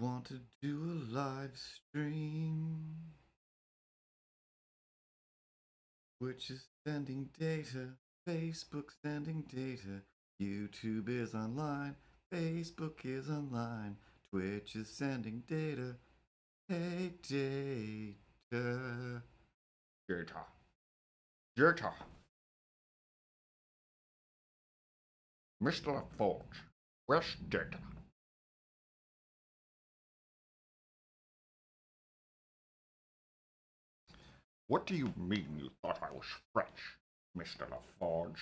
want to do a live stream? Twitch is sending data, Facebook sending data, YouTube is online, Facebook is online, Twitch is sending data. Hey, data. Data. Data. Mr. Forge, where's data? What do you mean you thought I was French, Mr. LaForge?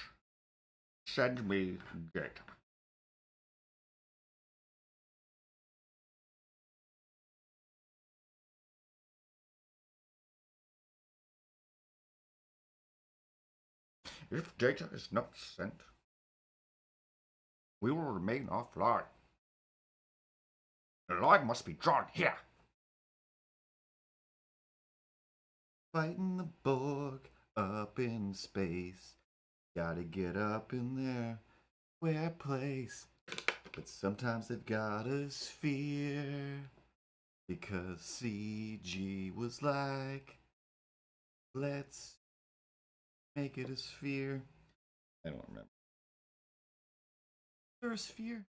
Send me data. If data is not sent, we will remain offline. The line must be drawn here. Fighting the Borg up in space. Gotta get up in there, where place. But sometimes they've got a sphere. Because CG was like, let's make it a sphere. I don't remember. Is there a sphere?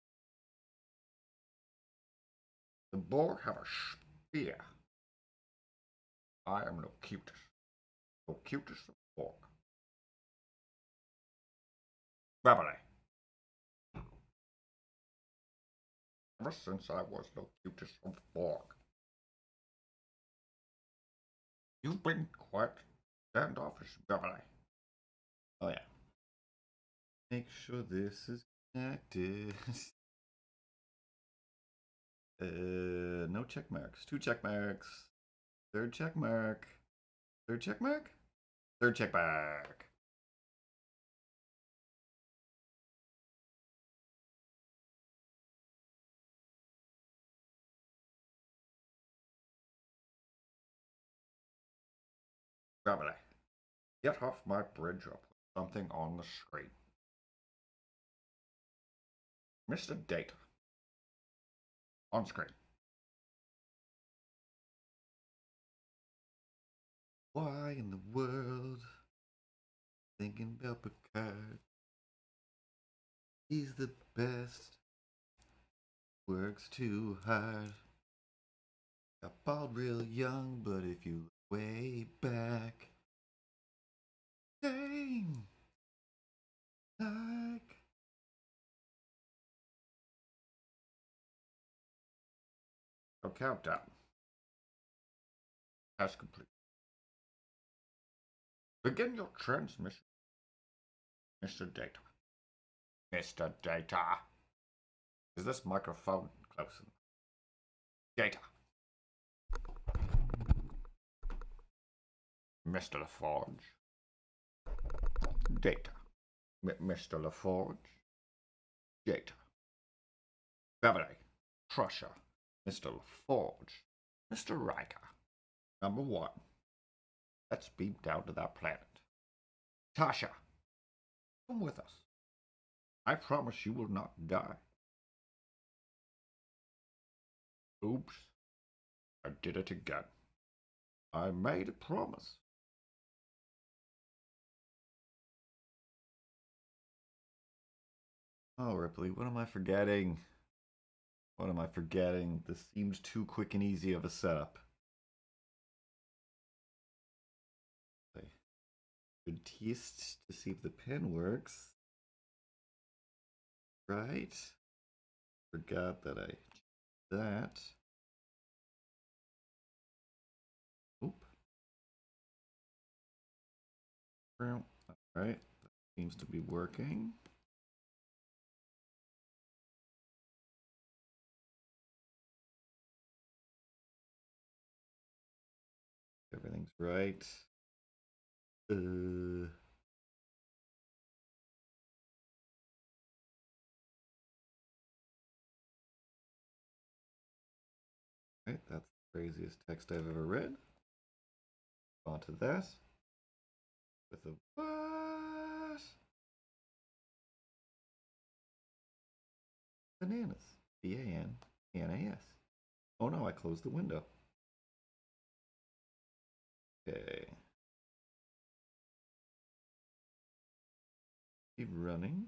The Borg have a sphere. I am Locutus. Locutus of Borg. Babylon. Ever since I was Locutus of Borg, you've been quite standoffish, Babylon. Oh yeah. Make sure this is connected. No check marks. 2 check marks. Third check mark. Third check mark? Third check mark. Babylon. Get off my bridge or put something on the screen. Mr. Data. On screen. Why in the world? Thinking about Picard. He's the best. Works too hard. Got bald real young, but if you look way back, dang, like. A countdown has complete. Begin your transmission, Mr. Data. Mr. Data. Is this microphone close enough? Data. Mr. LaForge. Data. Mr. LaForge. Data. Beverly. Crusher. Mr. LaForge. Mr. Riker. Number 1. Let's beam down to that planet. Tasha. Come with us. I promise you will not die. Oops. I did it again. I made a promise. Oh, Ripley, what am I forgetting? What am I forgetting? This seems too quick and easy of a setup. Good test to see if the pen works. Right? Forgot that I did that. Oop. Alright, that seems to be working. Everything's right. Right, that's the craziest text I've ever read. Onto that. With a what? Bananas. BANANAS. Oh no, I closed the window. Okay. Keep running.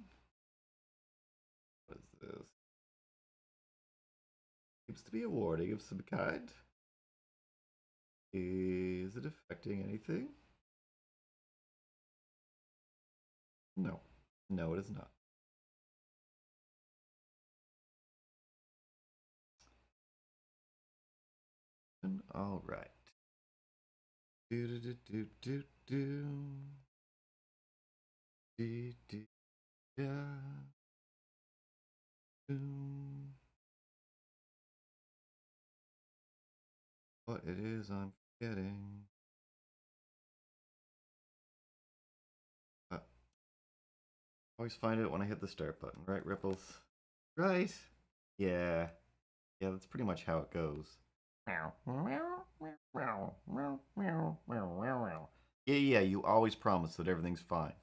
What is this? Seems to be a warning of some kind. Is it affecting anything? No. No, it is not. All right. Do do do do do do. Do do da. Do. What it is I'm forgetting. Always find it when I hit the start button, right, Ripples? Right? Yeah. Yeah, that's pretty much how it goes. Yeah, you always promise that everything's fine.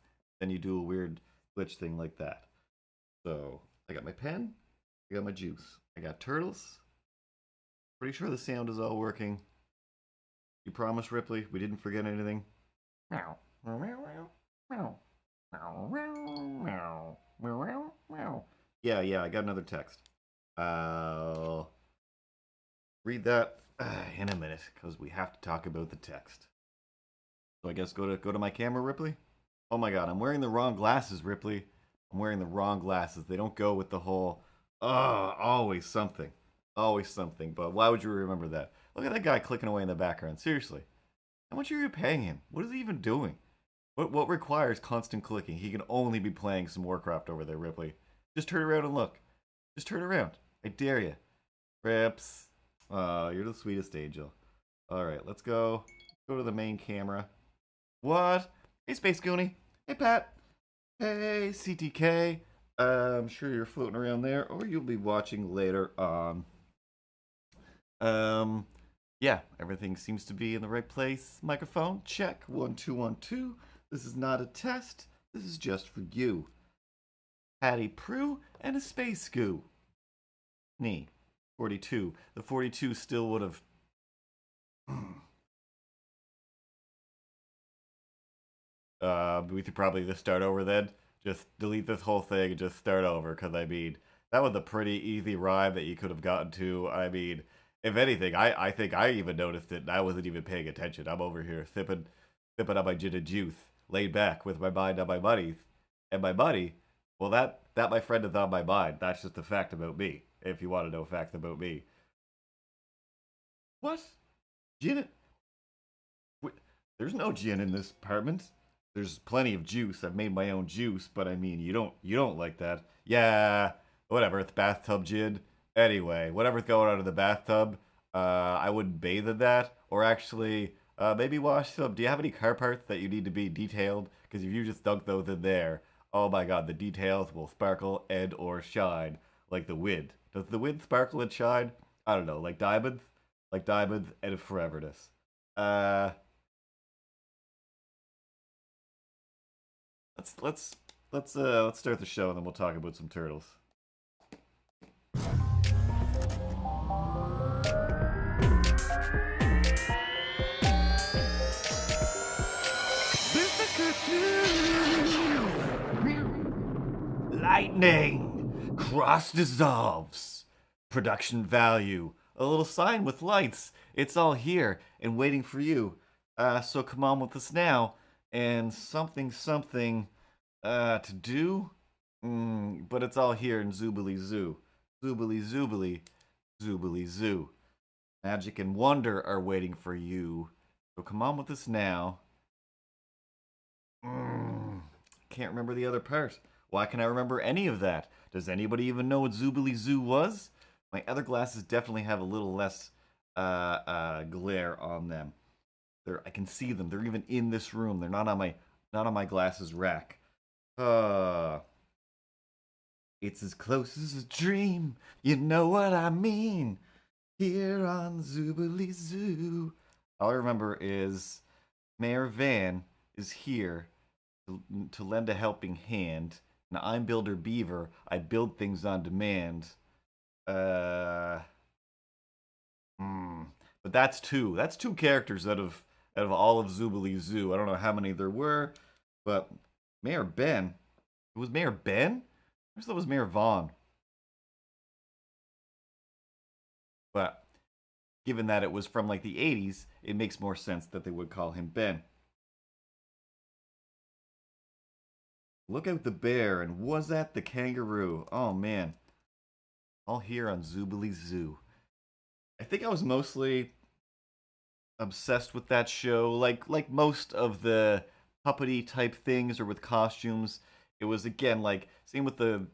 Then you do a weird glitch thing like that. So, I got my pen, I got my juice, I got turtles. Pretty sure the sound is all working. You promise, Ripley, we didn't forget anything? Yeah, I got another text. I'll read that in a minute because we have to talk about the text. So I guess go to my camera, Ripley. Oh my God, I'm wearing the wrong glasses, Ripley. I'm wearing the wrong glasses. They don't go with the whole. Always something, always something. But why would you remember that? Look at that guy clicking away in the background. Seriously, how much are you paying him? What is he even doing? What requires constant clicking? He can only be playing some Warcraft over there, Ripley. Just turn around and look. Just turn around. I dare you. Rips. Oh, you're the sweetest angel. Alright, let's go. Go to the main camera. What? Hey, Space Goonie. Hey, Pat. Hey, CTK. I'm sure you're floating around there, or you'll be watching later on. Yeah, everything seems to be in the right place. Microphone, check. 1, 2, 1, 2. This is not a test. This is just for you. Patty Prue and a Space Goo. Knee. 42. The 42 still would have. We could probably just start over then. Just delete this whole thing and just start over, because I mean, that was a pretty easy rhyme that you could have gotten to. I mean, if anything, I think I even noticed it and I wasn't even paying attention. I'm over here sipping on my gin and juice, laid back with my mind on my buddies. And my buddy, well, that my friend is on my mind. That's just a fact about me, if you want to know facts about me. What? Gin? There's no gin in this apartment. There's plenty of juice. I've made my own juice, but I mean, you don't like that. Yeah, whatever. It's bathtub gin. Anyway, whatever's going on in the bathtub, I wouldn't bathe in that. Or actually, maybe wash some. Do you have any car parts that you need to be detailed? Because if you just dunk those in there, oh my God, the details will sparkle and or shine like the wind. Does the wind sparkle and shine? I don't know, like diamonds and foreverness. Uh, let's let's start the show and then we'll talk about some turtles. Lightning! Cross dissolves. Production value. A little sign with lights. It's all here and waiting for you. So come on with us now. And something to do? But it's all here in Zoobly Zoo. Zoobly Zoobly. Zoobly Zoo. Magic and wonder are waiting for you. So come on with us now. Can't remember the other part. Why can I remember any of that? Does anybody even know what Zoobly Zoo was? My other glasses definitely have a little less glare on them. I can see them. They're even in this room. They're not on my glasses rack. It's as close as a dream. You know what I mean. Here on Zoobly Zoo. All I remember is Mayor Van is here to lend a helping hand. Now I'm Builder Beaver. I build things on demand. Uh, But that's two. That's two characters out of all of Zoobilee Zoo. I don't know how many there were, but Mayor Ben. It was Mayor Ben? I just thought it was Mayor Vaughn. But given that it was from like the 80s, it makes more sense that they would call him Ben. Look out the bear, and was that the kangaroo? Oh man. All here on Zoobilee Zoo. I think I was mostly obsessed with that show. Like most of the puppety type things or with costumes, it was again like same with the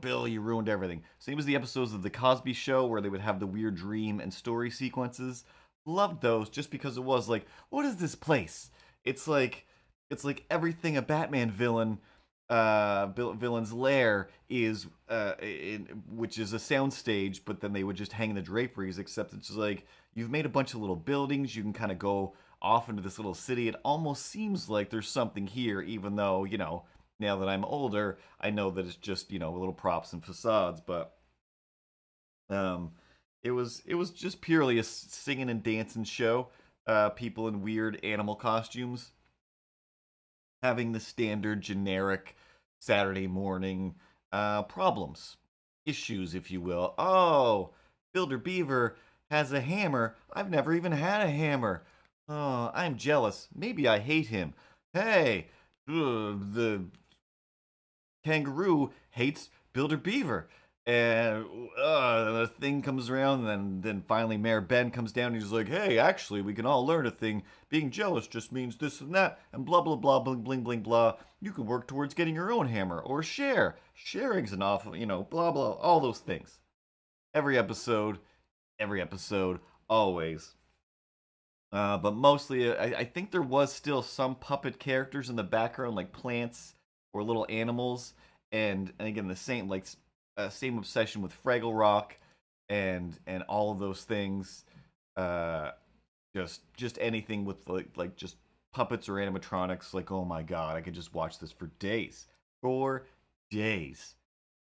Bill, you ruined everything. Same as the episodes of the Cosby Show where they would have the weird dream and story sequences. Loved those just because it was like, what is this place? It's like it's like everything a Batman villain's lair is, which is a soundstage, but then they would just hang the draperies. Except it's just like you've made a bunch of little buildings. You can kind of go off into this little city. It almost seems like there's something here, even though now that I'm older, I know that it's just little props and facades. But um, it was just purely a singing and dancing show. People in weird animal costumes having the standard generic Saturday morning problems, issues, if you will. Oh, Builder Beaver has a hammer. I've never even had a hammer. Oh, I'm jealous. Maybe I hate him. Hey, the kangaroo hates Builder Beaver. And the thing comes around, and then finally Mayor Ben comes down, and he's like, hey, actually, we can all learn a thing. Being jealous just means this and that, and blah, blah, blah, bling, bling, bling, blah. You can work towards getting your own hammer, or share. Sharing's an awful, blah, blah, all those things. Every episode, always. But mostly, I think there was still some puppet characters in the background, like plants or little animals, and again the same obsession with Fraggle Rock and all of those things. Uh, just anything with like just puppets or animatronics. Like, oh my god, I could just watch this for days, for days.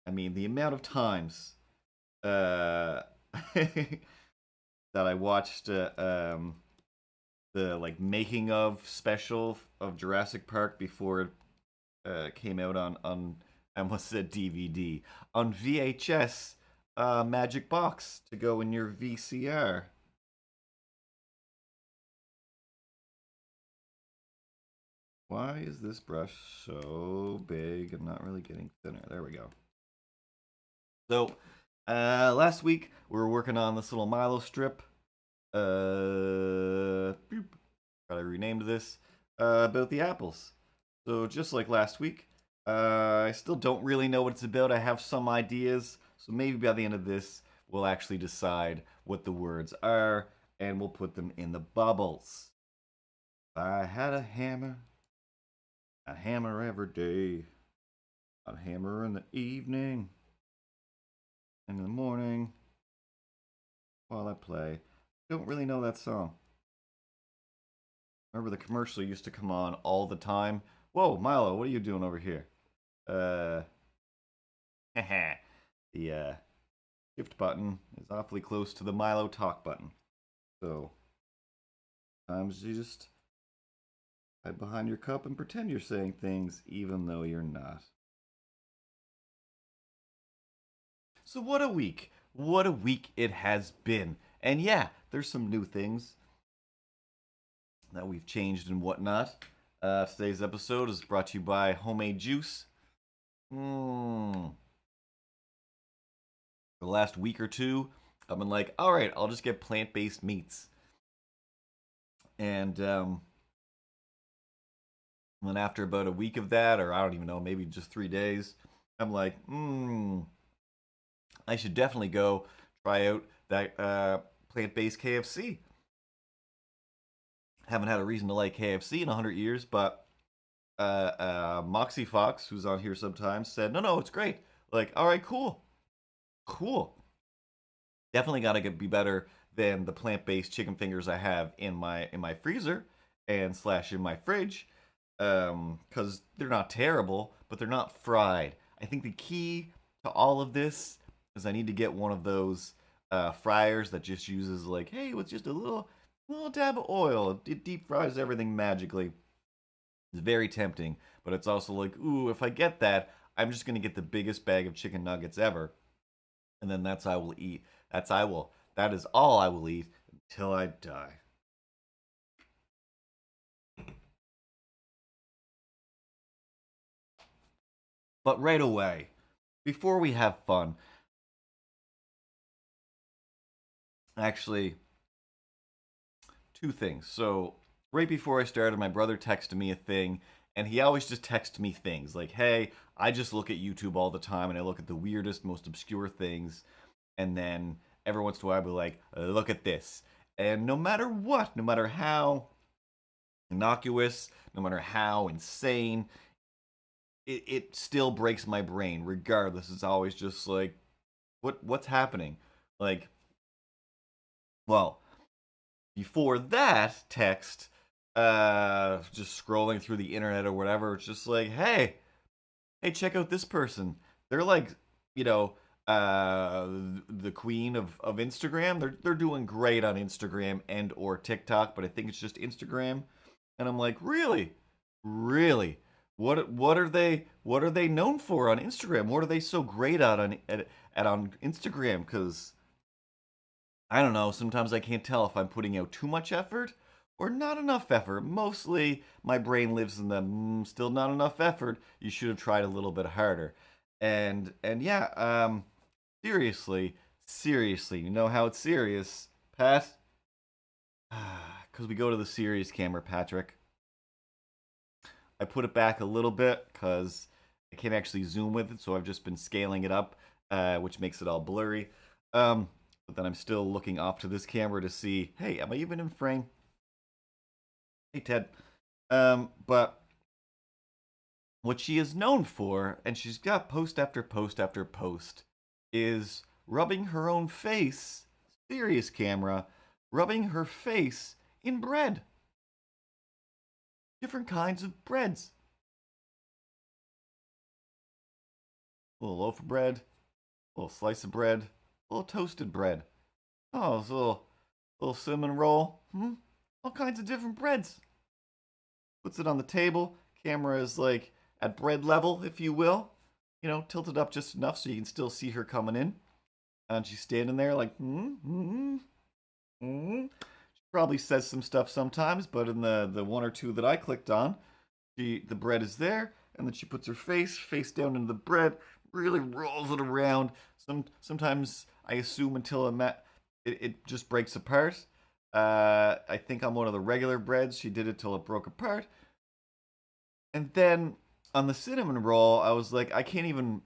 I mean, the amount of times uh, that I watched the like making of special of Jurassic Park before it came out on I almost said DVD, on VHS magic box to go in your VCR. Why is this brush so big? I'm not really getting thinner. There we go. So, last week we were working on this little Milo strip. Boop. I renamed this about the apples. So just like last week, I still don't really know what it's about. I have some ideas, so maybe by the end of this, we'll actually decide what the words are, and we'll put them in the bubbles. If I had a hammer, I'd hammer every day. I'd hammer in the evening, and in the morning, while I play. Don't really know that song. Remember the commercial used to come on all the time. Whoa, Milo, what are you doing over here? Uh, the shift button is awfully close to the Milo talk button. So, sometimes you just hide behind your cup and pretend you're saying things even though you're not. So what a week. What a week it has been. And yeah, there's some new things that we've changed and whatnot. Today's episode is brought to you by Homemade Juice. The last week or two, I've been like, all right, I'll just get plant-based meats. And then after about a week of that, or I don't even know, maybe just 3 days, I'm like, I should definitely go try out that plant-based KFC. Haven't had a reason to like KFC in 100 years, but Moxie Fox, who's on here sometimes, said, no, it's great. Like, all right, cool. Definitely got to be better than the plant-based chicken fingers I have in my freezer and slash in my fridge, because they're not terrible, but they're not fried. I think the key to all of this is I need to get one of those fryers that just uses like, hey, with just a little dab of oil, it deep fries everything magically. It's very tempting, but it's also like, ooh, if I get that, I'm just gonna get the biggest bag of chicken nuggets ever, and then that's all I will eat. That is all I will eat until I die. But right away, before we have fun, actually, two things. So right before I started, my brother texted me a thing, and he always just texts me things like, "Hey, I just look at YouTube all the time, and I look at the weirdest, most obscure things." And then every once in a while, I'll be like, "Look at this." And no matter what, no matter how innocuous, no matter how insane, it still breaks my brain. Regardless, it's always just like, what's happening? Like, well, before that text, just scrolling through the internet or whatever, it's just like, hey, check out this person. They're like, you know, the queen of Instagram. They're doing great on Instagram and or TikTok, but I think it's just Instagram. And I'm like, really? What are they known for on Instagram? What are they so great at on Instagram? Because I don't know. Sometimes I can't tell if I'm putting out too much effort or not enough effort. Mostly, my brain lives in the still not enough effort. You should have tried a little bit harder. And yeah, seriously, you know how it's serious, Pat? Because we go to the serious camera, Patrick. I put it back a little bit because I can't actually zoom with it, so I've just been scaling it up, which makes it all blurry. But then I'm still looking off to this camera to see, hey, am I even in frame? Hey, Ted. But what she is known for, and she's got post after post after post, is rubbing her own face, serious camera, rubbing her face in bread. Different kinds of breads. A little loaf of bread, a little slice of bread, a little toasted bread. Oh, it's a little cinnamon roll. All kinds of different breads. Puts it on the table. Camera is like at bread level, if you will. You know, tilted up just enough so you can still see her coming in. And she's standing there like, She probably says some stuff sometimes, but in the one or two that I clicked on, the bread is there, and then she puts her face down into the bread, really rolls it around. Sometimes I assume until it just breaks apart. I think on one of the regular breads, she did it till it broke apart. And then on the cinnamon roll, I was like, I can't even.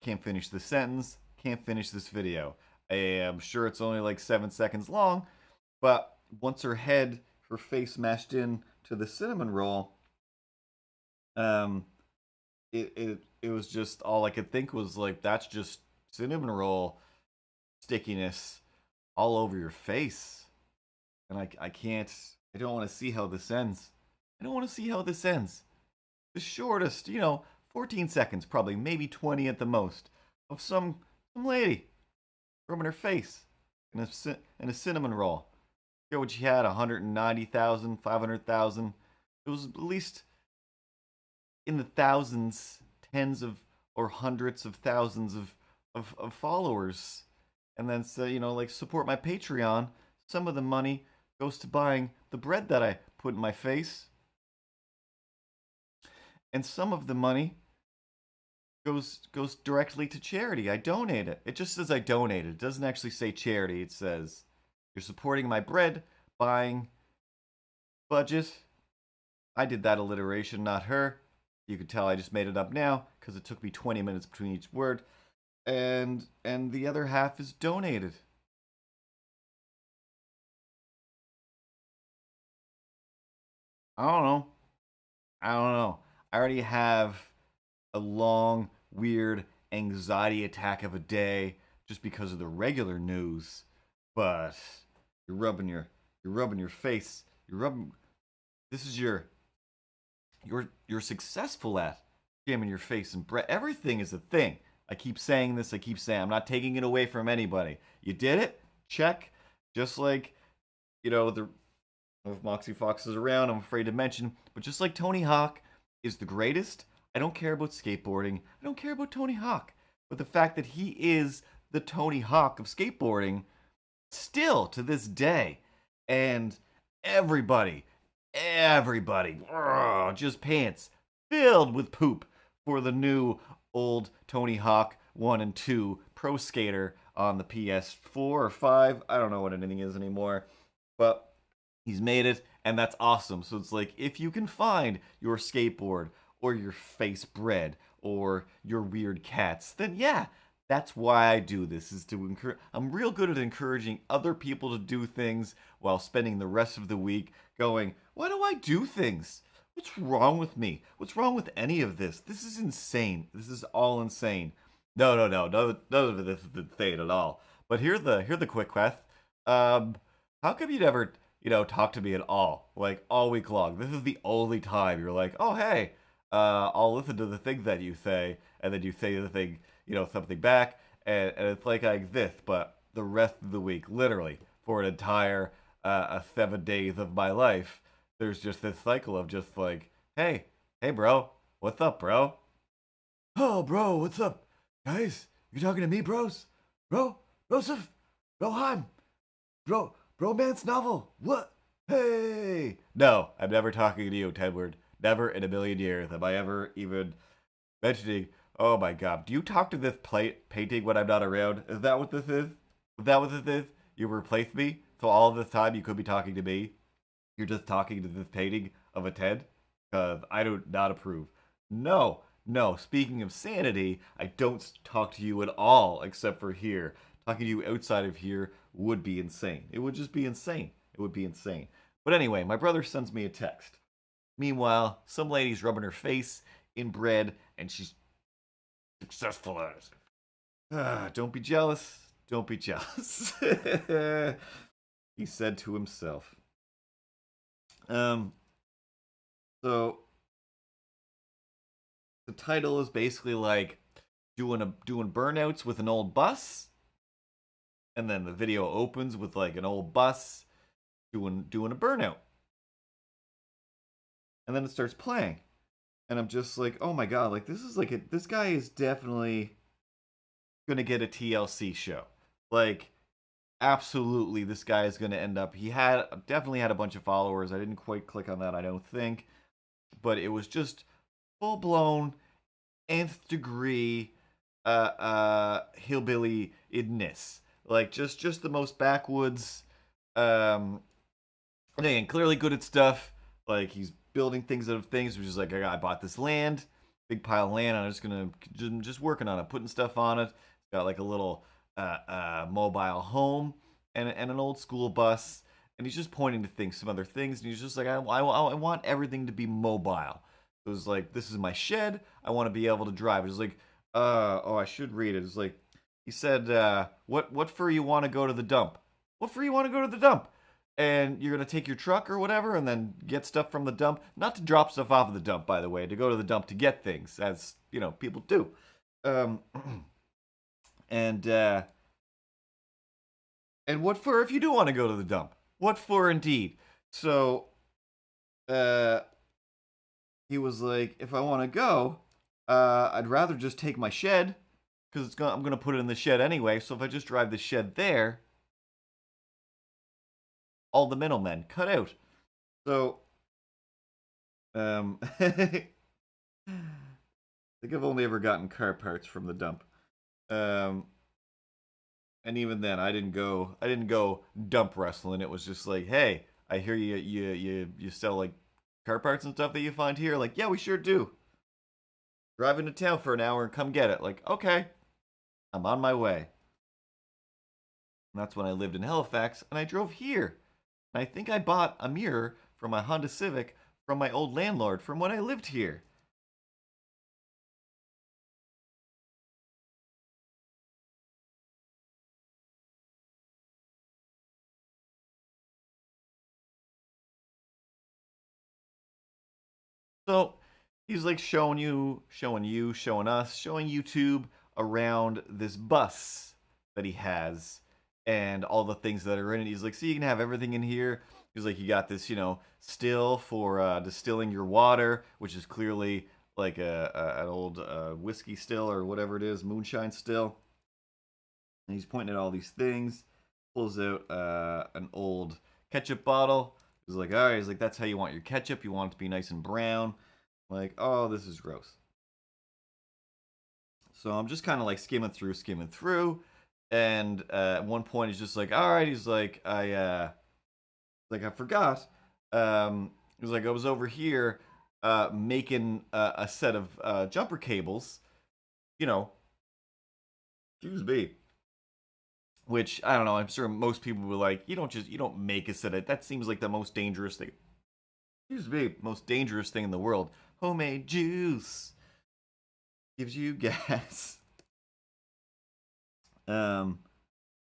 Can't finish the sentence. Can't finish this video. I am sure it's only like 7 seconds long, but once her face mashed in to the cinnamon roll, um, it was just all I could think was like, that's just cinnamon roll stickiness all over your face, and I can't. I don't want to see how this ends. I don't want to see how this ends. The shortest, 14 seconds, probably, maybe 20 at the most, of some lady rubbing her face in a cinnamon roll. I forget what she had, 190,000, 500,000. It was at least in the thousands, tens of or hundreds of thousands of followers. And then, so, like, support my Patreon. Some of the money goes to buying the bread that I put in my face. And some of the money goes directly to charity. I donate it. It just says I donate it. It doesn't actually say charity. It says you're supporting my bread buying budget. I did that alliteration, not her. You could tell I just made it up now because it took me 20 minutes between each word. And the other half is donated. I don't know. I already have a long, weird anxiety attack of a day just because of the regular news. But you're rubbing your face. You're rubbing. This is you're successful at jamming your face and bread. Everything is a thing. I keep saying this. I keep saying I'm not taking it away from anybody. You did it. Check. Just like, the if Moxie Fox is around, I'm afraid to mention, but just like Tony Hawk is the greatest, I don't care about skateboarding. I don't care about Tony Hawk. But the fact that he is the Tony Hawk of skateboarding still to this day. And everybody, just pants filled with poop for the new old Tony Hawk 1 and 2 Pro Skater on the PS4 or 5. I don't know what anything is anymore. But he's made it, and that's awesome. So it's like, if you can find your skateboard or your face bread or your weird cats, then yeah, that's why I do this, is to encourage. I'm real good at encouraging other people to do things while spending the rest of the week going, why do I do things? What's wrong with me? What's wrong with any of this? This is insane. This is all insane. No. None of this is insane at all. But here's the quick quest. How come you never, talk to me at all? Like, all week long. This is the only time you're like, oh, hey, I'll listen to the thing that you say, and then you say the thing, something back, and it's like this, but the rest of the week, literally, for an entire 7 days of my life, there's just this cycle of just like, hey, bro, what's up, bro? Oh, bro, what's up? Guys, you talking to me, bros? Bro, Joseph, Broheim, bromance novel, what? Hey! No, I'm never talking to you, Tedward. Never in a million years am I ever even mentioning, oh my god, do you talk to this painting when I'm not around? Is that what this is? Is that what this is? You replaced me? So all of this time you could be talking to me? You're just talking to this painting of a Ted? Because I do not approve. No, speaking of sanity, I don't talk to you at all except for here. Talking to you outside of here would be insane. It would just be insane. It would be insane. But anyway, my brother sends me a text. Meanwhile, some lady's rubbing her face in bread, and she's successful at it. Don't be jealous. Don't be jealous. He said to himself. So the title is basically like doing burnouts with an old bus, and then the video opens with like an old bus doing a burnout, and then it starts playing, and I'm just like, oh my god, like this guy is definitely gonna get a TLC show, like absolutely, this guy is gonna end up. He definitely had a bunch of followers. I didn't quite click on that, I don't think, but it was just full blown nth degree hillbilly-idness. Like just the most backwoods. Again, clearly good at stuff. Like he's building things out of things, which is like, I bought this land, big pile of land. I'm just gonna just working on it, putting stuff on it. Got like a little mobile home and an old school bus, and he's just pointing to things, some other things, and he's just like, I want everything to be mobile. It was like, this is my shed. I want to be able to drive. It was like, I should read it. It's like, he said, what for you want to go to the dump? What for you want to go to the dump? And you're going to take your truck or whatever and then get stuff from the dump. Not to drop stuff off of the dump, by the way, to go to the dump to get things, as, people do. And what for if you do want to go to the dump? What for indeed? So, he was like, if I want to go, I'd rather just take my shed, because I'm going to put it in the shed anyway, so if I just drive the shed there, all the middlemen cut out. So, I think I've only ever gotten car parts from the dump. And even then, I didn't go dump wrestling. It was just like, hey, I hear you sell like car parts and stuff that you find here. Like, yeah, we sure do. Drive into town for an hour and come get it. Like, okay, I'm on my way. And that's when I lived in Halifax, and I drove here. And I think I bought a mirror for my Honda Civic from my old landlord from when I lived here. So he's like showing us, showing YouTube around this bus that he has and all the things that are in it. He's like, "See, you can have everything in here." He's like, "You got this, still for distilling your water, which is clearly like an old whiskey still or whatever it is, moonshine still." And he's pointing at all these things, pulls out an old ketchup bottle. He's like, "All right," he's like, "That's how you want your ketchup. You want it to be nice and brown." I'm like, "Oh, this is gross." So I'm just kind of like skimming through, and at one point he's just like, "All right," he's like, I forgot." He was like, "I was over here making a set of jumper cables, you know, excuse me." Which I don't know. I'm sure most people were like, you don't make a set of that. Seems like the most dangerous thing. Excuse me, most dangerous thing in the world. Homemade juice gives you gas. Um,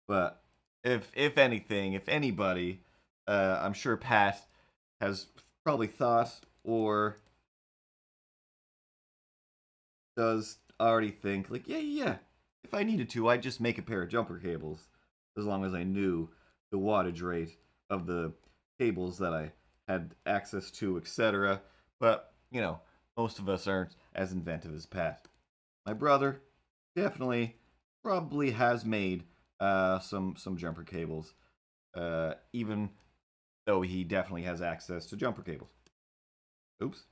but if anything, if anybody, I'm sure Pat has probably thought or does already think like, yeah. If I needed to, I'd just make a pair of jumper cables, as long as I knew the wattage rate of the cables that I had access to, etc. But most of us aren't as inventive as Pat. My brother definitely probably has made some jumper cables, even though he definitely has access to jumper cables. Oops.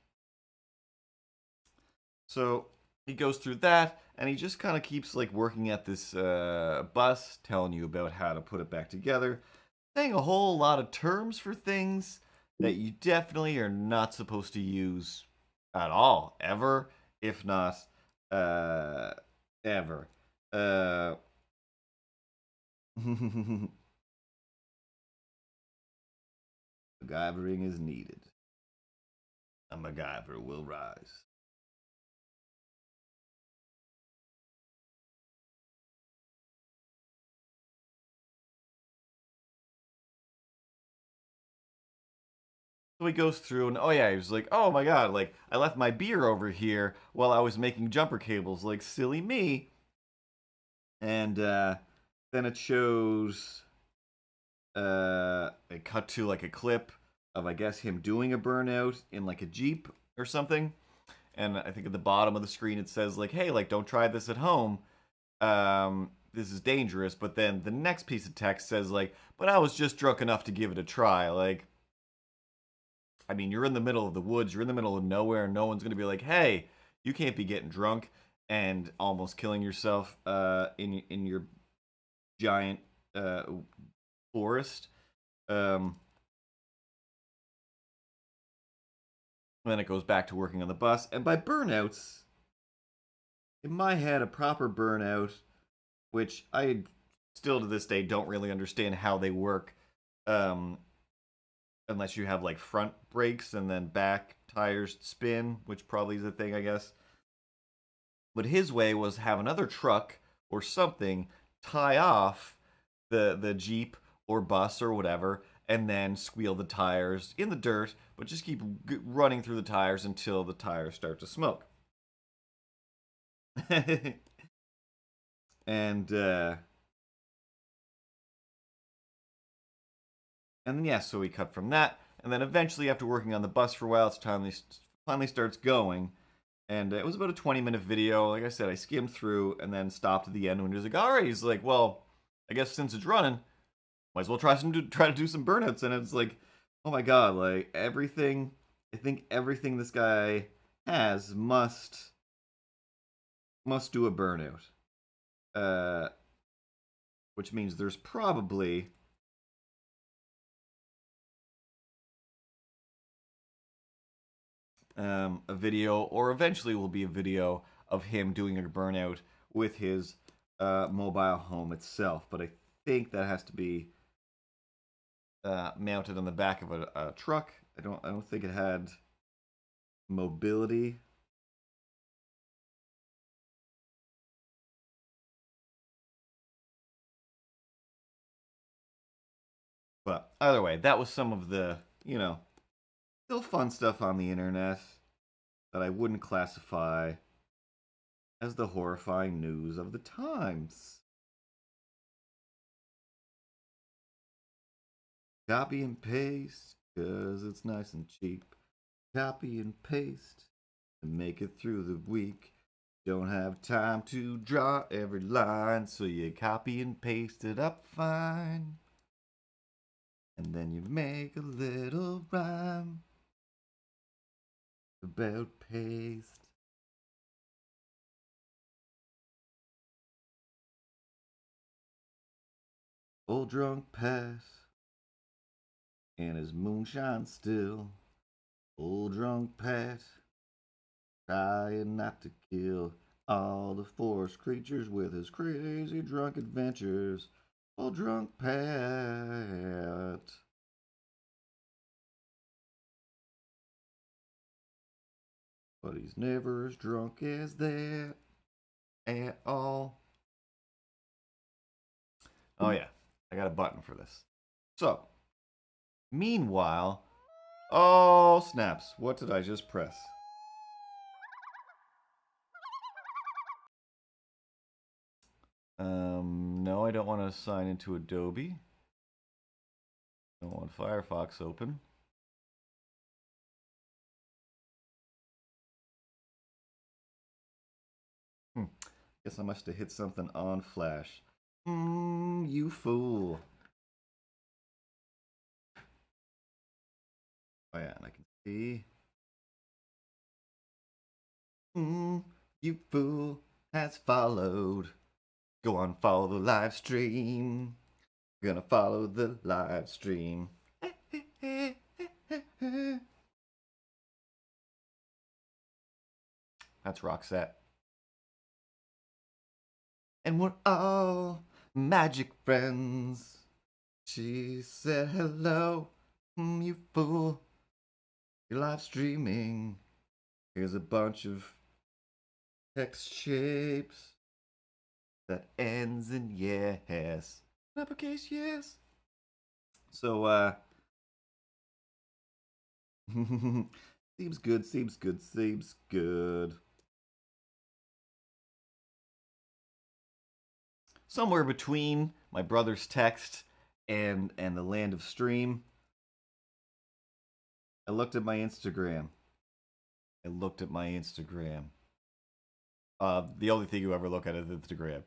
So he goes through that, and he just kind of keeps like working at this bus, telling you about how to put it back together, saying a whole lot of terms for things that you definitely are not supposed to use at all, ever, if not ever. Uh, MacGyvering is needed. A MacGyver will rise. So he goes through and oh yeah, he was like, "Oh my god, like I left my beer over here while I was making jumper cables, like silly me." And then it shows it cut to like a clip of I guess him doing a burnout in like a Jeep or something. And I think at the bottom of the screen it says like, "Hey, like don't try this at home. This is dangerous." But then the next piece of text says like, "But I was just drunk enough to give it a try." Like, I mean, you're in the middle of the woods, you're in the middle of nowhere, and no one's going to be like, "Hey, you can't be getting drunk and almost killing yourself in your giant forest." Um, then it goes back to working on the bus, and by burnouts, in my head, a proper burnout, which I still to this day don't really understand how they work, um, unless you have like front brakes and then back tires spin, which probably is a thing, I guess. But his way was have another truck or something tie off the Jeep or bus or whatever, and then squeal the tires in the dirt, but just keep running through the tires until the tires start to smoke. and and then yeah, so we cut from that, and then eventually after working on the bus for a while, it's time finally starts going. And it was about a 20-minute video. Like I said, I skimmed through and then stopped at the end when he was like, "All right." He's like, "Well, I guess since it's running, might as well try to do some burnouts." And it's like, oh my god, like everything. I think everything this guy has must do a burnout. Uh, which means there's probably a video, or eventually will be a video of him doing a burnout with his mobile home itself. But I think that has to be mounted on the back of a truck. I don't think it had mobility. But either way, that was some of the, still fun stuff on the internet that I wouldn't classify as the horrifying news of the times. Copy and paste, 'cause it's nice and cheap. Copy and paste and make it through the week. Don't have time to draw every line, so you copy and paste it up fine. And then you make a little rhyme about paste. Old drunk Pat and his moonshine still. Old drunk Pat trying not to kill all the forest creatures with his crazy drunk adventures. Old drunk Pat. But he's never as drunk as that at all. Oh yeah, I got a button for this. So, meanwhile, oh snaps, what did I just press? No, I don't want to sign into Adobe. I don't want Firefox open. Guess I must have hit something on Flash. You fool. Oh yeah, and I can see. You fool has followed. Go on, follow the live stream. Gonna follow the live stream. That's Roxette. And we're all magic friends. She said hello, you fool. You're live streaming. Here's a bunch of text shapes that ends in yes. Uppercase yes. So, seems good, seems good, seems good. Somewhere between my brother's text and the land of stream, I looked at my Instagram. The only thing you ever look at is Instagram.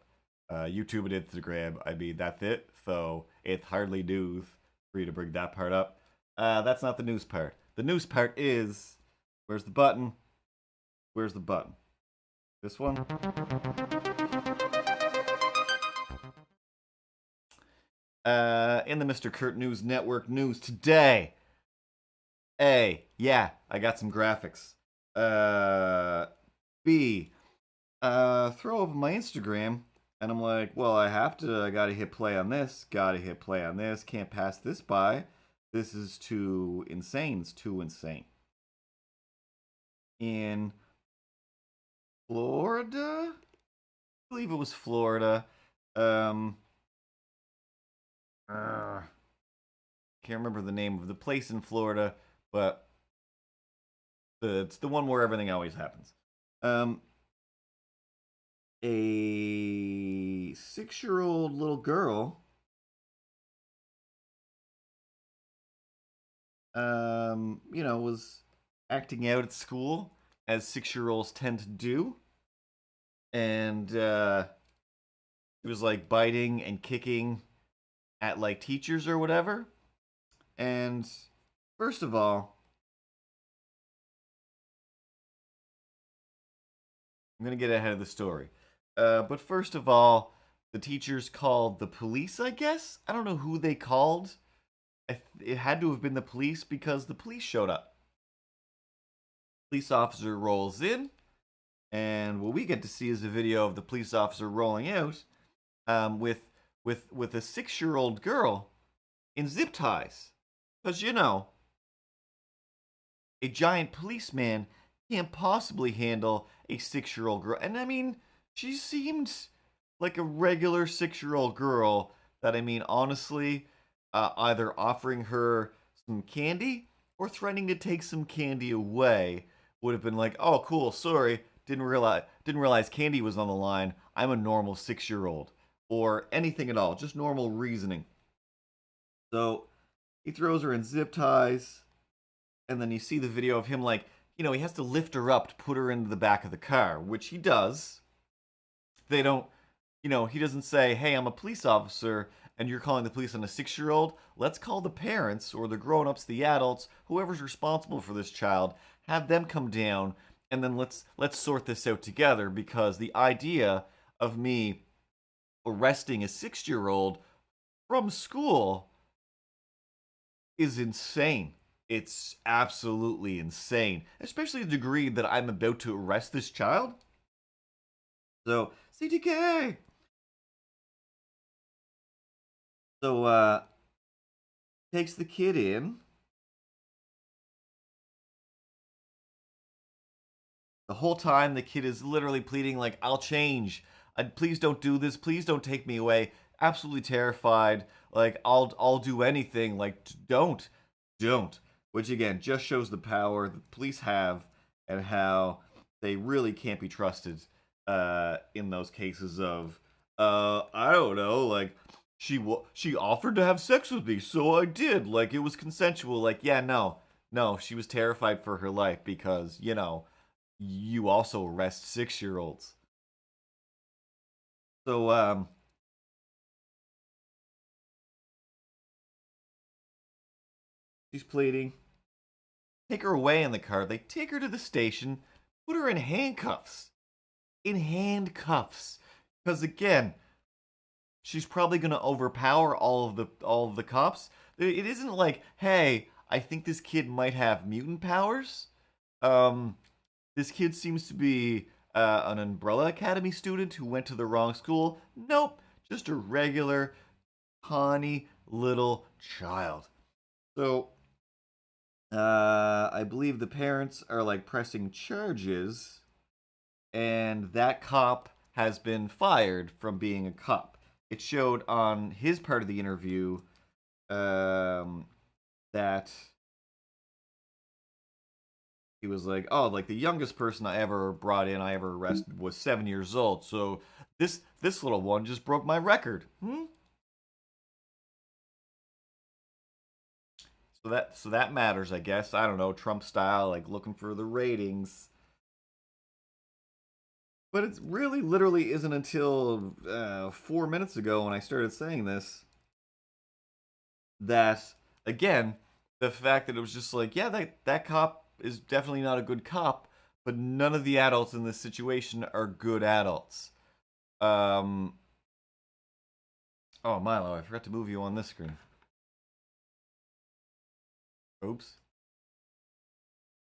YouTube and Instagram, I mean, that's it. So it's hardly news for you to bring that part up. That's not the news part. The news part is, where's the button? Where's the button? This one? In the Mr. Kurt News Network news today. A, yeah, I got some graphics. B, throw open my Instagram, and I'm like, well, I gotta hit play on this, can't pass this by. This is too insane, it's too insane. In Florida? I believe it was Florida. Can't remember the name of the place in Florida, but it's the one where everything always happens. A 6-year-old little girl was acting out at school as 6-year-olds tend to do, and she was like biting and kicking at like teachers or whatever. And first of all, I'm gonna get ahead of the story. But first of all, the teachers called the police, I guess? I don't know who they called. It had to have been the police because the police showed up. Police officer rolls in, and what we get to see is a video of the police officer rolling out with a 6-year-old girl in zip ties. Because, a giant policeman can't possibly handle a 6-year-old girl. And I mean, she seemed like a regular 6-year-old girl that, I mean, honestly, either offering her some candy or threatening to take some candy away would have been like, oh, cool, sorry, didn't realize Candy was on the line. I'm a normal 6-year-old or anything at all, just normal reasoning. So he throws her in zip ties, and then you see the video of him like, he has to lift her up to put her into the back of the car, which he does. They don't, he doesn't say, "Hey, I'm a police officer and you're calling the police on a 6-year-old. Let's call the parents or the grown-ups, the adults, whoever's responsible for this child, have them come down, and then let's sort this out together, because the idea of me arresting a 6-year-old from school is insane. It's absolutely insane, especially the degree that I'm about to arrest this child." So, CTK! So, takes the kid in. The whole time, the kid is literally pleading, like, "I'll change. Please don't do this. Please don't take me away." Absolutely terrified. Like, I'll do anything. Like, don't. Which, again, just shows the power the police have and how they really can't be trusted in those cases of, I don't know, like, she offered to have sex with me, so I did. Like, it was consensual. Like, yeah, no, she was terrified for her life because, you also arrest 6-year-olds. So, she's pleading. Take her away in the car. They take her to the station, put her in handcuffs. In handcuffs. Because, again, she's probably going to overpower all of the cops. It isn't like, "Hey, I think this kid might have mutant powers." This kid seems to be an Umbrella Academy student who went to the wrong school. Nope, just a regular, tawny little child. So, I believe the parents are like pressing charges, and that cop has been fired from being a cop. It showed on his part of the interview that he was like, "Oh, like the youngest person I ever arrested was 7 years old. So this little one just broke my record." So that matters, I guess. I don't know, Trump style, like looking for the ratings. But it really, literally isn't until 4 minutes ago when I started saying this that, again, the fact that it was just like, yeah, that cop is definitely not a good cop, but none of the adults in this situation are good adults. Oh, Milo, I forgot to move you on this screen. Oops.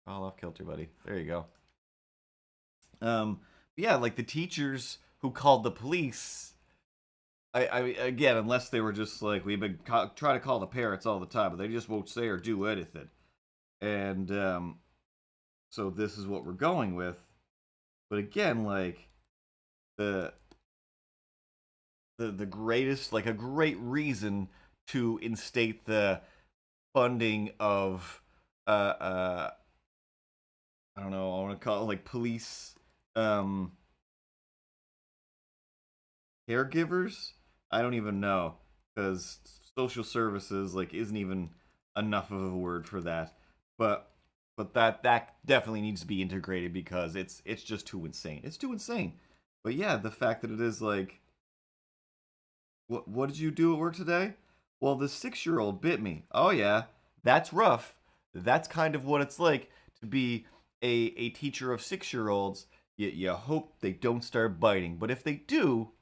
All off kilter, buddy. There you go. Yeah, like the teachers who called the police. I again, unless they were just like, we've been trying to call the parents all the time, but they just won't say or do anything. And so this is what we're going with. But again, like the greatest, like a great reason to instate the funding of I don't know, I want to call it like police caregivers. I don't even know, because social services like isn't even enough of a word for that. But that definitely needs to be integrated, because it's just too insane. It's too insane. But yeah, the fact that it is like, what did you do at work today? Well, the 6-year-old bit me. Oh yeah, that's rough. That's kind of what it's like to be a teacher of 6-year-olds. You hope they don't start biting, but if they do,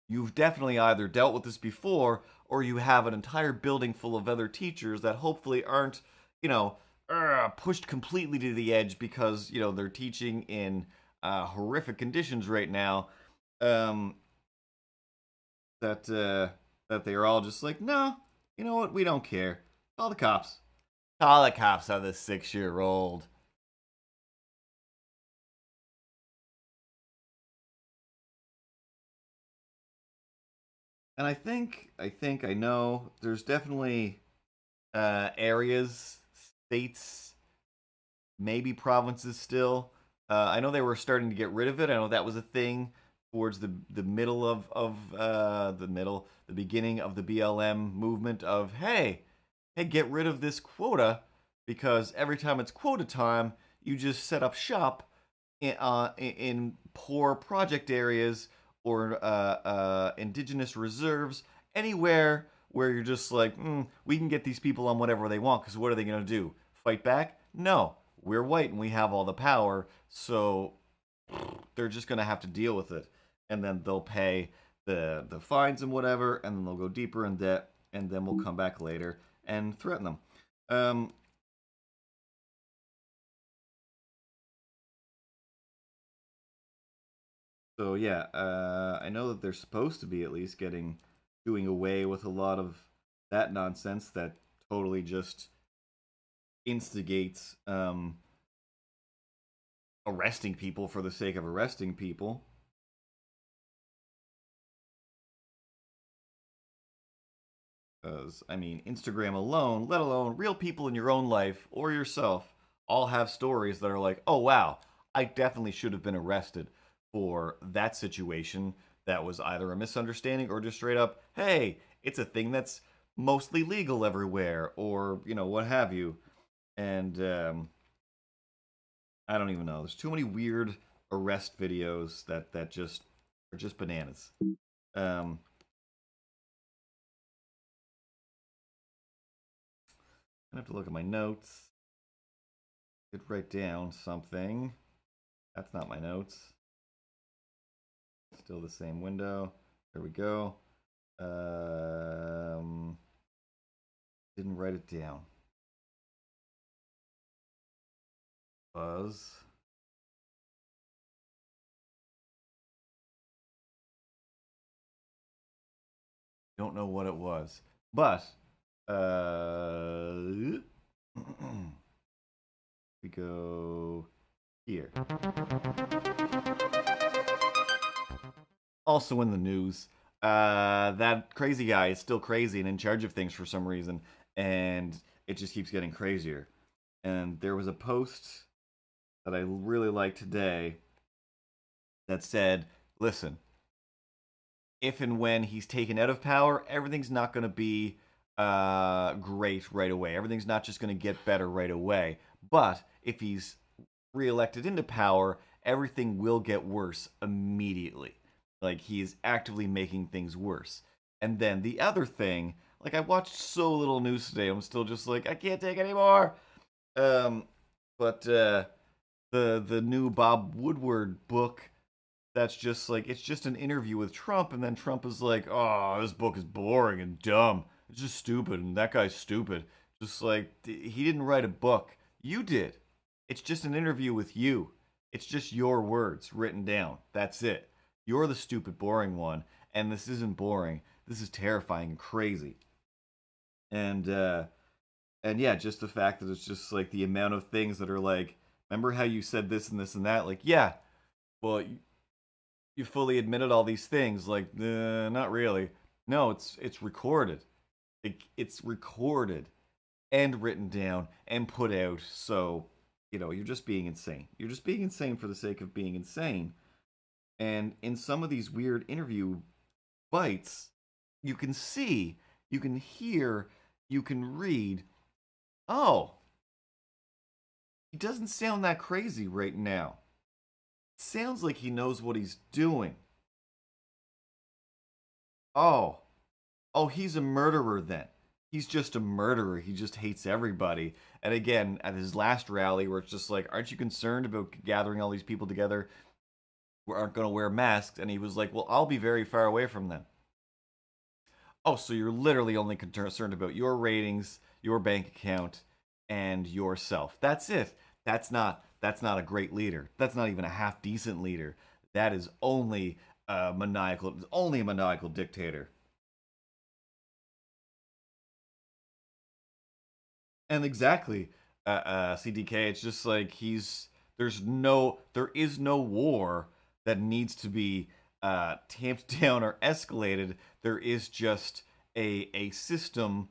you've definitely either dealt with this before, or you have an entire building full of other teachers that hopefully aren't, pushed completely to the edge because, they're teaching in horrific conditions right now. That they are all just like, "No, you know what? We don't care. Call the cops. Call the cops on this 6-year-old." And I know there's definitely areas, states, maybe provinces still I know they were starting to get rid of it. I know that was a thing towards the middle the beginning of the BLM movement of hey, get rid of this quota because every time it's quota time, you just set up shop in poor project areas or indigenous reserves, anywhere where you're just like, we can get these people on whatever they want because what are they going to do? Fight back? No. We're white and we have all the power, so they're just going to have to deal with it. And then they'll pay the fines and whatever, and then they'll go deeper in debt, and then we'll come back later and threaten them. So yeah, I know that they're supposed to be at least doing away with a lot of that nonsense that totally just instigates arresting people for the sake of arresting people. Because, I mean, Instagram alone, let alone real people in your own life or yourself, all have stories that are like, oh wow, I definitely should have been arrested for that situation that was either a misunderstanding or just straight up, hey, it's a thing that's mostly legal everywhere, or, what have you. And I don't even know. There's too many weird arrest videos that just are just bananas. Um, I have to look at my notes. Could write down something. That's not my notes. Still the same window. There we go. Didn't write it down. Buzz. Don't know what it was, but we go here. Also in the news, that crazy guy is still crazy and in charge of things for some reason, and it just keeps getting crazier. And there was a post that I really liked today that said, listen, if and when he's taken out of power, everything's not going to be great right away. Everything's not just going to get better right away. But if he's reelected into power, everything will get worse immediately. Like, he is actively making things worse. And then the other thing, like, I watched so little news today, I'm still just like, I can't take anymore. But the new Bob Woodward book, that's just like, it's just an interview with Trump, and then Trump is like, oh, this book is boring and dumb. It's just stupid, and that guy's stupid. Just like, he didn't write a book. You did. It's just an interview with you. It's just your words written down. That's it. You're the stupid, boring one, and this isn't boring. This is terrifying and crazy. And yeah, just the fact that it's just like the amount of things that are like, remember how you said this and this and that? Like, yeah, well, you fully admitted all these things. Like, not really. No, it's recorded. It's recorded and written down and put out. So, you're just being insane. You're just being insane for the sake of being insane. And in some of these weird interview bites, you can see, you can hear, you can read, oh, he doesn't sound that crazy right now. It sounds like he knows what he's doing. Oh, he's a murderer then. He's just a murderer. He just hates everybody. And again, at his last rally, where it's just like, aren't you concerned about gathering all these people together who aren't going to wear masks? And he was like, well, I'll be very far away from them. Oh, so you're literally only concerned about your ratings, your bank account, and yourself. That's it. That's not a great leader. That's not even a half decent leader. That is only a maniacal dictator. And exactly, CDK. It's just like there is no war that needs to be tamped down or escalated. There is just a system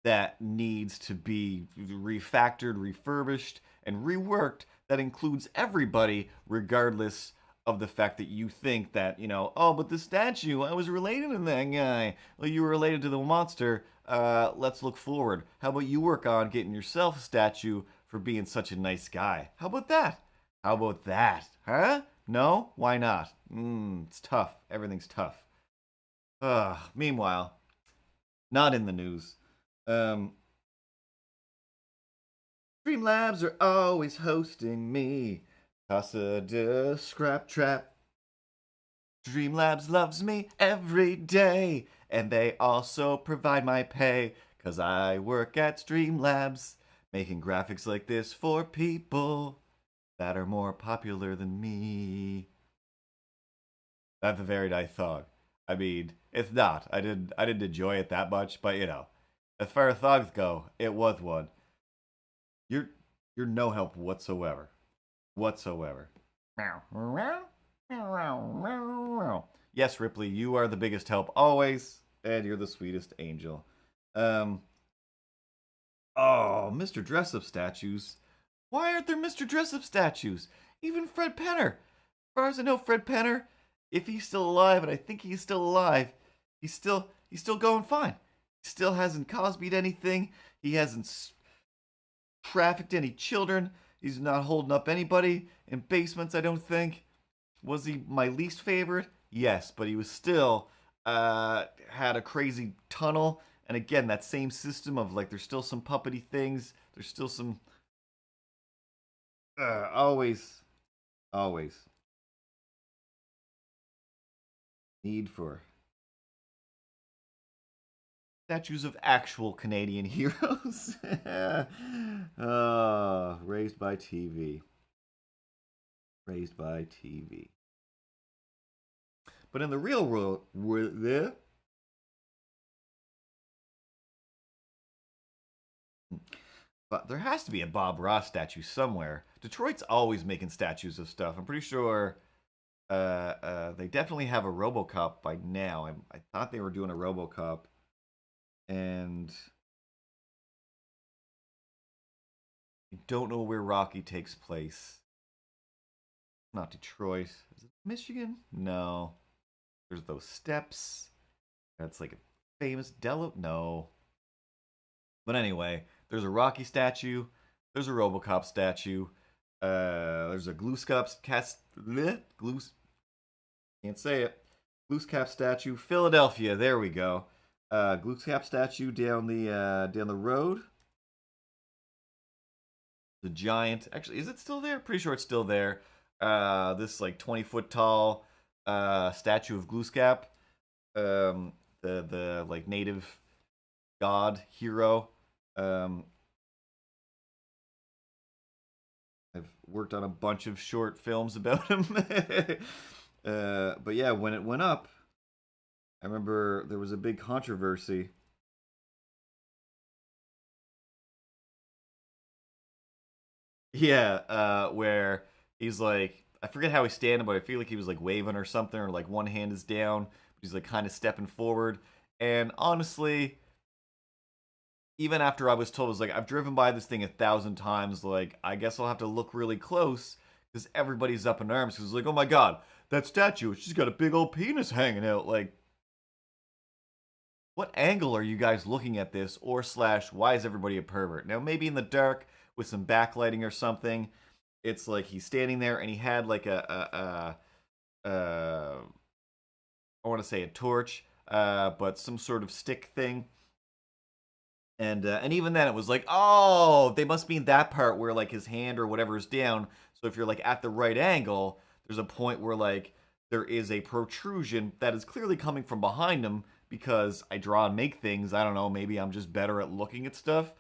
that needs to be refactored, refurbished, and reworked that includes everybody, regardless of the fact that you think that, oh, but the statue, I was related to that guy. Well, you were related to the monster. Let's look forward. How about you work on getting yourself a statue for being such a nice guy? How about that? How about that? Huh? No? Why not? It's tough. Everything's tough. Meanwhile, not in the news. Streamlabs are always hosting me. Casa de Scrap Trap. Streamlabs loves me every day, and they also provide my pay, 'cause I work at Streamlabs, making graphics like this for people that are more popular than me. That's a very nice song. I mean, it's not. I didn't enjoy it that much, but as far as songs go, it was one. You're no help whatsoever. Yes, Ripley, you are the biggest help always, and you're the sweetest angel. Oh, Mr. Dress-Up statues. Why aren't there Mr. Dress-Up statues? Even Fred Penner. As far as I know, Fred Penner, if he's still alive, and I think he's still alive, he's still going fine. He still hasn't Cosby'd anything. He hasn't trafficked any children. He's not holding up anybody in basements, I don't think. Was he my least favorite? Yes, but he was still had a crazy tunnel. And again, that same system of like, there's still some puppety things. There's still some... always need for statues of actual Canadian heroes. Raised by TV. But in the real world, but there has to be a Bob Ross statue somewhere. Detroit's always making statues of stuff. I'm pretty sure they definitely have a RoboCop by now. I thought they were doing a RoboCop. And I don't know where Rocky takes place. Not Detroit. Is it Michigan? No. There's those steps. That's like a famous No. But anyway, there's a Rocky statue. There's a RoboCop statue. There's a Glooscap can't say it. Glooscap statue. Philadelphia. There we go. Glooscap statue down the road. The giant. Actually, is it still there? Pretty sure it's still there. This like 20-foot tall statue of Glooscap. The like native god hero. I've worked on a bunch of short films about him. But yeah, when it went up, I remember there was a big controversy. Yeah, where he's like, I forget how he's standing, but I feel like he was like waving or something, or like one hand is down, but he's like kind of stepping forward. And honestly, even after I was told, I was like, I've driven by this thing 1,000 times, like, I guess I'll have to look really close, because everybody's up in arms, because like, oh my god, that statue, she's got a big old penis hanging out, like, what angle are you guys looking at this, or / why is everybody a pervert? Now, maybe in the dark, with some backlighting or something, it's like he's standing there, and he had like I want to say a torch, but some sort of stick thing. And even then, it was like, oh, they must mean that part where like his hand or whatever is down. So if you're like at the right angle, there's a point where like there is a protrusion that is clearly coming from behind him, because I draw and make things. I don't know, maybe I'm just better at looking at stuff.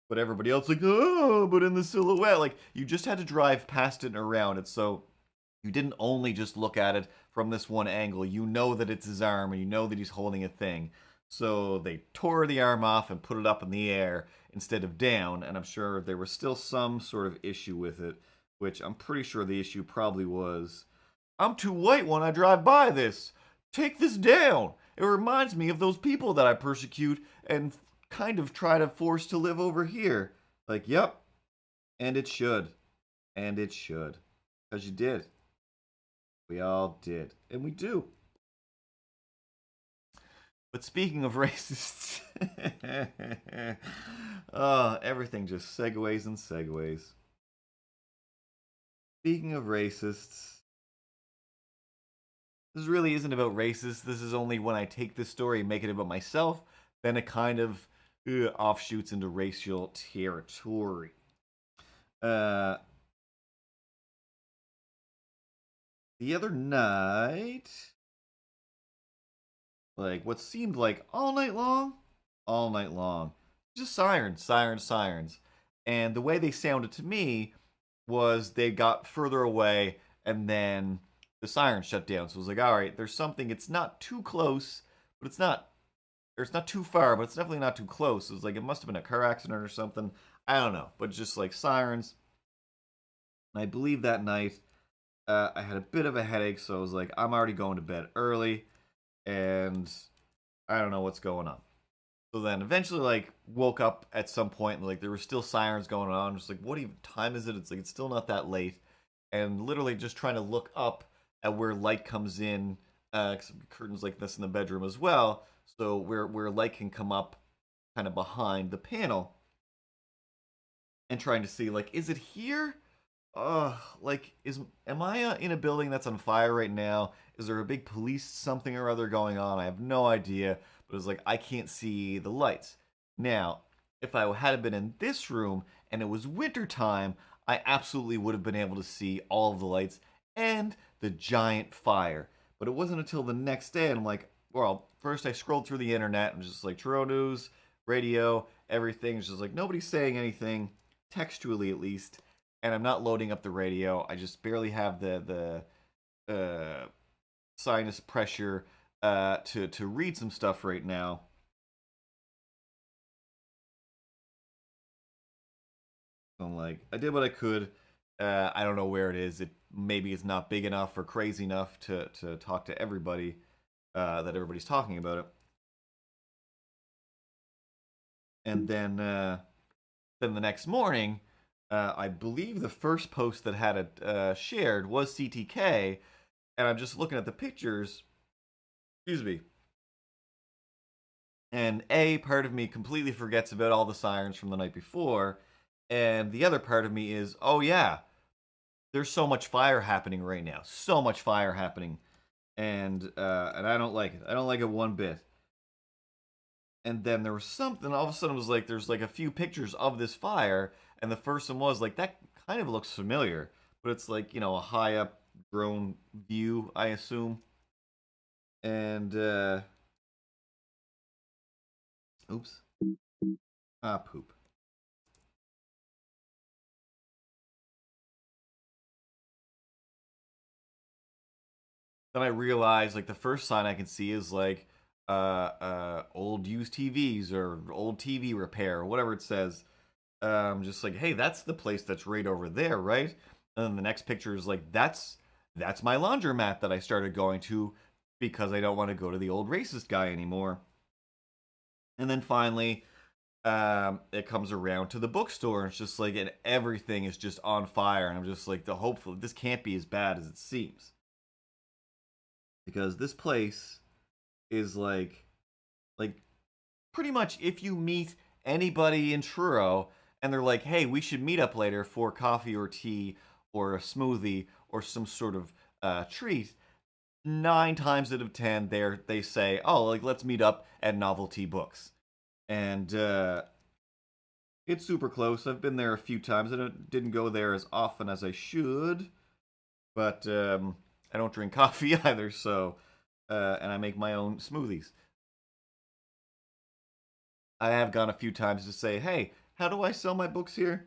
But everybody else like, oh, but in the silhouette, like you just had to drive past it and around it. So you didn't only just look at it from this one angle. You know that it's his arm, and you know that he's holding a thing. So they tore the arm off and put it up in the air instead of down, and I'm sure there was still some sort of issue with it, which I'm pretty sure the issue probably was, I'm too white when I drive by this. Take this down. It reminds me of those people that I persecute and kind of try to force to live over here. Like, yep, And it should. And it should. Because you did. We all did. And we do. But speaking of racists, oh, everything just segues and segues. Speaking of racists, this really isn't about racists. This is only when I take this story and make it about myself, then it kind of offshoots into racial territory. The other night, like what seemed like all night long, just sirens. And the way they sounded to me was they got further away and then the siren shut down. So it was like, all right, there's something. It's not too close, but it's not. Or it's not too far, but it's definitely not too close. It was like it must have been a car accident or something. I don't know, but just like sirens. And I believe that night I had a bit of a headache, so I was like, I'm already going to bed early, and I don't know what's going on. So then eventually, like, woke up at some point, and like there were still sirens going on. I'm just like, what even time is it? It's like it's still not that late, and literally just trying to look up at where light comes in. Curtains like this in the bedroom as well, so where light can come up, kind of behind the panel, and trying to see like, is it here? Like, am I in a building that's on fire right now? Is there a big police something or other going on? I have no idea, but it's like I can't see the lights. Now, if I had been in this room and it was winter time, I absolutely would have been able to see all of the lights and the giant fire. But it wasn't until the next day, and I'm like, well, first I scrolled through the internet and just like Truro News, radio, everything. It's just like nobody's saying anything, textually at least, and I'm not loading up the radio. I just barely have the sinus pressure to read some stuff right now. I'm like, I did what I could. I don't know where it is. It maybe it's not big enough or crazy enough to talk to everybody that everybody's talking about it. And then the next morning, I believe the first post that had it shared was CTK, and I'm just looking at the pictures. Excuse me. And a part of me completely forgets about all the sirens from the night before, and the other part of me is, oh yeah, there's so much fire happening right now, so much fire happening, and I don't like it. I don't like it one bit. And then there was something. All of a sudden, it was like there's like a few pictures of this fire, and the first one was like that kind of looks familiar, but it's like a high up drone view, I assume. And oops, poop. Then I realized like the first sign I can see is like old used TVs or old TV repair or whatever it says. Just like, hey, that's the place that's right over there, right? And then the next picture is like, that's my laundromat that I started going to because I don't want to go to the old racist guy anymore. And then finally, it comes around to the bookstore, and it's just like, and everything is just on fire, and I'm just like, hopefully this can't be as bad as it seems, because this place is like pretty much if you meet anybody in Truro and they're like, hey, we should meet up later for coffee or tea or a smoothie or some sort of treat, 9 times out of 10 they say, oh, like let's meet up at Novelty Books. And it's super close. I've been there a few times. I didn't go there as often as I should, but I don't drink coffee either, so and I make my own smoothies. I have gone a few times to say, hey, how do I sell my books here?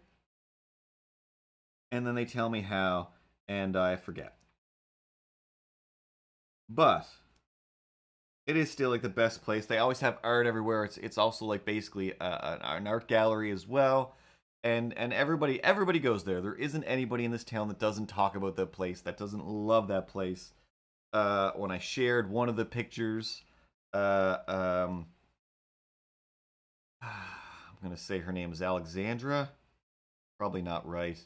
And then they tell me how, and I forget. But it is still like the best place. They always have art everywhere. It's also like basically an art gallery as well. And everybody goes there. There isn't anybody in this town that doesn't talk about that place, that doesn't love that place. When I shared one of the pictures, I'm gonna say her name is Alexandra. probably not right.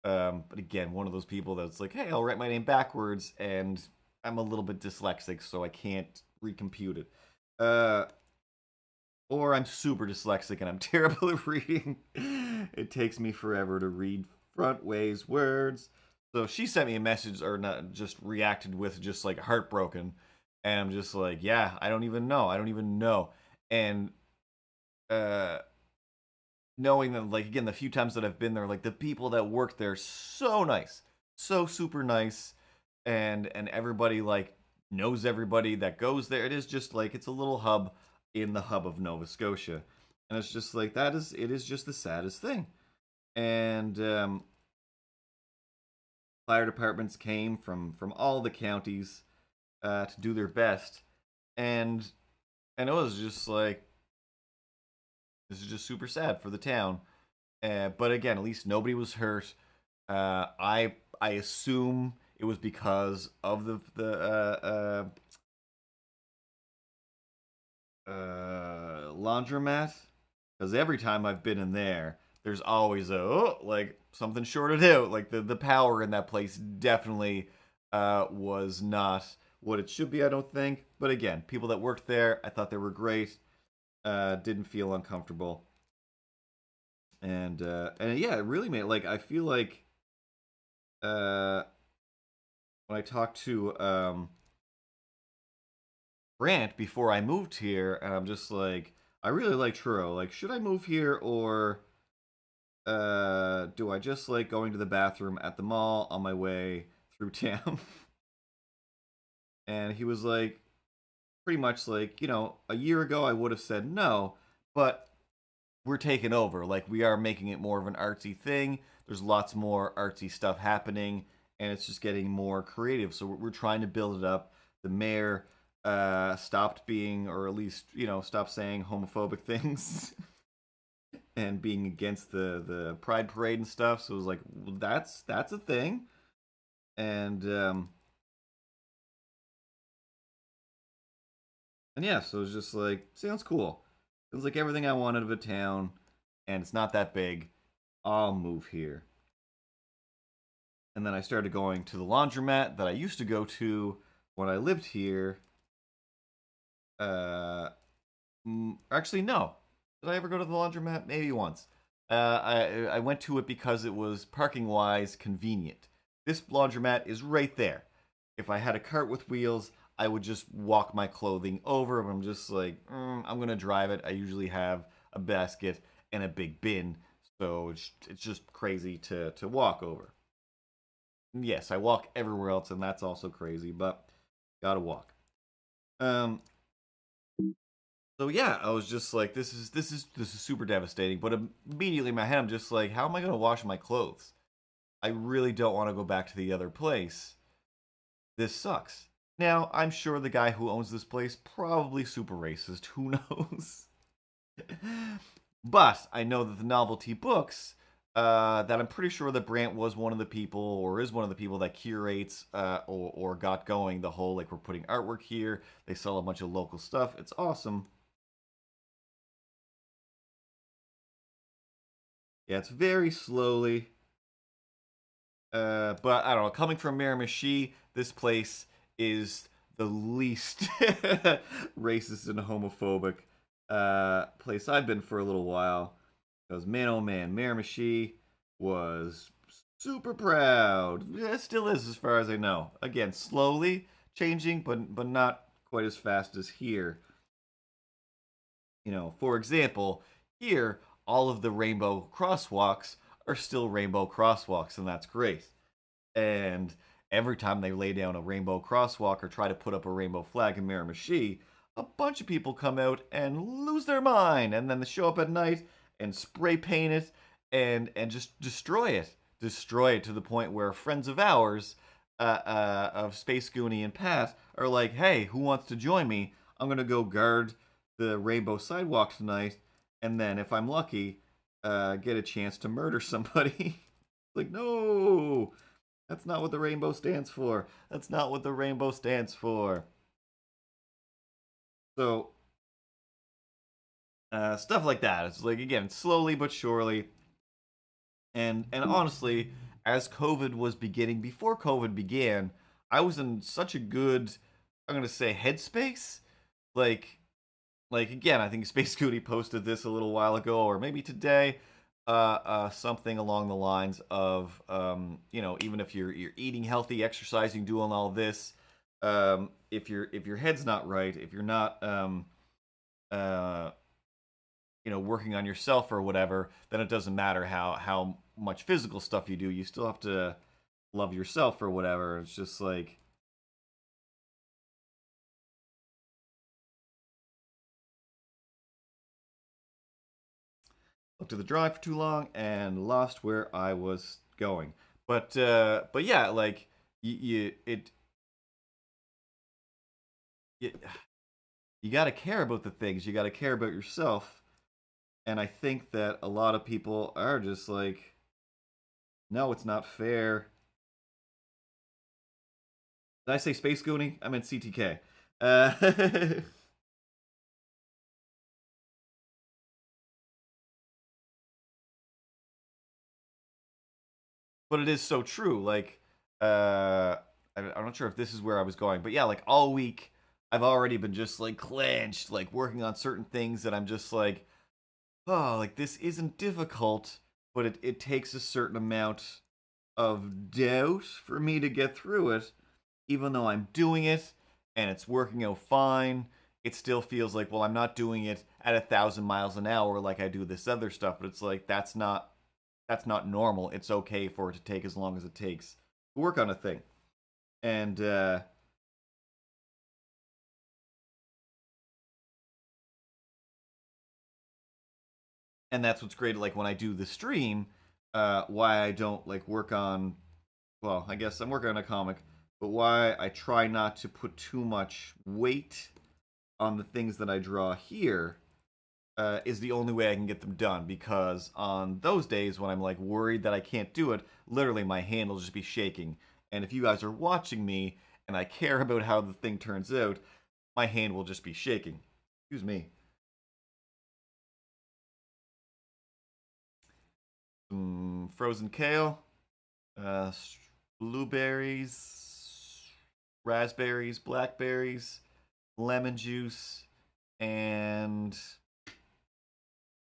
But again, one of those people that's like, hey, I'll write my name backwards, and I'm a little bit dyslexic, so I can't recompute it. Uh, or I'm super dyslexic and I'm terrible at reading. It takes me forever to read front ways words. So she sent me a message, or not, just reacted with just like heartbroken. And I'm just like, yeah, I don't even know. I don't even know. And uh, knowing that, like, again, the few times that I've been there, like, the people that work there, so nice, so super nice. And everybody, like, knows everybody that goes there. It is just like, it's a little hub in the hub of Nova Scotia. And it's just like, it is just the saddest thing. And fire departments came from all the counties to do their best. And it was just like, this is just super sad for the town. But again, at least nobody was hurt. I assume it was because of the laundromat. Because every time I've been in there, there's always like something shorted out. Like the power in that place definitely was not what it should be. I don't think. But again, people that worked there, I thought they were great. Didn't feel uncomfortable. And yeah, it really made, like, I feel like uh when I talked to Brant before I moved here, and I'm just like, I really like Truro. Like, should I move here, or do I just like going to the bathroom at the mall on my way through town? And he was like, pretty much like, a year ago I would have said no, but we're taking over. Like, we are making it more of an artsy thing. There's lots more artsy stuff happening, and it's just getting more creative. So we're trying to build it up. The mayor stopped being, or at least stopped saying homophobic things and being against the Pride Parade and stuff. So it was like, well, that's a thing. And yeah, so it's just like, sounds cool. It was like everything I wanted of a town, and it's not that big. I'll move here. And then I started going to the laundromat that I used to go to when I lived here. Uh, Actually, no. Did I ever go to the laundromat? Maybe once. I went to it because it was parking wise convenient. This laundromat is right there. If I had a cart with wheels, I would just walk my clothing over. But I'm just like, I'm gonna drive it. I usually have a basket and a big bin, so it's just crazy to walk over. Yes, I walk everywhere else, and that's also crazy, but gotta walk. Um, so yeah, I was just like, this is super devastating. But immediately in my head, I'm just like, how am I gonna wash my clothes? I really don't want to go back to the other place. This sucks. Now, I'm sure the guy who owns this place probably super racist. Who knows? But I know that the novelty books, that I'm pretty sure that Brant was one of the people, or is one of the people that curates, or got going the whole, like, we're putting artwork here. They sell a bunch of local stuff. It's awesome. Yeah, it's very slowly. But I don't know. Coming from Miramichi, this place is the least racist and homophobic place I've been for a little while. Because man, oh man, Miramichi was super proud. Yeah, it still is, as far as I know. Again, slowly changing, but not quite as fast as here. For example, here all of the rainbow crosswalks are still rainbow crosswalks, and that's great. And every time they lay down a rainbow crosswalk or try to put up a rainbow flag in Miramichi, a bunch of people come out and lose their mind, and then they show up at night and spray paint it and just destroy it to the point where friends of ours, of Space Goonie and Pat, are like, hey, who wants to join me? I'm gonna go guard the rainbow sidewalk tonight, and then if I'm lucky, get a chance to murder somebody. Like, no, that's not what the rainbow stands for. That's not what the rainbow stands for. So, stuff like that. It's like, again, slowly but surely. And honestly, as COVID was beginning, before COVID began, I was in such a good, I'm gonna say, headspace. Like like again, I think Space Goody posted this a little while ago, or maybe today, something along the lines of, even if you're eating healthy, exercising, doing all this, if your head's not right, if you're not, uh, working on yourself or whatever, then it doesn't matter how much physical stuff you do. You still have to love yourself or whatever. It's just like, looked at the drawing for too long and lost where I was going. But yeah, like you, you got to care about the things. You got to care about yourself. And I think that a lot of people are just like, no, it's not fair. Did I say Space Goonie? I meant CTK. But it is so true. Like, I'm not sure if this is where I was going, but yeah, like all week I've already been just like clenched, like working on certain things that I'm just like, oh, like this isn't difficult, but it takes a certain amount of doubt for me to get through it, even though I'm doing it and it's working out fine. It still feels like, well, I'm not doing it at 1,000 miles an hour like I do this other stuff, but it's like that's not normal. It's okay for it to take as long as it takes to work on a thing. And and that's what's great. Like when I do the stream, why I don't like work on. Well, I guess I'm working on a comic, but why I try not to put too much weight on the things that I draw here is the only way I can get them done. Because on those days when I'm like worried that I can't do it, literally my hand will just be shaking. And if you guys are watching me and I care about how the thing turns out, my hand will just be shaking. Excuse me. Some frozen kale, uh, blueberries, raspberries, blackberries, lemon juice, and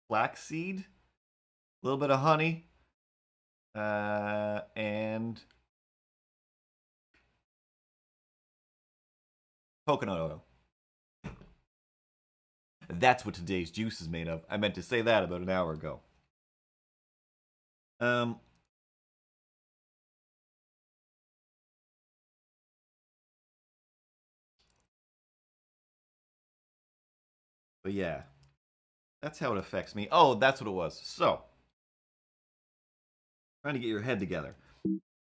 flaxseed, a little bit of honey, and coconut oil. That's what today's juice is made of. I meant to say that about an hour ago. Um, but yeah, that's how it affects me. Oh, that's what it was. So, trying to get your head together.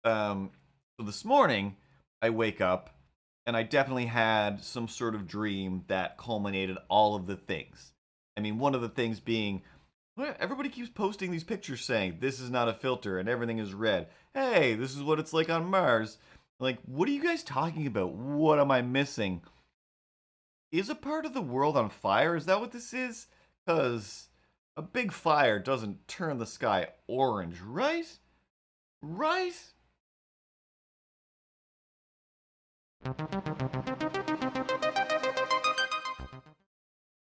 Um, so this morning, I wake up and I definitely had some sort of dream that culminated all of the things. I mean, one of the things being, well, everybody keeps posting these pictures saying this is not a filter and everything is red. Hey, this is what it's like on Mars. Like, what are you guys talking about? What am I missing? Is a part of the world on fire? Is that what this is? Because a big fire doesn't turn the sky orange, right? Right?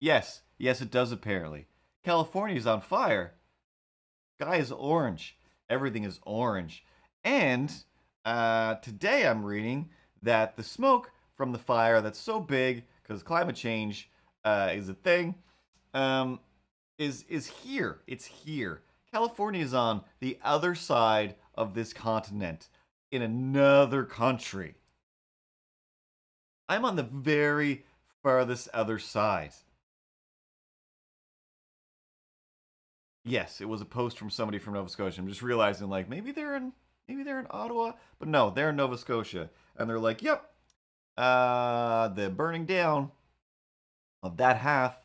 Yes, yes, it does apparently. California's on fire. Sky is orange. Everything is orange. And today I'm reading that the smoke from the fire that's so big, because climate change is a thing, um, is here. It's here. California is on the other side of this continent, in another country. I'm on the very farthest other side. Yes, it was a post from somebody from Nova Scotia. I'm just realizing like maybe they're in Ottawa, but no, they're in Nova Scotia, and they're like, "Yep, the burning down of that half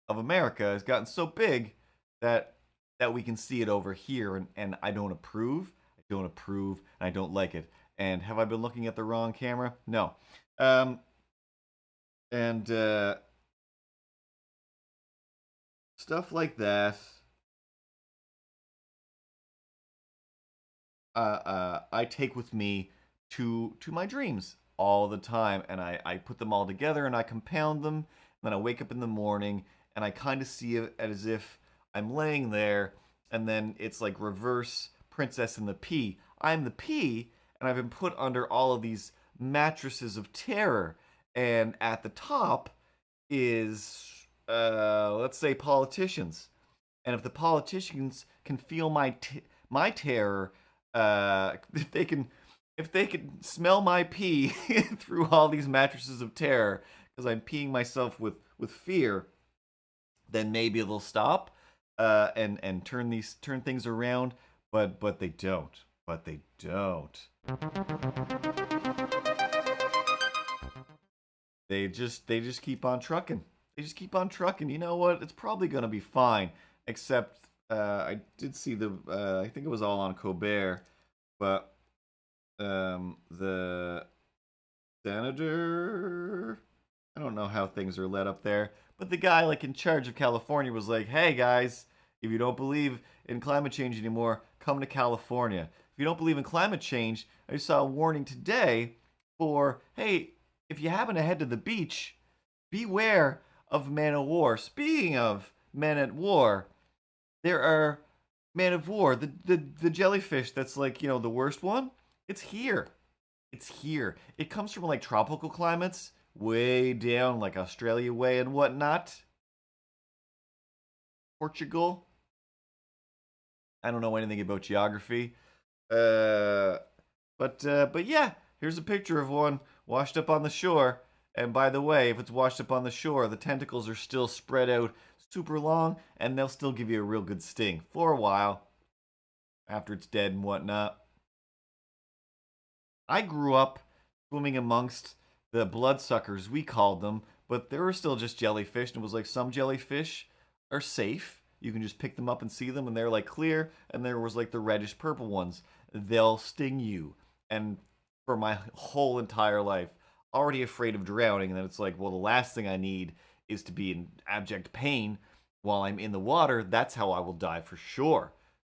of America has gotten so big that we can see it over here, and I don't approve. I don't approve, and I don't like it. And have I been looking at the wrong camera? No. Um, and stuff like that I take with me to my dreams all the time, and I put them all together and I compound them. And then I wake up in the morning and I kind of see it as if I'm laying there, and then it's like reverse Princess and the Pea. I'm the pea, and I've been put under all of these mattresses of terror, and at the top is let's say politicians. And if the politicians can feel my terror, if they can smell my pee through all these mattresses of terror because I'm peeing myself with fear, then maybe they'll stop and turn things around. But they don't. But they don't. They just keep on trucking. They just keep on trucking. You know what? It's probably gonna be fine. Except I did see I think it was all on Colbert, but the senator, I don't know how things are led up there, but the guy like in charge of California was like, "Hey guys, if you don't believe in climate change anymore, come to California. If you don't believe in climate change, I saw a warning today for, hey, if you happen to head to the beach, beware of men of war." Speaking of men at war, there are men of war. The jellyfish that's like, the worst one, it's here. It's here. It comes from like tropical climates, way down like Australia way and whatnot. Portugal. I don't know anything about geography. But yeah, here's a picture of one washed up on the shore. And by the way, if it's washed up on the shore, the tentacles are still spread out super long, and they'll still give you a real good sting for a while after it's dead and whatnot. I grew up swimming amongst the bloodsuckers, we called them, but they were still just jellyfish, and it was like some jellyfish are safe. You can just pick them up and see them, and they're like clear, and there was like the reddish purple ones. They'll sting you. And for my whole entire life, already afraid of drowning, and then it's like, well, the last thing I need is to be in abject pain while I'm in the water. That's how I will die for sure.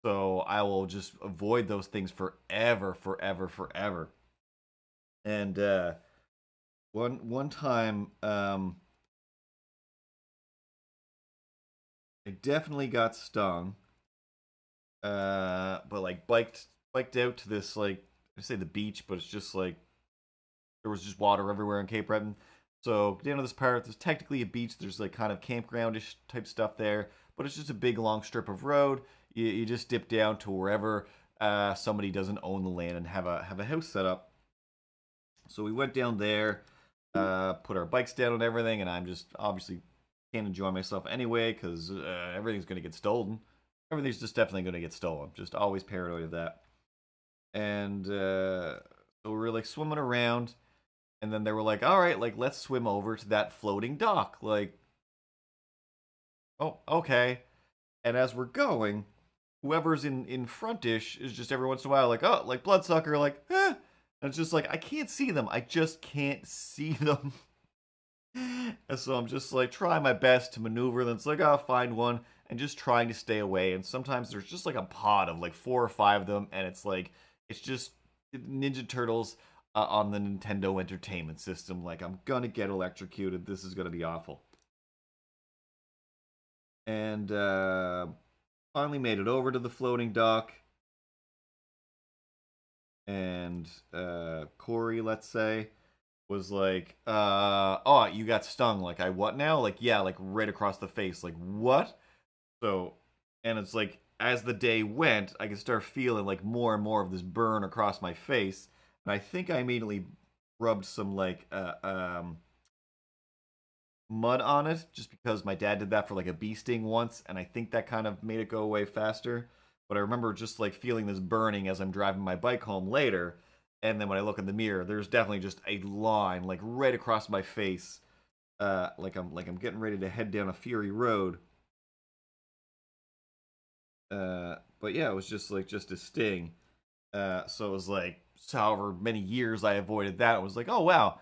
So I will just avoid those things forever, forever, forever. And one time, I definitely got stung. But like biked out to this, like, I say the beach, but it's just like there was just water everywhere in Cape Breton. So down to this part, there's technically a beach. There's like kind of campgroundish type stuff there, but it's just a big long strip of road. You just dip down to wherever somebody doesn't own the land and have a house set up. So we went down there, put our bikes down and everything, and I'm just obviously can't enjoy myself anyway because everything's gonna get stolen. Everything's just definitely gonna get stolen. Just always paranoid of that. And so we were like swimming around, and then they were like, "All right, like let's swim over to that floating dock." Like, oh, okay. And as we're going, whoever's in frontish is just every once in a while like, "Oh, like bloodsucker," like, eh. And it's just like I can't see them. I just can't see them. And so I'm just like trying my best to maneuver. Then it's like, I'll find one and just trying to stay away. And sometimes there's just like a pod of like 4 or 5 of them, and it's like it's just Ninja Turtles on the Nintendo Entertainment System. Like, I'm gonna get electrocuted. This is gonna be awful. And finally made it over to the floating dock. And Corey, let's say, was like, oh, you got stung. Like, I what now? Like, yeah, like right across the face. Like, what? So, and it's like, as the day went, I could start feeling like more and more of this burn across my face. And I think I immediately rubbed some like mud on it just because my dad did that for like a bee sting once, and I think that kind of made it go away faster. But I remember just like feeling this burning as I'm driving my bike home later, and then when I look in the mirror, there's definitely just a line like right across my face, like I'm getting ready to head down a Fury Road. But yeah, it was just like just a sting. So it was like, however many years I avoided that, it was like, oh wow,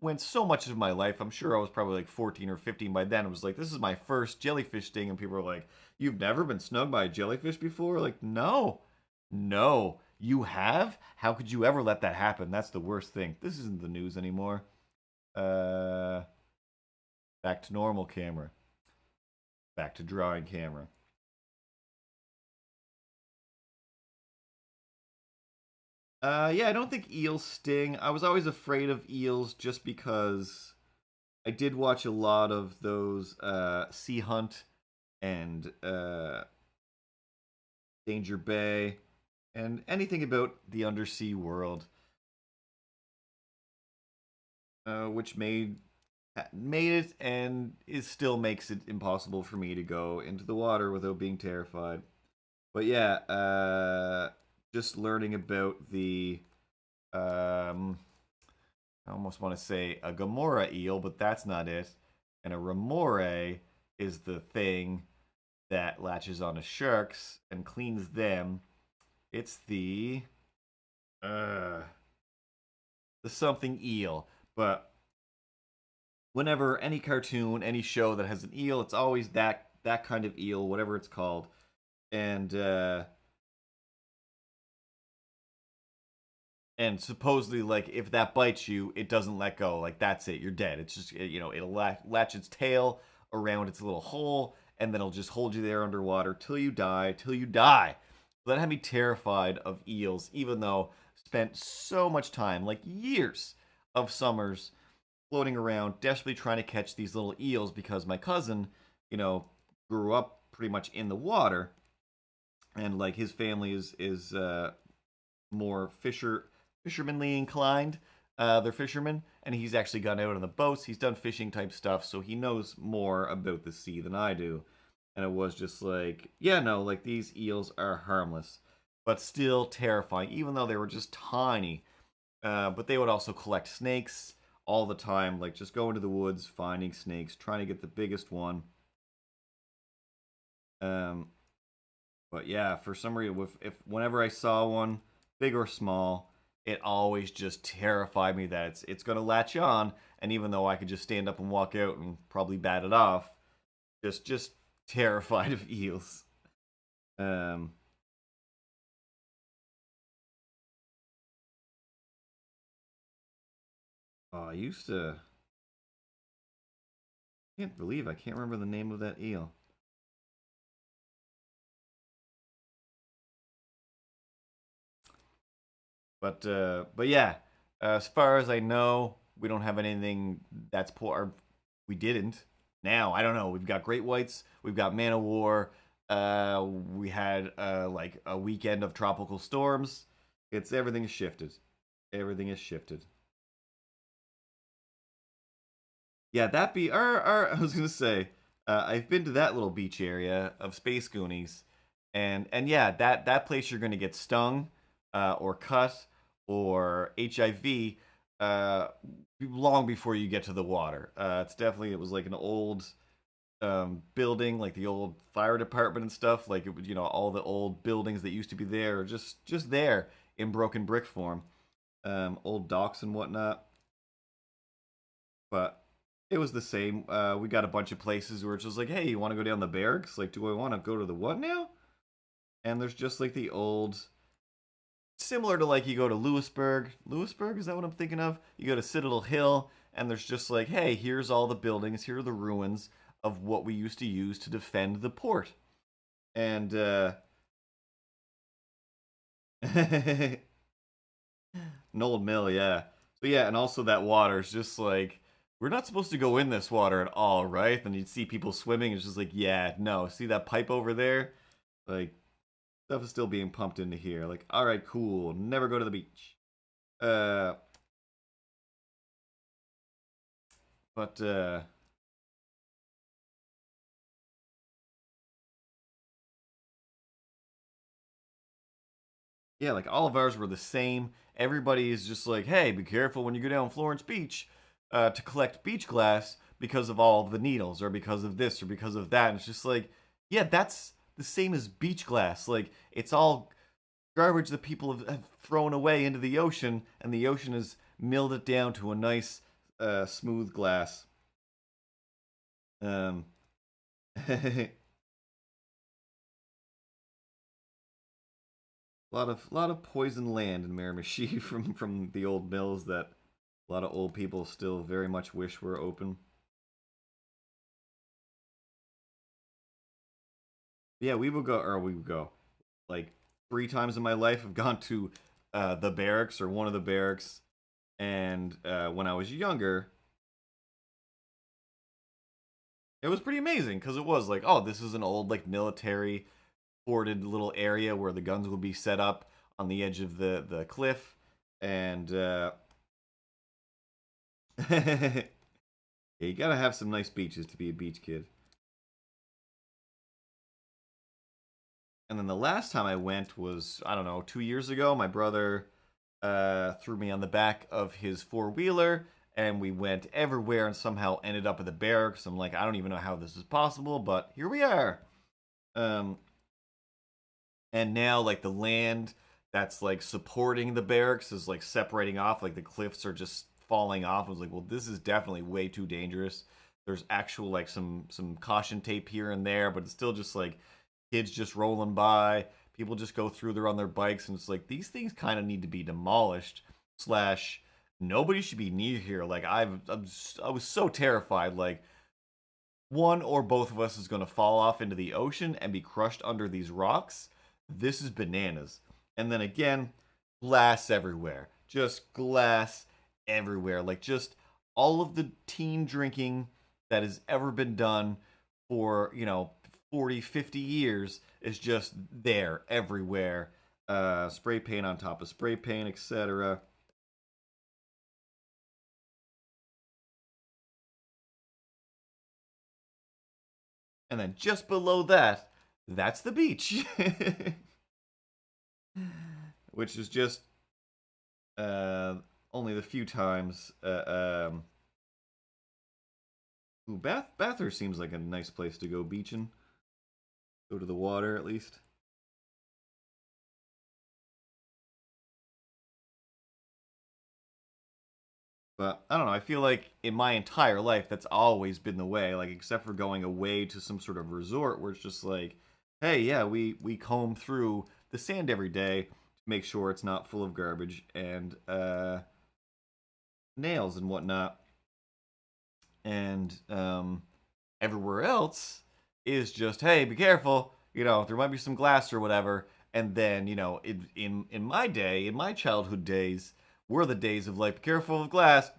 went so much of my life. I'm sure I was probably like 14 or 15 by then. It was like, this is my first jellyfish sting, and people were like, "You've never been stung by a jellyfish before?" Like, no, no. You have? How could you ever let that happen? That's the worst thing. This isn't the news anymore. Uh, Back to normal camera. Back to drawing camera. Yeah, I don't think eels sting. I was always afraid of eels just because I did watch a lot of those Sea Hunt and Danger Bay and anything about the undersea world, which made it and it still makes it impossible for me to go into the water without being terrified. But yeah, just learning about the um, I almost want to say a Gamora eel, but that's not it. And a Remore is the thing that latches onto sharks and cleans them. It's uh the something eel. But whenever any cartoon, any show that has an eel, it's always that kind of eel, whatever it's called. And supposedly, like, if that bites you, it doesn't let go. Like, that's it, you're dead. It's just, it'll latch its tail around its little hole, and then it'll just hold you there underwater till you die, till you die. So that had me terrified of eels, even though I spent so much time, like years of summers, floating around, desperately trying to catch these little eels because my cousin, you know, grew up pretty much in the water, and like his family is more fishermanly inclined. They're fishermen, and he's actually gone out on the boats. He's done fishing type stuff, so he knows more about the sea than I do. And it was just like, yeah, no, like these eels are harmless, but still terrifying, even though they were just tiny. But they would also collect snakes all the time, like just go into the woods, finding snakes, trying to get the biggest one. Um, but yeah, for some reason, if whenever I saw one, big or small, it always just terrified me that it's gonna latch on, and even though I could just stand up and walk out and probably bat it off, just terrified of eels. Um, oh, I used to. Can't believe I can't remember the name of that eel. But yeah, as far as I know, we don't have anything that's poor. We didn't. Now I don't know. We've got great whites. We've got man of war. We had like a weekend of tropical storms. It's everything is shifted. Everything is shifted. Yeah, that be our I was gonna say, I've been to that little beach area of Space Goonies, and yeah, that place you're gonna get stung, or cut, or HIV, uh, long before you get to the water. It was like an old building, like the old fire department and stuff. Like it was, all the old buildings that used to be there, are just there in broken brick form, old docks and whatnot. But it was the same. We got a bunch of places where it's just like, hey, you want to go down the barracks? Like, do I want to go to the what now? And there's just like the old, similar to like you go to Lewisburg. Lewisburg, is that what I'm thinking of? You go to Citadel Hill, and there's just like, hey, here's all the buildings, here are the ruins of what we used to use to defend the port. And an old mill, yeah. So yeah, and also that water is just like, we're not supposed to go in this water at all, right? Then you'd see people swimming. It's just like, yeah, no. See that pipe over there? Like, stuff is still being pumped into here. Like, all right, cool. Never go to the beach. Uh, but yeah, like all of ours were the same. Everybody is just like, hey, be careful when you go down Florence Beach to collect beach glass because of all of the needles or because of this or because of that. And it's just like, yeah, that's the same as beach glass. Like, it's all garbage that people have thrown away into the ocean, and the ocean has milled it down to a nice, smooth glass. Um, lot of poison land in Miramichi from the old mills that a lot of old people still very much wish were open. Yeah, we would go like 3 times in my life. I've gone to the barracks or one of the barracks, and when I was younger, it was pretty amazing because it was like, oh, this is an old like military forted little area where the guns will be set up on the edge of the cliff, and yeah, you gotta have some nice beaches to be a beach kid. And then the last time I went was, I don't know, 2 years ago. My brother threw me on the back of his four-wheeler, and we went everywhere and somehow ended up at the barracks. I'm like, I don't even know how this is possible, but here we are. Um, and now, like, the land that's, like, supporting the barracks is, like, separating off. Like, the cliffs are just falling off. I was like, well, this is definitely way too dangerous. There's actual, like, some caution tape here and there, but it's still just, like, kids just rolling by. People just go through there on their bikes, and it's like these things kind of need to be demolished. Slash, nobody should be near here. Like I was so terrified. Like one or both of us is gonna fall off into the ocean and be crushed under these rocks. This is bananas. And then again, glass everywhere. Just glass everywhere. Like just all of the teen drinking that has ever been done for 40, 50 years is just there everywhere. Spray paint on top of spray paint, etc. And then just below that, that's the beach. Which is just only the few times. Ooh, Bathurst seems like a nice place to go beaching. Go to the water at least. But I don't know. I feel like in my entire life, that's always been the way. Like, except for going away to some sort of resort where it's just like, hey, yeah, we comb through the sand every day to make sure it's not full of garbage and nails and whatnot. And everywhere else is just, hey, be careful. There might be some glass or whatever. And then, in my day, in my childhood days, were the days of like, be careful of glass.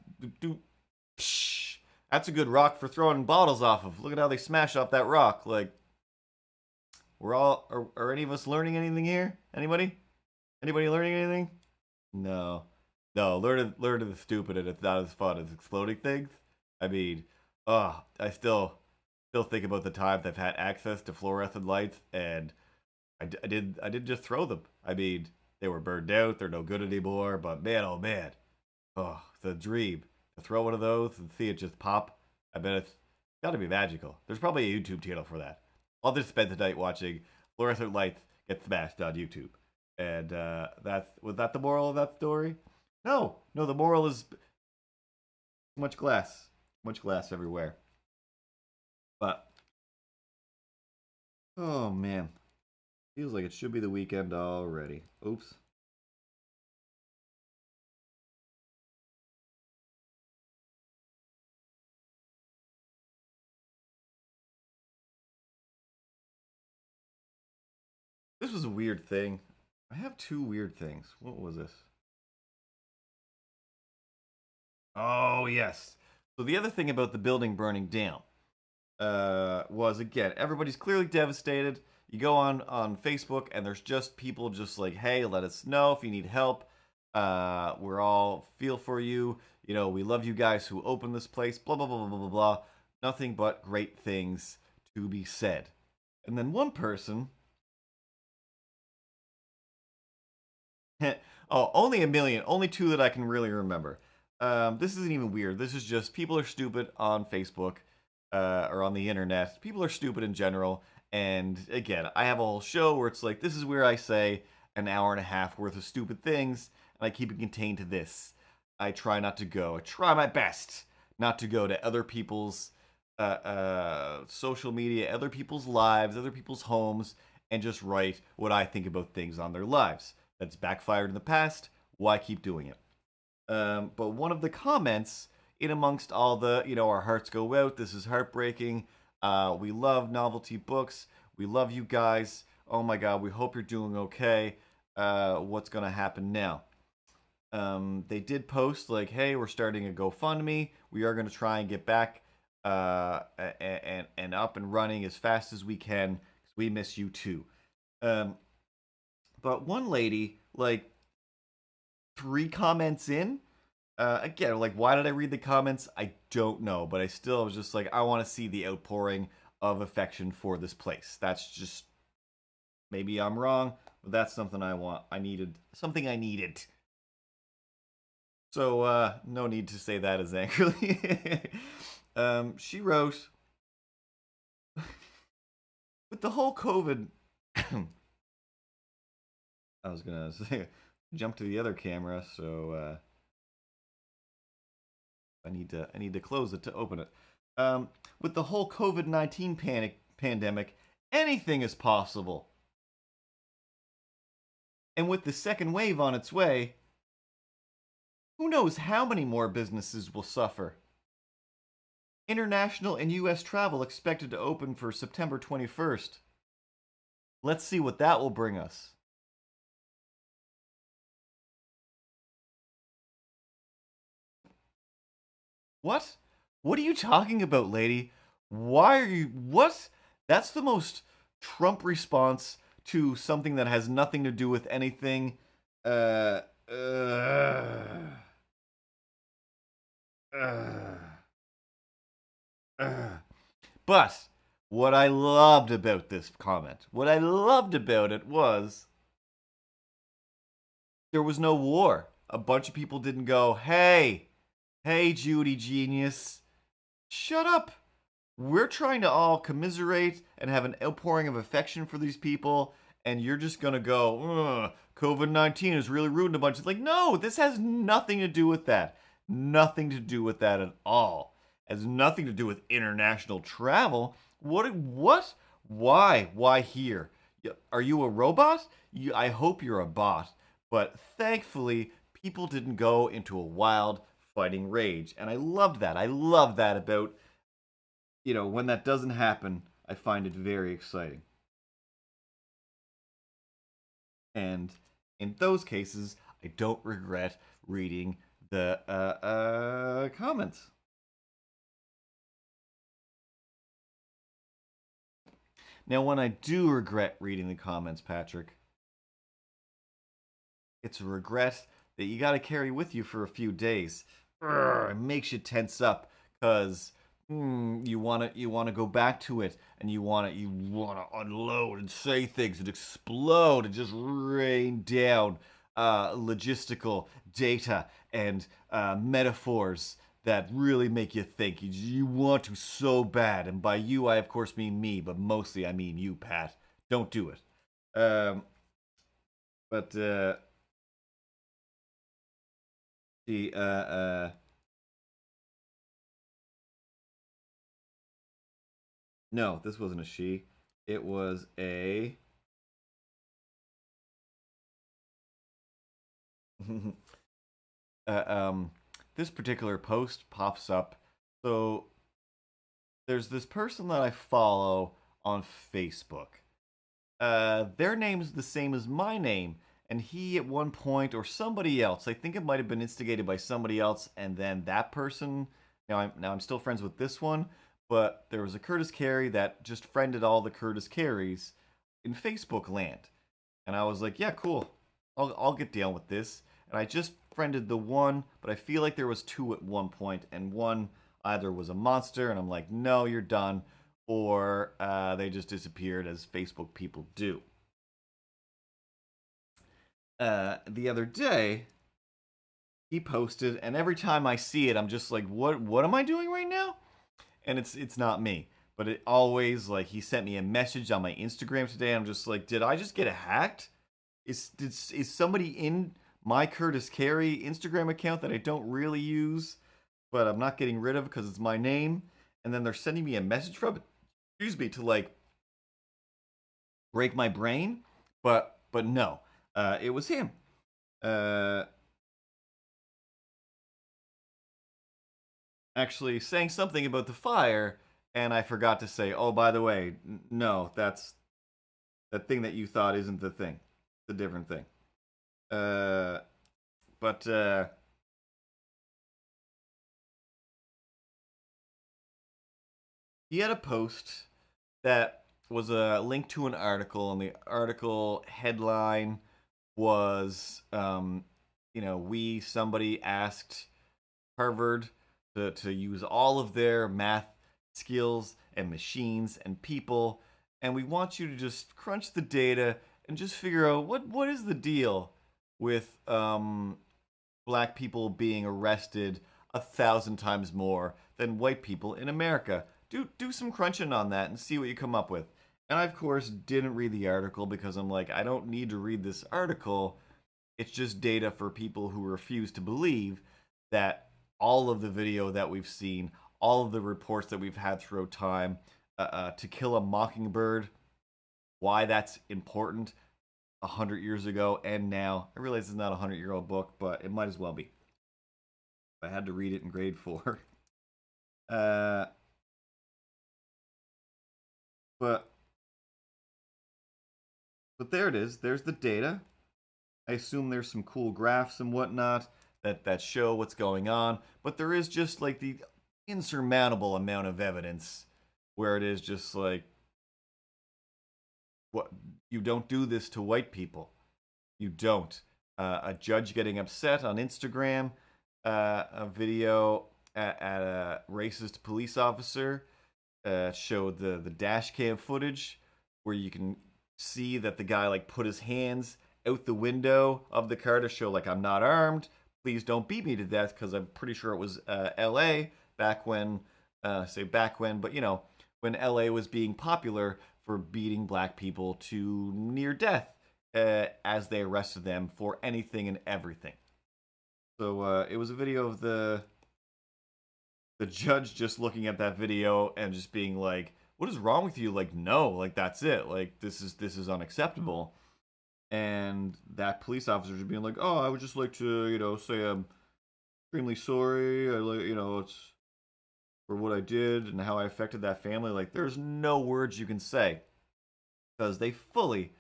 Psh, that's a good rock for throwing bottles off of. Look at how they smash off that rock. Like, are any of us learning anything here? Anybody? Anybody learning anything? No. No, learn to the stupid and it's not as fun as exploding things. I mean, I still think about the times I've had access to fluorescent lights and I did just throw them. I mean, they were burned out, they're no good anymore, but man oh man. Oh, the dream. To throw one of those and see it just pop. I bet it's gotta be magical. There's probably a YouTube channel for that. I'll just spend the night watching fluorescent lights get smashed on YouTube. And was that the moral of that story? No, no, the moral is much glass everywhere. But oh man, feels like it should be the weekend already. Oops. This was a weird thing. I have two weird things. What was this? Oh yes. So the other thing about the building burning down was again everybody's clearly devastated. You go on Facebook and there's just people just like, hey, let us know if you need help. We're all feel for you. We love you guys who opened this place. Blah blah blah blah blah blah. Nothing but great things to be said. And then one person, oh, only a million, only two that I can really remember. This isn't even weird. This is just people are stupid on Facebook or on the internet. People are stupid in general. And again, I have a whole show where it's like, this is where I say an hour and a half worth of stupid things, and I keep it contained to this. I try not to go. I try my best not to go to other people's social media, other people's lives, other people's homes, and just write what I think about things on their lives. That's backfired in the past. Why keep doing it? But one of the comments, in amongst all the, our hearts go out. This is heartbreaking. We love novelty books. We love you guys. Oh my God, we hope you're doing okay. What's gonna happen now? They did post like, "Hey, we're starting a GoFundMe. We are gonna try and get back and up and running as fast as we can. 'Cause we miss you too." But one lady, like 3 comments in, again, like, why did I read the comments? I don't know, but I still was just like, I want to see the outpouring of affection for this place. That's just, maybe I'm wrong, but that's something I needed. So, no need to say that as angrily. She wrote, with the whole COVID, I was gonna say, jump to the other camera, so I need to close it to open it. With the whole COVID-19 pandemic, anything is possible. And with the second wave on its way, who knows how many more businesses will suffer? International and US travel expected to open for September 21st. Let's see what that will bring us. What? What are you talking about, lady? Why are you. What? That's the most Trump response to something that has nothing to do with anything. Uh. Uh. Uh. But what I loved about this comment, what I loved about it was there was no war. A bunch of people didn't go, hey, Judy Genius, shut up. We're trying to all commiserate and have an outpouring of affection for these people, and you're just gonna go, COVID-19 has really ruined a bunch. It's like, no, this has nothing to do with that. Nothing to do with that at all. It has nothing to do with international travel. What? Why? Why here? Are you a robot? I hope you're a bot. But thankfully, people didn't go into a wild fighting rage. And I loved that. I love that about, when that doesn't happen, I find it very exciting. And in those cases, I don't regret reading the comments. Now, when I do regret reading the comments, Patrick, it's a regret that you got to carry with you for a few days. It makes you tense up because you want to go back to it, and you want to unload and say things and explode and just rain down logistical data and metaphors that really make you think. You want to so bad, and by you I of course mean me, but mostly I mean you, Pat. Don't do it. But the no, this wasn't a she. It was a this particular post pops up. So there's this person that I follow on Facebook. Their name's the same as my name, and he at one point, or somebody else, I think it might have been instigated by somebody else, and then that person. Now I'm still friends with this one, but there was a Curtis Carey that just friended all the Curtis Careys in Facebook land, and I was like, yeah, cool, I'll get down with this, and I just friended the one, but I feel like there was two at one point, and one either was a monster, and I'm like, no, you're done, or they just disappeared as Facebook people do. The other day, he posted, and every time I see it, I'm just like, what am I doing right now? And it's not me. But it always, like, he sent me a message on my Instagram today. I'm just like, did I just get hacked? Is somebody in my Curtis Carey Instagram account that I don't really use, but I'm not getting rid of because it's my name? And then they're sending me a message from it, excuse me, to like break my brain. But no. It was him. Actually saying something about the fire, and I forgot to say, oh, by the way, no, that thing that you thought isn't the thing. It's a different thing. But he had a post that was a link to an article, and the article headline was, somebody asked Harvard to use all of their math skills and machines and people, and we want you to just crunch the data and just figure out what is the deal with black people being arrested 1,000 times more than white people in America. Do some crunching on that and see what you come up with. And I, of course, didn't read the article because I'm like, I don't need to read this article. It's just data for people who refuse to believe that all of the video that we've seen, all of the reports that we've had throughout time, To Kill a Mockingbird, why that's important 100 years ago and now. I realize it's not a 100-year-old book, but it might as well be. I had to read it in grade 4. But there it is. There's the data. I assume there's some cool graphs and whatnot that show what's going on, but there is just like the insurmountable amount of evidence where it is just like, what, you don't do this to white people. You don't. A judge getting upset on Instagram, a video at a racist police officer, showed the dash cam footage where you can see that the guy like put his hands out the window of the car to show like, I'm not armed, please don't beat me to death, because I'm pretty sure it was LA back when, but when LA was being popular for beating black people to near death as they arrested them for anything and everything. So it was a video of the judge just looking at that video and just being like, what is wrong with you? Like, no, like, that's it. Like, this is unacceptable. And that police officer just being like, oh, I would just like to, say I'm extremely sorry. It's for what I did and how I affected that family. Like, there's no words you can say because they fully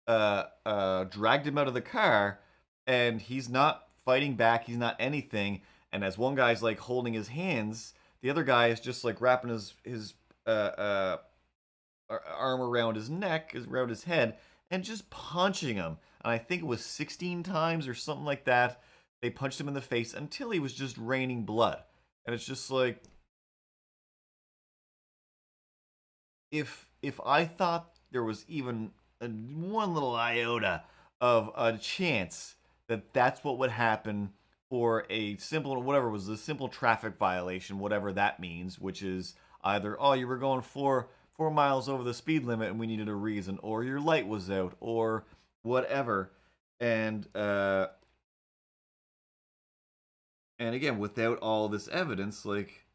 dragged him out of the car, and he's not fighting back. He's not anything. And as one guy's like holding his hands, the other guy is just like wrapping his arm around his neck, around his head, and just punching him. And I think it was 16 times or something like that. They punched him in the face until he was just raining blood. And it's just like, if I thought there was even one little iota of a chance that that's what would happen for a simple, whatever it was, a simple traffic violation, whatever that means, which is either, oh, you were going 4 miles over the speed limit and we needed a reason, or your light was out, or whatever. And again, without all this evidence, like,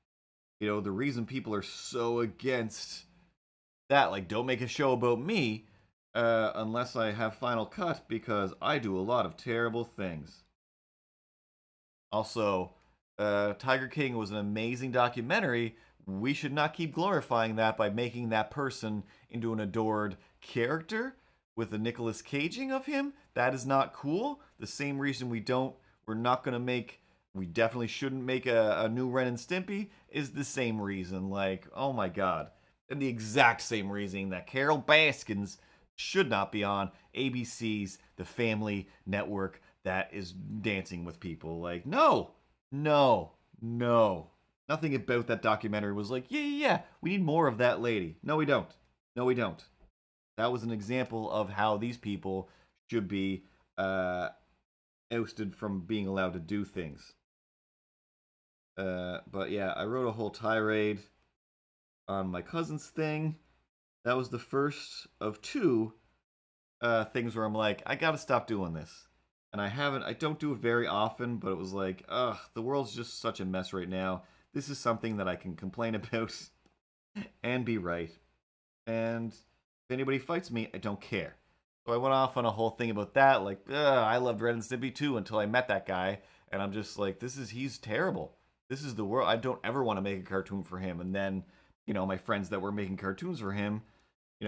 the reason people are so against that, like, don't make a show about me unless I have Final Cut, because I do a lot of terrible things. Also, Tiger King was an amazing documentary. We should not keep glorifying that by making that person into an adored character with a Nicolas Caging of him. That is not cool. The same reason we definitely shouldn't make a new Ren and Stimpy is the same reason. Like, oh my god. And the exact same reason that Carol Baskins should not be on ABC's The Family Network that is dancing with people. Like, no. Nothing about that documentary was like, yeah, we need more of that lady. No, we don't. That was an example of how these people should be ousted from being allowed to do things. But yeah, I wrote a whole tirade on my cousin's thing. That was the first of 2 things where I'm like, I gotta stop doing this. And I don't do it very often, but it was like, ugh, the world's just such a mess right now. This is something that I can complain about and be right. And if anybody fights me, I don't care. So I went off on a whole thing about that, like, I loved Ren and Stimpy too until I met that guy, and I'm just like, he's terrible. This is the world. I don't ever want to make a cartoon for him. And then, my friends that were making cartoons for him,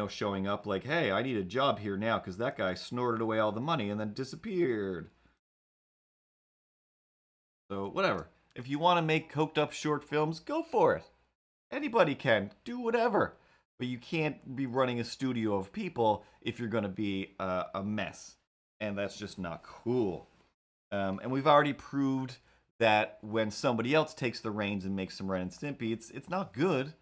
showing up like, hey, I need a job here now because that guy snorted away all the money and then disappeared. So, whatever. If you want to make coked up short films, go for it. Anybody can. Do whatever. But you can't be running a studio of people if you're going to be a mess. And that's just not cool. And we've already proved that when somebody else takes the reins and makes some Ren and Stimpy, it's not good.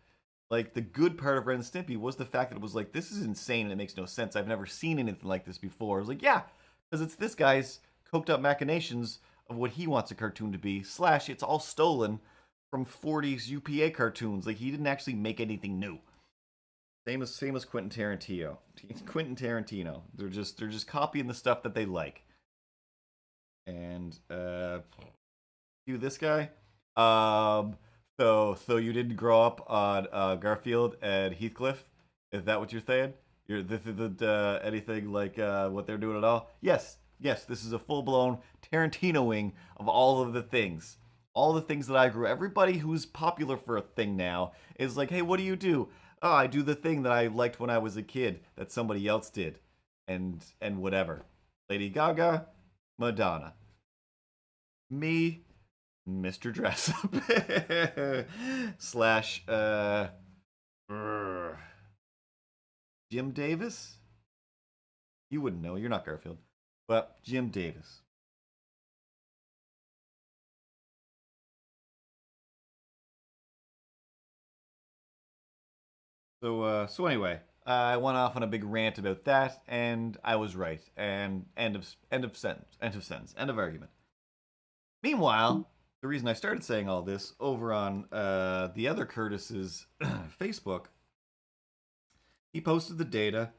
Like, the good part of Ren and Stimpy was the fact that it was like, this is insane and it makes no sense. I've never seen anything like this before. I was like, yeah, because it's this guy's coked up machinations of what he wants a cartoon to be, / it's all stolen from 40s UPA cartoons. Like, he didn't actually make anything new. Same as Quentin Tarantino. Quentin Tarantino. They're just copying the stuff that they like. And you this guy. So you didn't grow up on Garfield and Heathcliff? Is that what you're saying? This isn't anything like what they're doing at all? Yes, this is a full-blown Tarantinoing of all of the things. All the things that I grew. Everybody who's popular for a thing now is like, hey, what do you do? Oh, I do the thing that I liked when I was a kid that somebody else did. And whatever. Lady Gaga, Madonna. Me, Mr. Dress Up. / Jim Davis? You wouldn't know, you're not Garfield. But Jim Davis. So anyway, I went off on a big rant about that, and I was right. And end of sentence. End of argument. Meanwhile, the reason I started saying all this over on the other Curtis's Facebook, he posted the data,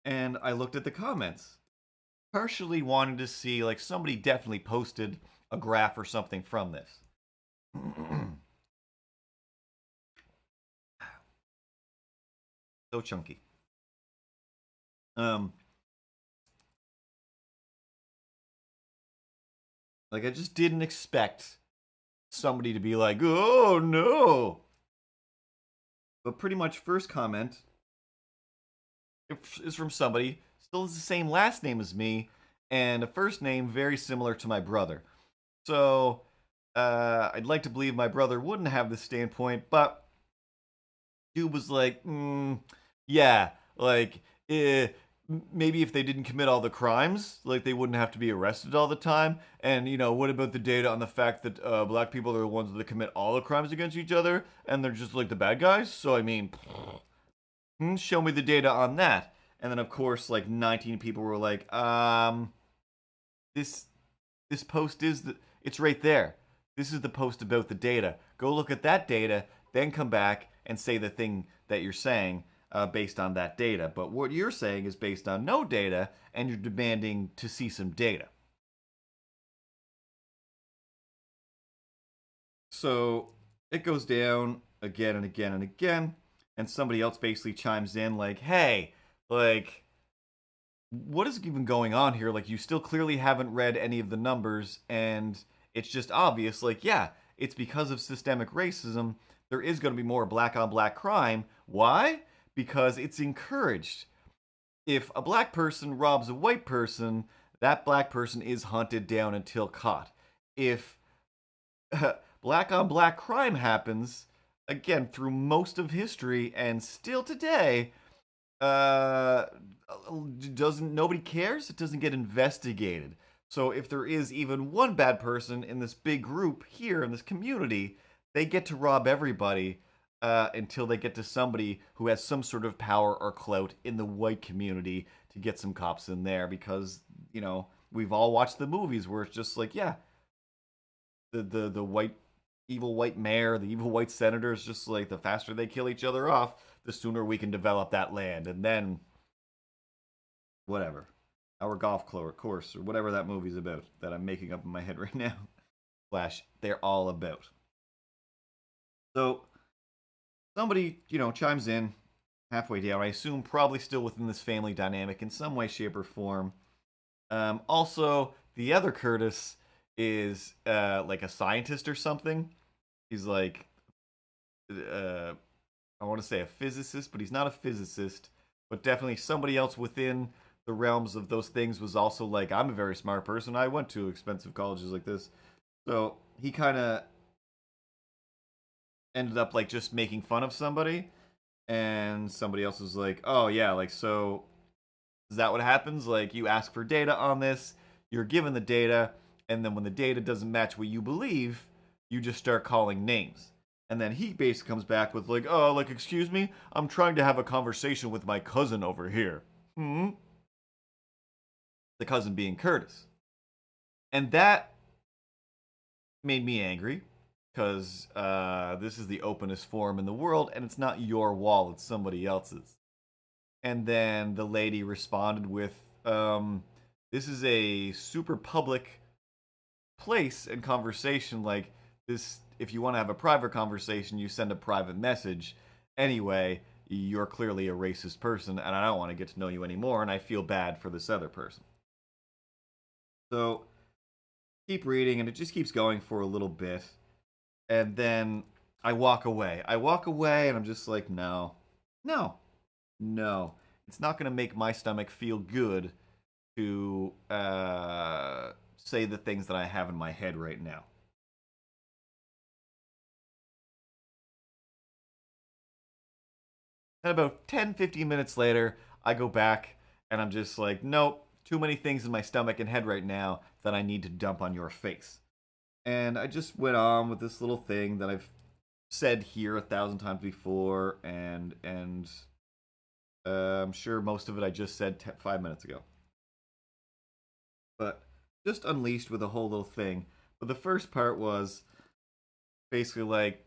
and I looked at the comments, partially wanting to see, like, somebody definitely posted a graph or something from this. So chunky. Like, I just didn't expect somebody to be like, oh no. But pretty much first comment is from somebody, still has the same last name as me, and a first name very similar to my brother. So, I'd like to believe my brother wouldn't have this standpoint, but dude was like, yeah, like, maybe if they didn't commit all the crimes, like, they wouldn't have to be arrested all the time. And, what about the data on the fact that black people are the ones that commit all the crimes against each other, and they're just like the bad guys? So, I mean, show me the data on that. And then, of course, like, 19 people were like, this post it's right there. This is the post about the data. Go look at that data, then come back and say the thing that you're saying based on that data. But what you're saying is based on no data, and you're demanding to see some data. So it goes down again and again and again, and somebody else basically chimes in like, hey, like, what is even going on here? Like, you still clearly haven't read any of the numbers, and it's just obvious, like, yeah, it's because of systemic racism. There is going to be more black on black crime. Why? Because it's encouraged. If a black person robs a white person, that black person is hunted down until caught. If black on black crime happens, again, through most of history and still today, nobody cares? It doesn't get investigated. So if there is even one bad person in this big group here in this community, they get to rob everybody until they get to somebody who has some sort of power or clout in the white community to get some cops in there, because, we've all watched the movies where it's just like, yeah, the white, evil white mayor, the evil white senator is just like, the faster they kill each other off, the sooner we can develop that land. And then, whatever, our golf course, or whatever that movie's about that I'm making up in my head right now, / they're all about. So somebody, chimes in, halfway down. I assume probably still within this family dynamic in some way, shape, or form. Also, the other Curtis is like a scientist or something. He's like, I want to say a physicist, but he's not a physicist. But definitely somebody else within the realms of those things was also like, I'm a very smart person. I went to expensive colleges like this. So he kind of ended up like just making fun of somebody. And somebody else was like, oh, yeah, like, so is that what happens? Like, you ask for data on this, you're given the data, and then when the data doesn't match what you believe, you just start calling names. And then he basically comes back with, like, oh, like, excuse me, I'm trying to have a conversation with my cousin over here. Hmm? The cousin being Curtis. And that made me angry because this is the openest forum in the world, and it's not your wall, it's somebody else's. And then the lady responded with, this is a super public place and conversation. Like, this, if you want to have a private conversation, you send a private message. Anyway, you're clearly a racist person, and I don't want to get to know you anymore, and I feel bad for this other person. So, keep reading, and it just keeps going for a little bit. And then I walk away. And I'm just like, no, no, no. It's not going to make my stomach feel good to say the things that I have in my head right now. And about 10, 15 minutes later, I go back and I'm just like, nope, too many things in my stomach and head right now that I need to dump on your face. And I just went on with this little thing that I've said here 1,000 times before, and I'm sure most of it I just said 5 minutes ago. But just unleashed with a whole little thing. But the first part was basically like,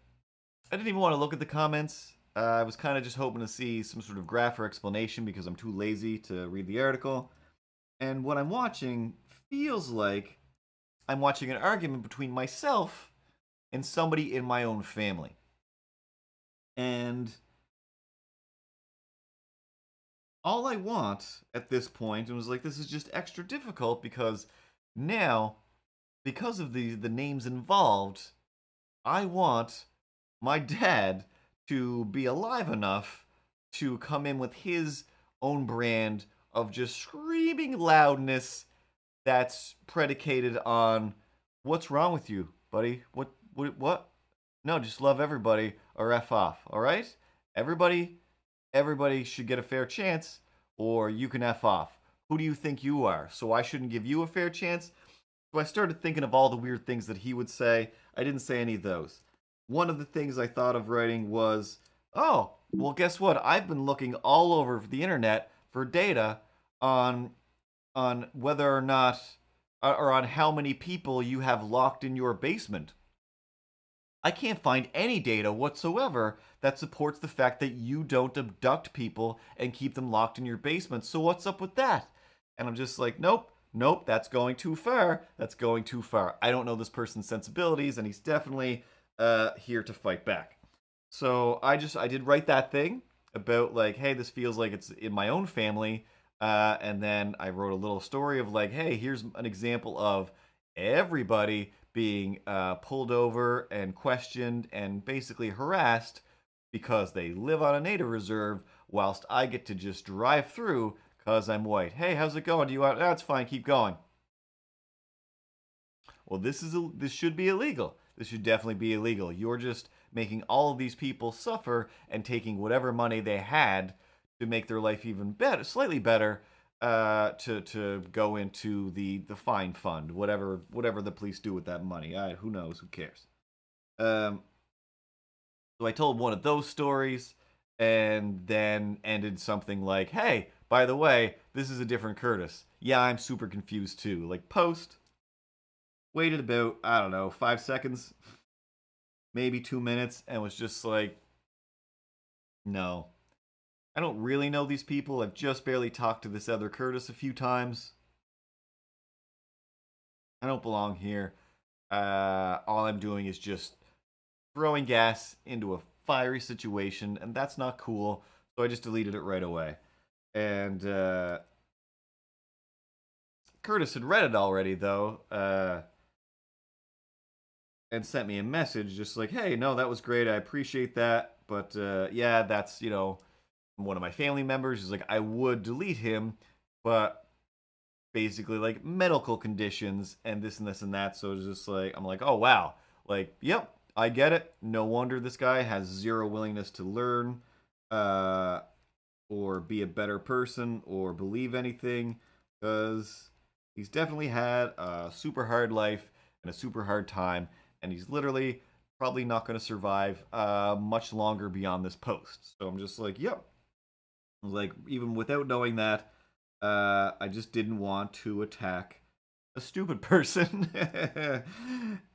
I didn't even want to look at the comments. I was kind of just hoping to see some sort of graph or explanation because I'm too lazy to read the article. And what I'm watching feels like I'm watching an argument between myself and somebody in my own family. And all I want at this point, and was like, this is just extra difficult because now, because of the names involved, I want my dad to be alive enough to come in with his own brand of just screaming loudness that's predicated on what's wrong with you, buddy? What? No, just love everybody or F off, all right? Everybody everybody should get a fair chance or you can F off. Who do you think you are? So I shouldn't give you a fair chance? So I started thinking of all the weird things that he would say. I didn't say any of those. One of the things I thought of writing was, oh, well, guess what? I've been looking all over the internet for data on whether or not or on how many people you have locked in your basement. I can't find any data whatsoever that supports the fact that you don't abduct people and keep them locked in your basement. So what's up with that? And I'm just like, nope, nope, that's going too far. That's going too far. I don't know this person's sensibilities, and he's definitely here to fight back. So I did write that thing about like, hey, this feels like it's in my own family. And then I wrote a little story of like, hey, here's an example of everybody being pulled over and questioned and basically harassed because they live on a native reserve, whilst I get to just drive through because I'm white. Hey, how's it going? Do you want? That's fine. Keep going. Well, this should be illegal. This should definitely be illegal. You're just making all of these people suffer and taking whatever money they had to make their life even better, slightly better, to go into the fine fund, whatever the police do with that money. Who knows? Who cares? Um, so I told one of those stories, and then ended something like, "Hey, by the way, this is a different Curtis. Yeah, I'm super confused too." Like post, waited about I don't know 5 seconds, maybe 2 minutes, and was just like, "No, I don't really know these people. I've just barely talked to this other Curtis a few times. I don't belong here. All I'm doing is just throwing gas into a fiery situation, and that's not cool. So I just deleted it right away. And Curtis had read it already, though, and sent me a message just like, hey, no, that was great. I appreciate that. But yeah, that's, one of my family members. Is like, I would delete him, but basically, like, medical conditions and this and this and that. So it's just like, I'm like, oh, wow. Like, yep, I get it. No wonder this guy has zero willingness to learn or be a better person or believe anything, because he's definitely had a super hard life and a super hard time, and he's literally probably not going to survive much longer beyond this post. So I'm just like, yep. I was like, even without knowing that, I just didn't want to attack a stupid person,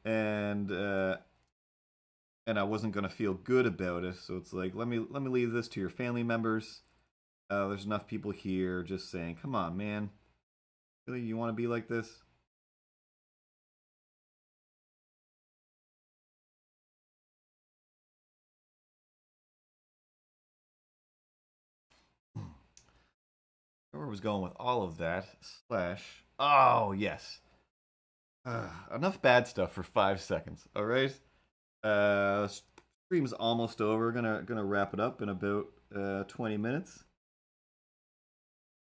and I wasn't gonna feel good about it. So it's like, let me leave this to your family members. There's enough people here just saying, come on, man, really, you want to be like this? Where I was going with all of that slash, oh yes, enough bad stuff for 5 seconds. All right. Stream's almost over. Gonna wrap it up in about 20 minutes.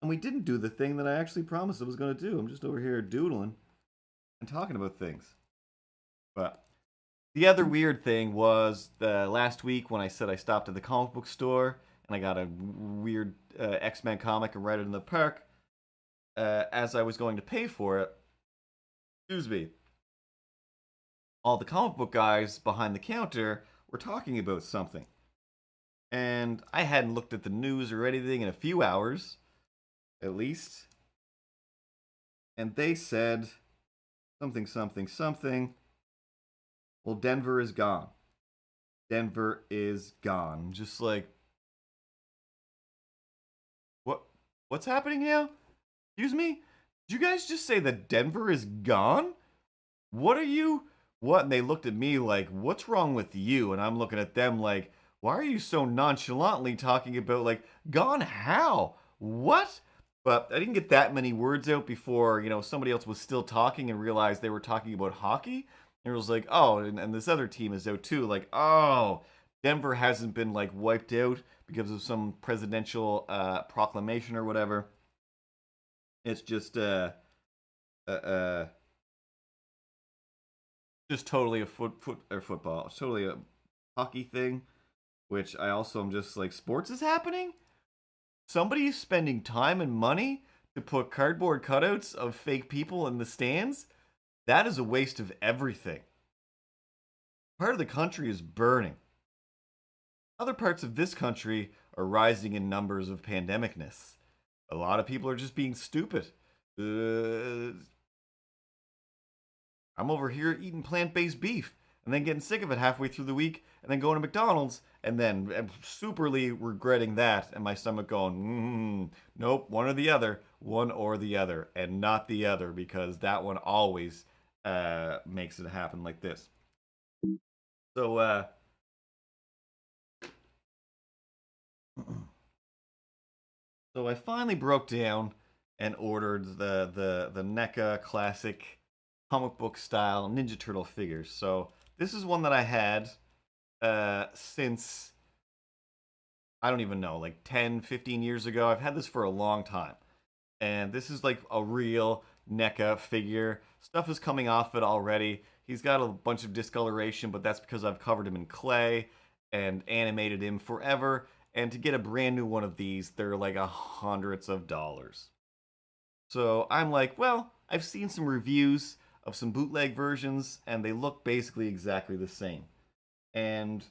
And we didn't do the thing that I actually promised I was gonna do. I'm just over here doodling and talking about things. But the other weird thing was the last week when I said I stopped at the comic book store and I got a weird X-Men comic and read it in the park. As I was going to pay for it, excuse me, all the comic book guys behind the counter were talking about something. And I hadn't looked at the news or anything in a few hours, at least. And they said something, something, something. Well, Denver is gone. Denver is gone. Just like, what? What's happening now? Excuse me? Did you guys just say that Denver is gone? What are you? What? And they looked at me like, what's wrong with you? And I'm looking at them like, why are you so nonchalantly talking about, like, gone how? What? But I didn't get that many words out before, somebody else was still talking and realized they were talking about hockey. And it was like, oh, and this other team is out too. Like, oh, Denver hasn't been, like, wiped out because of some presidential proclamation or whatever. It's just, uh, uh, just totally a football. It's totally a hockey thing, which I also am just like, sports is happening? Somebody's spending time and money to put cardboard cutouts of fake people in the stands? That is a waste of everything. Part of the country is burning. Other parts of this country are rising in numbers of pandemicness. A lot of people are just being stupid. I'm over here eating plant-based beef and then getting sick of it halfway through the week and then going to McDonald's and then superly regretting that and my stomach going, nope, one or the other, and not the other, because that one always makes it happen like this. So, so I finally broke down and ordered the NECA classic comic book style Ninja Turtle figures. So this is one that I had since, I don't even know, like 10, 15 years ago. I've had this for a long time. And this is like a real NECA figure. Stuff is coming off it already. He's got a bunch of discoloration, but that's because I've covered him in clay and animated him forever. And to get a brand new one of these, they're like hundreds of dollars. So I'm like, well, I've seen some reviews of some bootleg versions, and they look basically exactly the same. And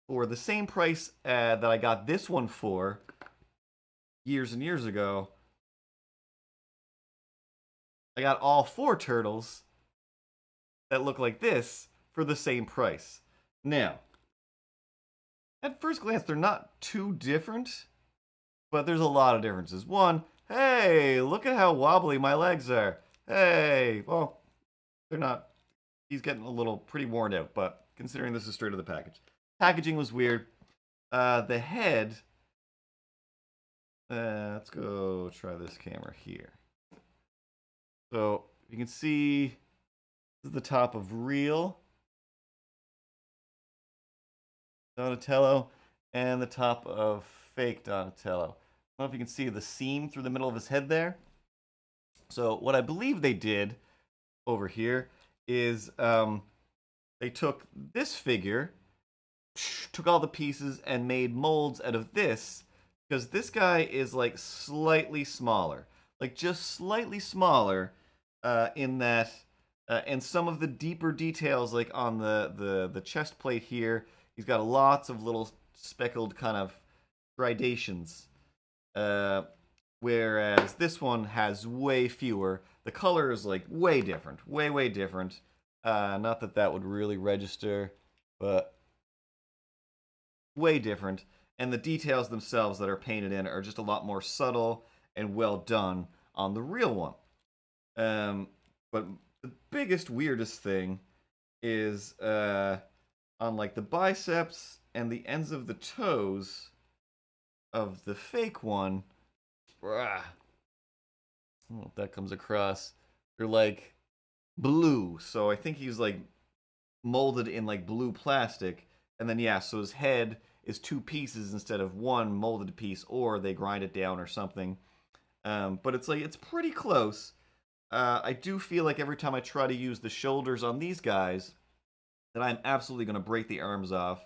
for the same price that I got this one for years and years ago, I got all 4 turtles that look like this for the same price. Now, at first glance, they're not too different, but there's a lot of differences. One, hey, look at how wobbly my legs are. Hey, well, they're not. He's getting a little pretty worn out, but considering this is straight out of the package. Packaging was weird. The head let's go try this camera here. So you can see this is the top of real Donatello and the top of fake Donatello. I don't know if you can see the seam through the middle of his head there. So what I believe they did over here is they took this figure, took all the pieces, and made molds out of this, because this guy is like slightly smaller, like just slightly smaller in that, and some of the deeper details, like on the chest plate here, he's got lots of little speckled kind of gradations. Whereas this one has way fewer. The color is like way different, way different. Not that that would really register, but way different. And the details themselves that are painted in are just a lot more subtle and well done on the real one. But the biggest, weirdest thing is on like the biceps and the ends of the toes of the fake one. I don't know if that comes across. They're like blue, so I think he's like molded in like blue plastic. And then yeah, so his head is two pieces instead of one molded piece, or they grind it down or something. But it's like it's pretty close. I do feel like every time I try to use the shoulders on these guys, that I'm absolutely going to break the arms off.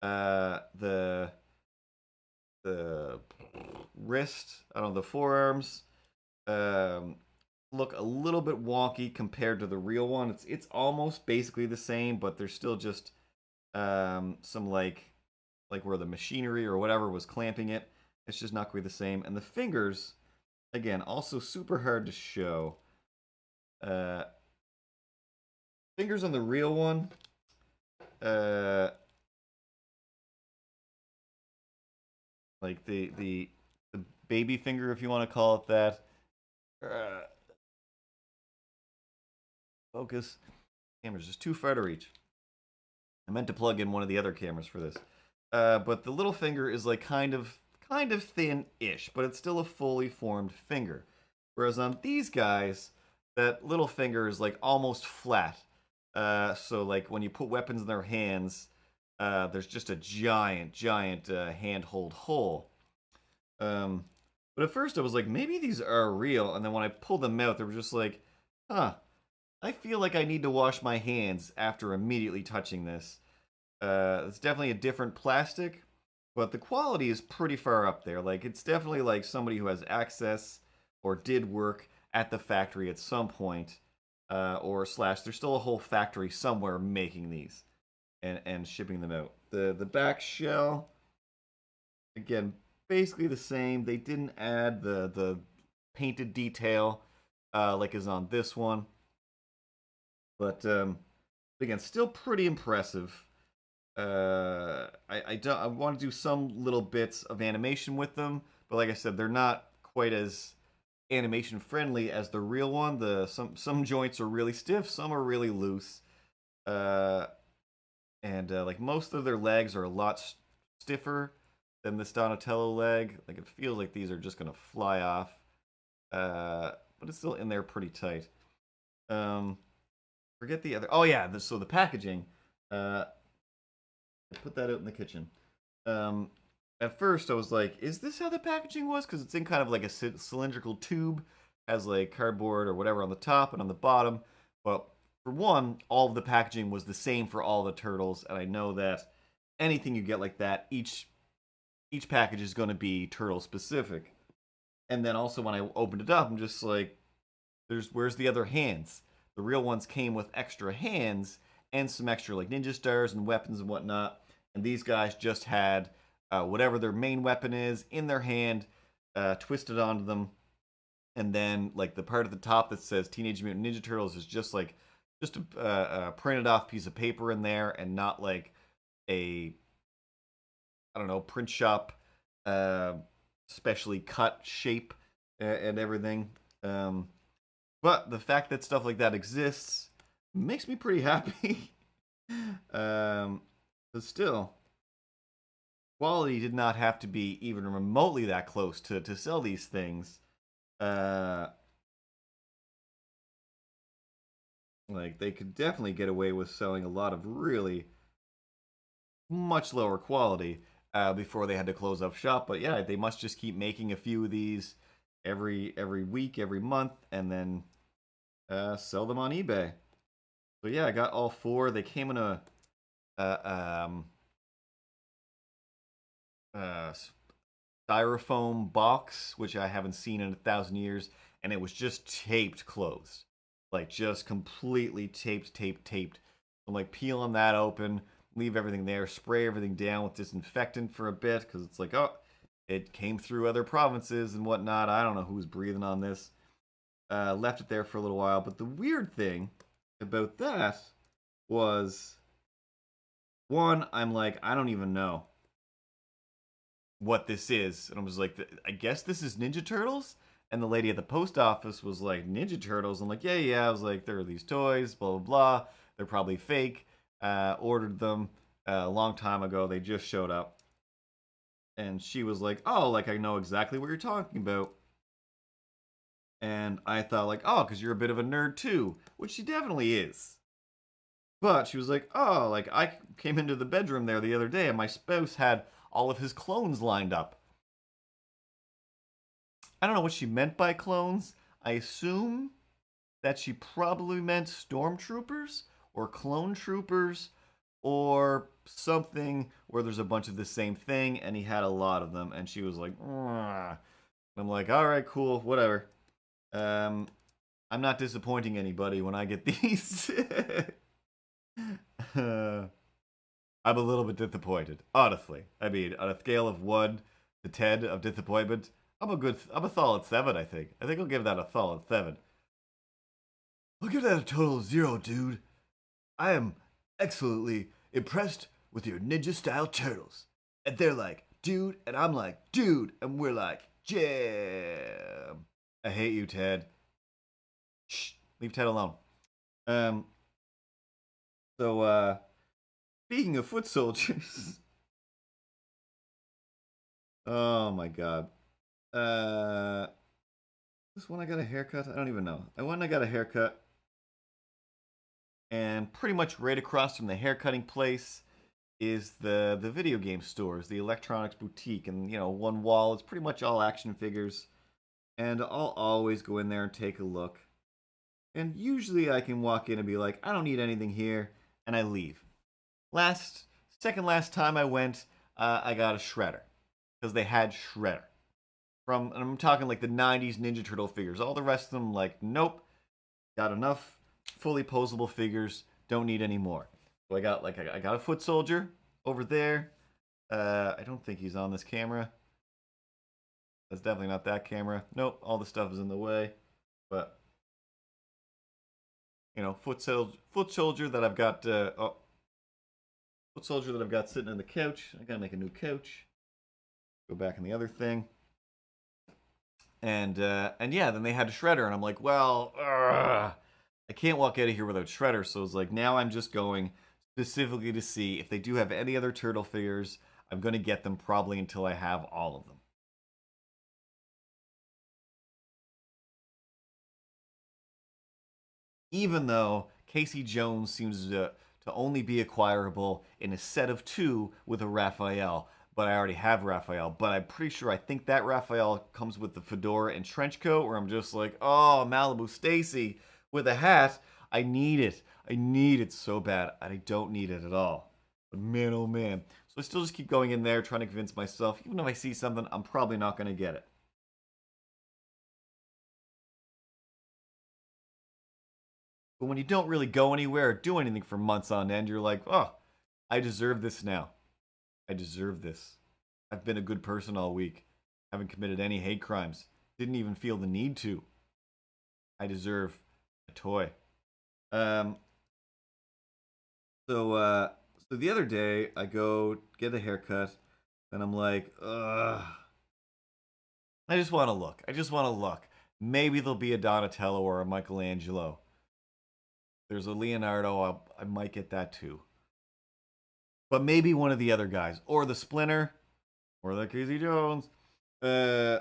The wrist, I don't know, the forearms look a little bit wonky compared to the real one. It's almost basically the same, but there's still just some like where the machinery or whatever was clamping it. It's just not quite the same. And the fingers, again, also super hard to show. Fingers on the real one, like the baby finger, if you want to call it that. Focus. Camera's just too far to reach. I meant to plug in one of the other cameras for this. But the little finger is like kind of thin-ish, but it's still a fully formed finger. Whereas on these guys, that little finger is like almost flat. So like when you put weapons in their hands, there's just a giant handhold hole. But at first I was like, maybe these are real, and then when I pulled them out, they were just like, huh, I feel like I need to wash my hands after immediately touching this. It's definitely a different plastic, but the quality is pretty far up there. Like, it's definitely like somebody who has access or did work at the factory at some point, or slash, there's still a whole factory somewhere making these and shipping them out. The back shell, again, basically the same. They didn't add the painted detail like is on this one, but again, still pretty impressive. I want to do some little bits of animation with them, but like I said, they're not quite as animation friendly as the real one. Some joints are really stiff, some are really loose, and like most of their legs are a lot stiffer than this Donatello leg. Like it feels like these are just gonna fly off, but it's still in there pretty tight. Forget the other. Oh yeah, so the packaging. I put that out in the kitchen. At first, I was like, "Is this how the packaging was?" Because it's in kind of like a cylindrical tube, has like cardboard or whatever on the top and on the bottom. But for one, all of the packaging was the same for all the turtles, and I know that anything you get like that, each package is going to be turtle specific. And then also when I opened it up, I'm just like, where's the other hands? The real ones came with extra hands and some extra like ninja stars and weapons and whatnot. And these guys just had whatever their main weapon is in their hand, twisted onto them. And then like the part at the top that says Teenage Mutant Ninja Turtles is just a printed off piece of paper in there, and not like a, I don't know, print shop specially cut shape and everything. But the fact that stuff like that exists makes me pretty happy. But still, quality did not have to be even remotely that close to sell these things. Like they could definitely get away with selling a lot of really much lower quality before they had to close up shop. But yeah, they must just keep making a few of these every week, every month, and then sell them on eBay. So yeah, I got all four. They came in a uh, styrofoam box, which I haven't seen in 1,000 years, and it was just taped closed, like just completely taped. I'm like peeling that open, leave everything there, spray everything down with disinfectant for a bit because it's like, oh, it came through other provinces and whatnot. I don't know who's breathing on this. Left it there for a little while, but the weird thing about that was one, I'm like, I don't even know what this is. And I was like, I guess this is Ninja Turtles? And the lady at the post office was like, Ninja Turtles? I'm like, yeah. I was like, there are these toys, blah, blah, blah. They're probably fake. Ordered them a long time ago. They just showed up. And she was like, oh, like, I know exactly what you're talking about. And I thought, like, oh, because you're a bit of a nerd too, which she definitely is. But she was like, oh, like, I came into the bedroom there the other day and my spouse had all of his clones lined up. I don't know what she meant by clones. I assume that she probably meant stormtroopers or clone troopers or something where there's a bunch of the same thing and he had a lot of them and she was like, I'm like, all right, cool, whatever. I'm not disappointing anybody when I get these. I'm a little bit disappointed, honestly. I mean, on a scale of 1 to 10 of disappointment, I'm a solid 7, I think. I think I'll give that a solid 7. I'll give that a total 0, dude. I am excellently impressed with your ninja-style turtles. And they're like, dude, and I'm like, dude, and we're like, jam. I hate you, Ted. Shh, leave Ted alone. So, speaking of foot soldiers. Oh my god. This one I got a haircut? I don't even know. I went and I got a haircut. And pretty much right across from the haircutting place is the video game stores, the electronics boutique, and one wall is pretty much all action figures. And I'll always go in there and take a look. And usually I can walk in and be like, I don't need anything here, and I leave. Second last time I went, I got a Shredder because they had Shredder. And I'm talking like the 90s Ninja Turtle figures. All the rest of them, like, nope, got enough fully posable figures. Don't need any more. So I got a foot soldier over there. I don't think he's on this camera. That's definitely not that camera. Nope, all the stuff is in the way. But foot soldier that I've got. Foot soldier that I've got sitting on the couch. I gotta make a new couch. Go back in the other thing. And yeah, then they had a Shredder, and I'm like, well, I can't walk out of here without Shredder. So it's like, now I'm just going specifically to see if they do have any other turtle figures. I'm going to get them probably until I have all of them. Even though Casey Jones seems to only be acquirable in a set of 2 with a Raphael. But I already have Raphael. But I'm pretty sure I think that Raphael comes with the fedora and trench coat, where I'm just like, oh, Malibu Stacy with a hat. I need it. I need it so bad. I don't need it at all. But man, oh man. So I still just keep going in there, trying to convince myself, even if I see something, I'm probably not going to get it. But when you don't really go anywhere or do anything for months on end, you're like, oh, I deserve this now. I deserve this. I've been a good person all week. Haven't committed any hate crimes. Didn't even feel the need to. I deserve a toy. So the other day I go get a haircut, and I'm like, ugh. I just want to look. Maybe there'll be a Donatello or a Michelangelo. There's a Leonardo. I might get that too. But maybe one of the other guys. Or the Splinter. Or that Casey Jones. Uh,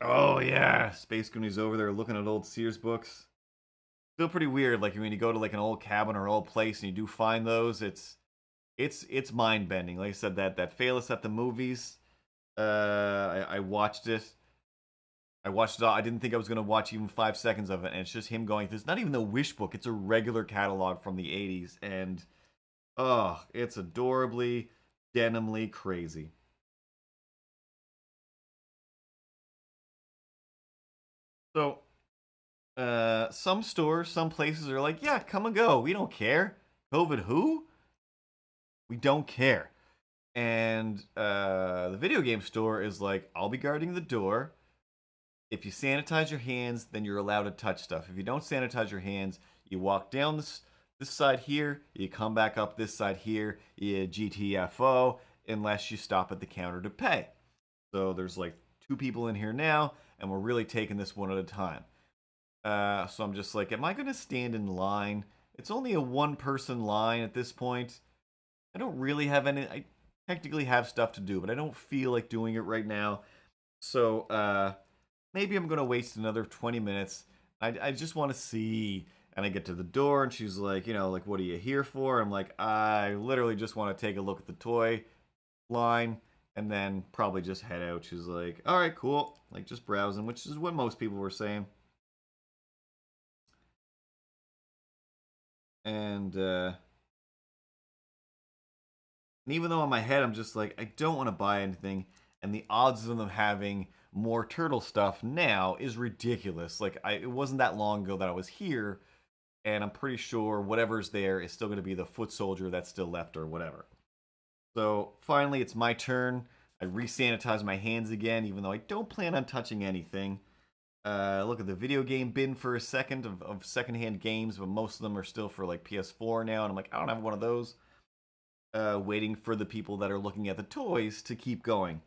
oh yeah, Space Goonies over there looking at old Sears books. Still pretty weird. Like when you go to like an old cabin or old place and you do find those, it's mind bending. Like I said, that Phallus at the movies. I watched it. I watched it all. I didn't think I was gonna watch even 5 seconds of it, and it's just him going. It's not even the Wish book. It's a regular catalog from the '80s, and oh, it's adorably, denimly crazy. So, some stores, some places are like, yeah, come and go. We don't care. COVID who? We don't care. And the video game store is like, I'll be guarding the door. If you sanitize your hands, then you're allowed to touch stuff. If you don't sanitize your hands, you walk down this side here, you come back up this side here, you GTFO, unless you stop at the counter to pay. So there's like 2 people in here now, and we're really taking this one at a time. So I'm just like, am I going to stand in line? It's only a 1-person line at this point. I don't really have any. I technically have stuff to do, but I don't feel like doing it right now. So maybe I'm gonna waste another 20 minutes. I just want to see. And I get to the door, and she's like, like, what are you here for? I'm like, I literally just want to take a look at the toy line, and then probably just head out. She's like, all right, cool. Like, just browsing, which is what most people were saying. And even though in my head I'm just like, I don't want to buy anything, and the odds of them having more turtle stuff now is ridiculous. Like, it wasn't that long ago that I was here, and I'm pretty sure whatever's there is still going to be the foot soldier that's still left or whatever. So finally, it's my turn. I re-sanitize my hands again, even though I don't plan on touching anything. Look at the video game bin for a second of secondhand games, but most of them are still for like PS4 now, and I'm like, I don't have one of those. Waiting for the people that are looking at the toys to keep going.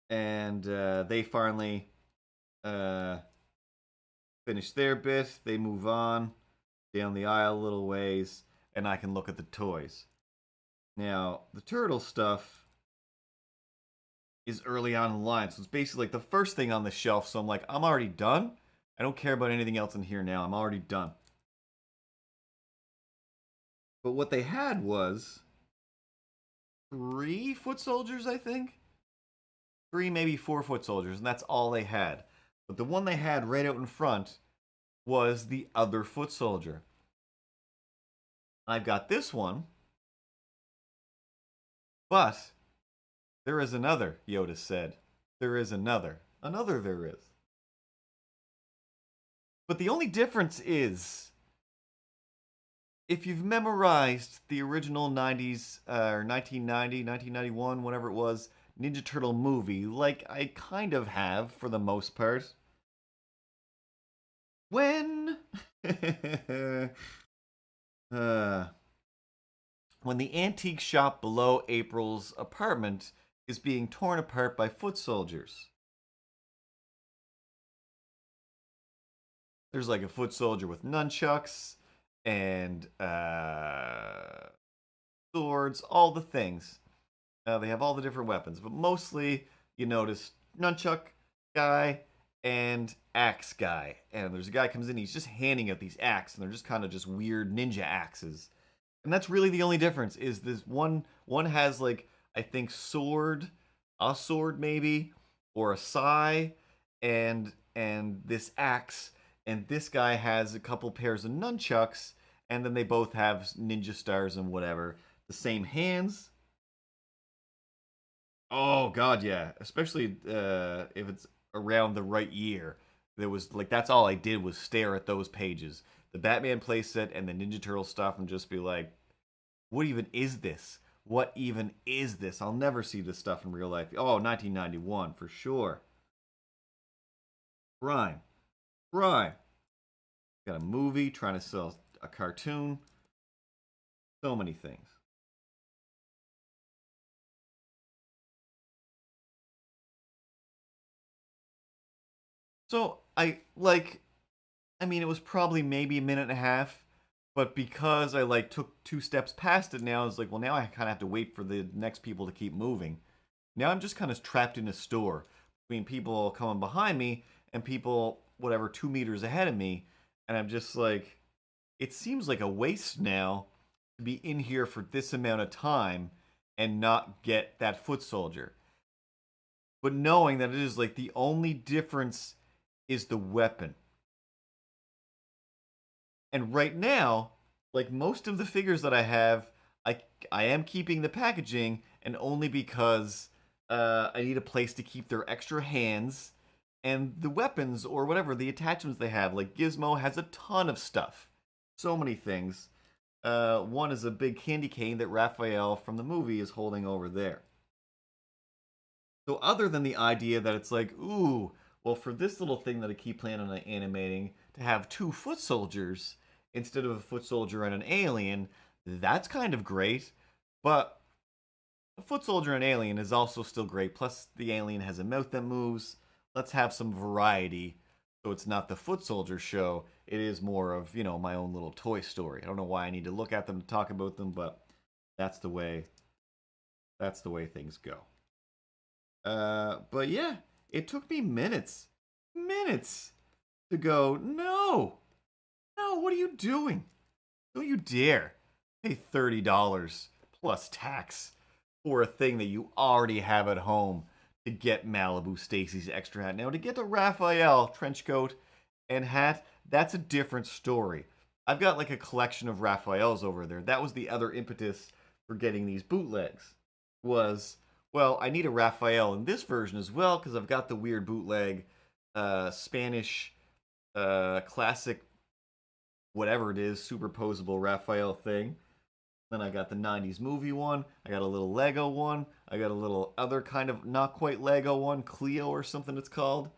And they finally finish their bit. They move on down the aisle a little ways, and I can look at the toys. Now, the turtle stuff is early on in the line, so it's basically like the first thing on the shelf. So I'm like, I'm already done. I don't care about anything else in here now. I'm already done. But what they had was 3 foot soldiers, I think. 3, maybe 4 foot soldiers, and that's all they had. But the one they had right out in front was the other foot soldier. I've got this one, but there is another, Yoda said. There is another. Another there is. But the only difference is, if you've memorized the original 90s, or 1990, 1991, whatever it was, Ninja Turtle movie, like I kind of have for the most part, when uh, when the antique shop below April's apartment is being torn apart by foot soldiers. There's like a foot soldier with nunchucks and swords, all the things. They have all the different weapons, but mostly you notice nunchuck guy and axe guy. And there's a guy comes in, he's just handing out these axes, and they're just kind of just weird ninja axes. And that's really the only difference. Is this one has like, I think, a sword maybe, or a sai, and this axe, and this guy has a couple pairs of nunchucks, and then they both have ninja stars and whatever. The same hands. Oh god, yeah. Especially if it's around the right year. There was like, that's all I did was stare at those pages, the Batman playset and the Ninja Turtle stuff, and just be like, what even is this? What even is this? I'll never see this stuff in real life. Oh, 1991 for sure. Prime. Prime. Got a movie trying to sell a cartoon. So many things. So I mean, it was probably maybe a minute and a half, But because I like took 2 steps past it now, it's like, well, now I kind of have to wait for the next people to keep moving. Now I'm just kind of trapped in a store between people coming behind me and people, whatever, 2 meters ahead of me. And I'm just like, it seems like a waste now to be in here for this amount of time and not get that foot soldier. But knowing that it is like the only difference is the weapon. And right now, like most of the figures that I have, I am keeping the packaging, and only because I need a place to keep their extra hands and the weapons or whatever the attachments they have. Like Gizmo has a ton of stuff, so many things. One is a big candy cane that Raphael from the movie is holding over there. So other than the idea that it's like, ooh, well, for this little thing that I keep planning on animating, to have 2 foot soldiers instead of a foot soldier and an alien, that's kind of great. But a foot soldier and alien is also still great. Plus, the alien has a mouth that moves. Let's have some variety. So it's not the foot soldier show. It is more of, my own little toy story. I don't know why I need to look at them to talk about them, but that's the way things go. But yeah, it took me minutes to go, no, what are you doing? Don't you dare pay $30 plus tax for a thing that you already have at home to get Malibu Stacy's extra hat. Now, to get the Raphael trench coat and hat, that's a different story. I've got like a collection of Raphaels over there. That was the other impetus for getting these bootlegs, was, well, I need a Raphael in this version as well because I've got the weird bootleg Spanish classic, whatever it is, superposable Raphael thing. Then I got the 90s movie one. I got a little Lego one. I got a little other kind of not quite Lego one, Cleo or something it's called.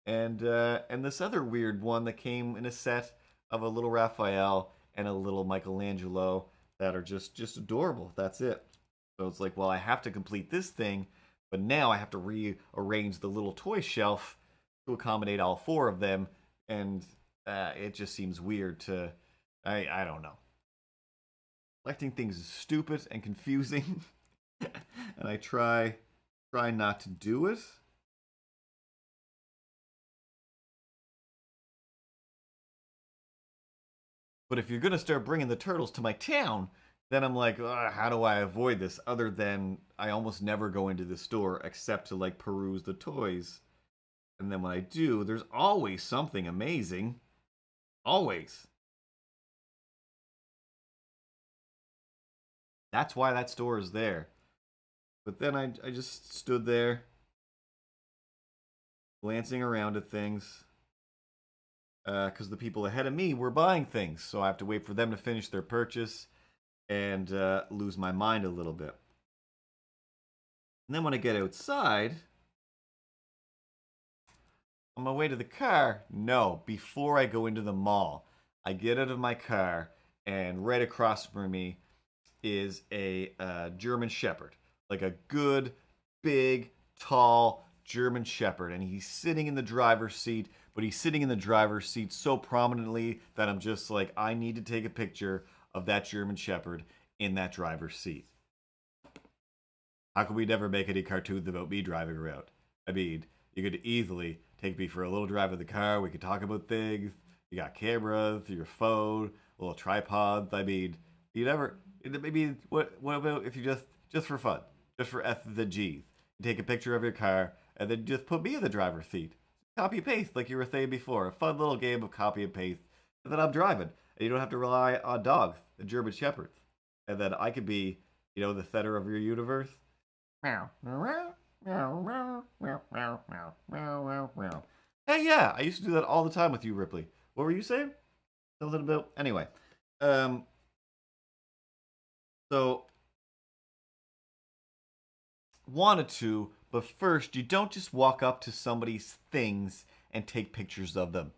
And this other weird one that came in a set of a little Raphael and a little Michelangelo that are just adorable. That's it. So it's like, well, I have to complete this thing, but now I have to rearrange the little toy shelf to accommodate all 4 of them, and it just seems weird to, I don't know. Collecting things is stupid and confusing, and I try not to do it. But if you're gonna start bringing the turtles to my town, then I'm like, how do I avoid this? Other than I almost never go into the store except to like peruse the toys. And then when I do, there's always something amazing. Always. That's why that store is there. But then I just stood there, glancing around at things. Because the people ahead of me were buying things. So I have to wait for them to finish their purchase and lose my mind a little bit. And then when I get outside, on my way to the car, no, before I go into the mall, I get out of my car, and right across from me is a German Shepherd. Like a good, big, tall German Shepherd. And he's sitting in the driver's seat, but he's sitting in the driver's seat so prominently that I'm just like, I need to take a picture of that German Shepherd in that driver's seat. How could we never make any cartoons about me driving around? I mean, you could easily take me for a little drive in the car. We could talk about things. You got cameras, your phone, little tripods. I mean, you never. Maybe what about if you just for fun, just for F the G's, you take a picture of your car and then just put me in the driver's seat. Copy paste like you were saying before. A fun little game of copy and paste. And then I'm driving, and you don't have to rely on dogs, the German Shepherds. And then I could be, the center of your universe. Meow. Meow. Meow. Meow. Meow. Meow. Meow. Meow. Meow. Hey, yeah, I used to do that all the time with you, Ripley. What were you saying? Something about anyway. So wanted to, but first you don't just walk up to somebody's things and take pictures of them.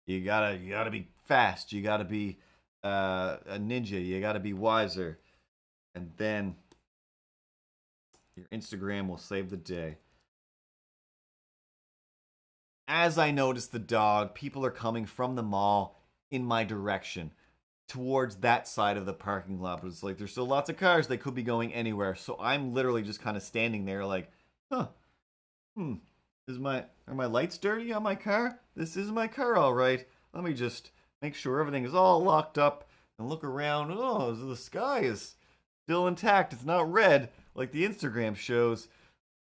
You gotta be fast. You gotta be a ninja. You gotta be wiser, and then your Instagram will save the day. As I notice the dog, people are coming from the mall in my direction towards that side of the parking lot. But it's like there's still lots of cars. They could be going anywhere. So I'm literally just kind of standing there like, huh, hmm, are my lights dirty on my car? This is my car, all right. Let me just make sure everything is all locked up and look around. Oh, the sky is still intact. It's not red like the Instagram shows.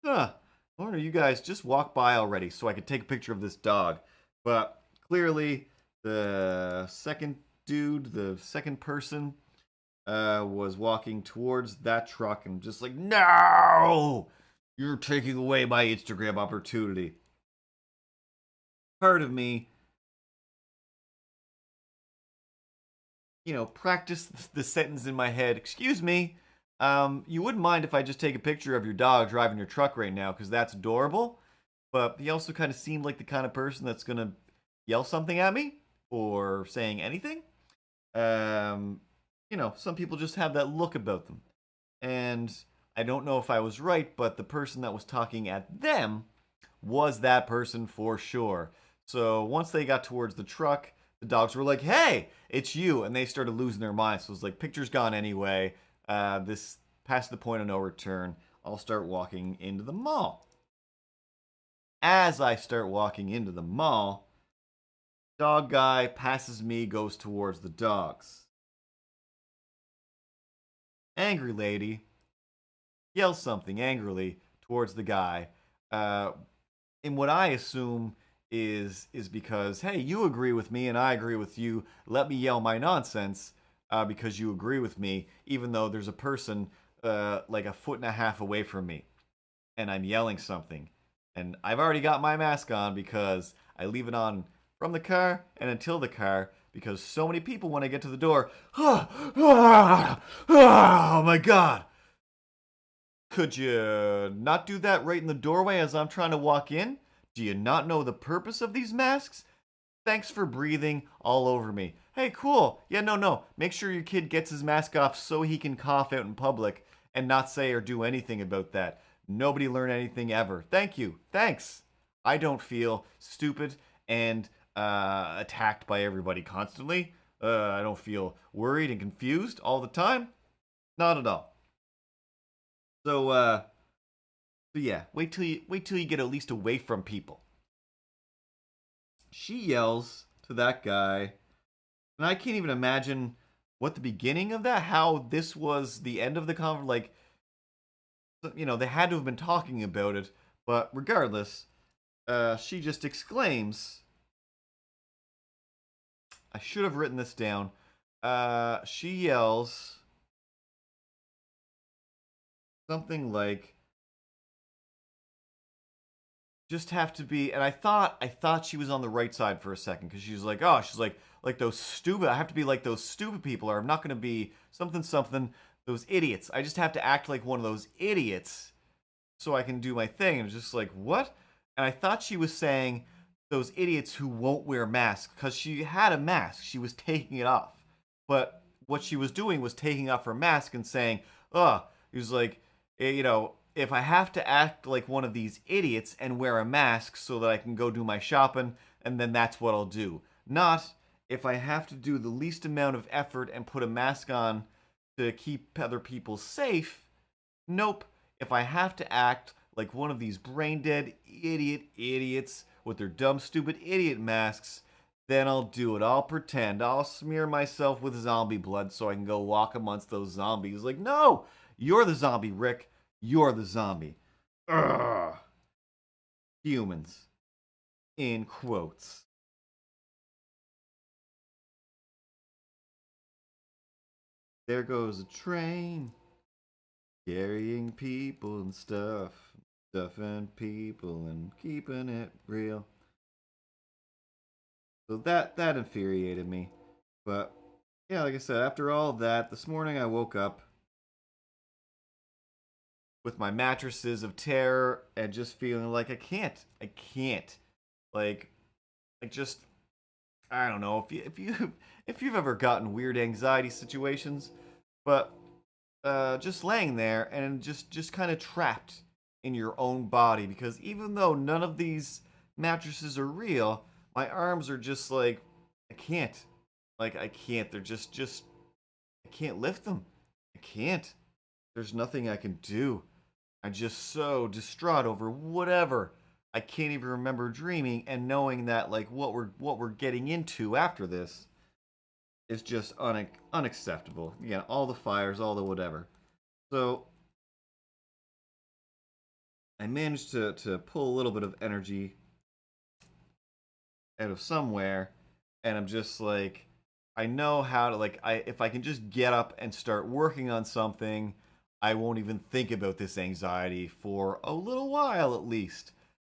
Huh. I wonder you guys just walk by already so I could take a picture of this dog. But clearly, the second dude, the second person, was walking towards that truck and just like, no! You're taking away my Instagram opportunity. Part of me, practice the sentence in my head. Excuse me, you wouldn't mind if I just take a picture of your dog driving your truck right now, because that's adorable. But he also kind of seemed like the kind of person that's going to yell something at me or saying anything. Some people just have that look about them. And I don't know if I was right, but the person that was talking at them was that person for sure. So once they got towards the truck, the dogs were like, hey, it's you. And they started losing their minds. So it was like, picture's gone anyway. This past the point of no return. I'll start walking into the mall. As I start walking into the mall, dog guy passes me, goes towards the dogs. Angry lady yells something angrily towards the guy. In what I assume is because, hey, you agree with me and I agree with you. Let me yell my nonsense because you agree with me, even though there's a person like a foot and a half away from me, and I'm yelling something. And I've already got my mask on because I leave it on from the car and until the car because so many people when I get to the door, oh my God. Could you not do that right in the doorway as I'm trying to walk in? Do you not know the purpose of these masks? Thanks for breathing all over me. Hey, cool. Yeah, no. Make sure your kid gets his mask off so he can cough out in public and not say or do anything about that. Nobody learn anything ever. Thank you. Thanks. I don't feel stupid and attacked by everybody constantly. I don't feel worried and confused all the time. Not at all. So yeah, wait till you get at least away from people. She yells to that guy, and I can't even imagine what the beginning of that, how this was the end of the conversation. Like, they had to have been talking about it, but regardless, she just exclaims. I should have written this down. She yells something like, just have to be, and I thought she was on the right side for a second because she's like, oh, she's like those stupid. I have to be like those stupid people, or I'm not going to be something. Those idiots. I just have to act like one of those idiots so I can do my thing. And it's just like, what? And I thought she was saying those idiots who won't wear masks because she had a mask. She was taking it off, but what she was doing was taking off her mask and saying, oh, he was like, if I have to act like one of these idiots and wear a mask so that I can go do my shopping, and then that's what I'll do. Not if I have to do the least amount of effort and put a mask on to keep other people safe. Nope. If I have to act like one of these brain-dead idiots with their dumb, stupid idiot masks, then I'll do it. I'll pretend. I'll smear myself with zombie blood so I can go walk amongst those zombies. Like, no! You're the zombie, Rick. You're the zombie. Ugh. Humans. In quotes. There goes a train carrying people and stuff, stuffing people and keeping it real. So that infuriated me. But yeah, like I said, after all that, this morning I woke up with my mattresses of terror and just feeling like I can't. Like just, I don't know if you've ever gotten weird anxiety situations, but just laying there and just kind of trapped in your own body, because even though none of these mattresses are real, my arms are just like, I can't. Like, I can't. They're just, I can't lift them. I can't. There's nothing I can do. I'm just so distraught over whatever. I can't even remember dreaming and knowing that like what we're getting into after this is just unacceptable. Again, all the fires, all the whatever. So I managed to pull a little bit of energy out of somewhere, and I'm just like, I know how to like I if I can just get up and start working on something, I won't even think about this anxiety for a little while at least.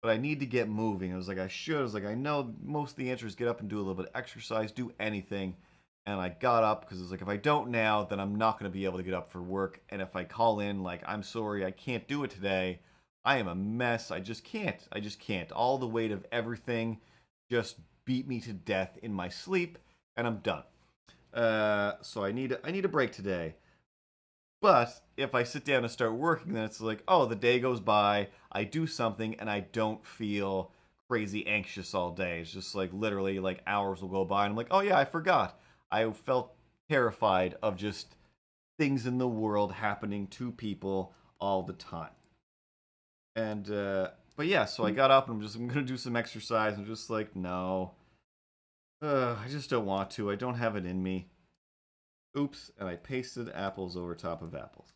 But I need to get moving. I was like, I should. I was like, I know most of the answer is get up and do a little bit of exercise, do anything. And I got up because it's like, if I don't now, then I'm not going to be able to get up for work. And if I call in, like, I'm sorry, I can't do it today, I am a mess. I just can't. I just can't. All the weight of everything just beat me to death in my sleep, and I'm done. So I need a break today. But if I sit down and start working, then it's like, oh, the day goes by, I do something, and I don't feel crazy anxious all day. It's just like literally like hours will go by, and I'm like, oh yeah, I forgot. I felt terrified of just things in the world happening to people all the time. And but yeah, so I got up and I'm gonna do some exercise. I'm just like, no, I just don't want to. I don't have it in me. Oops, and I pasted apples over top of apples.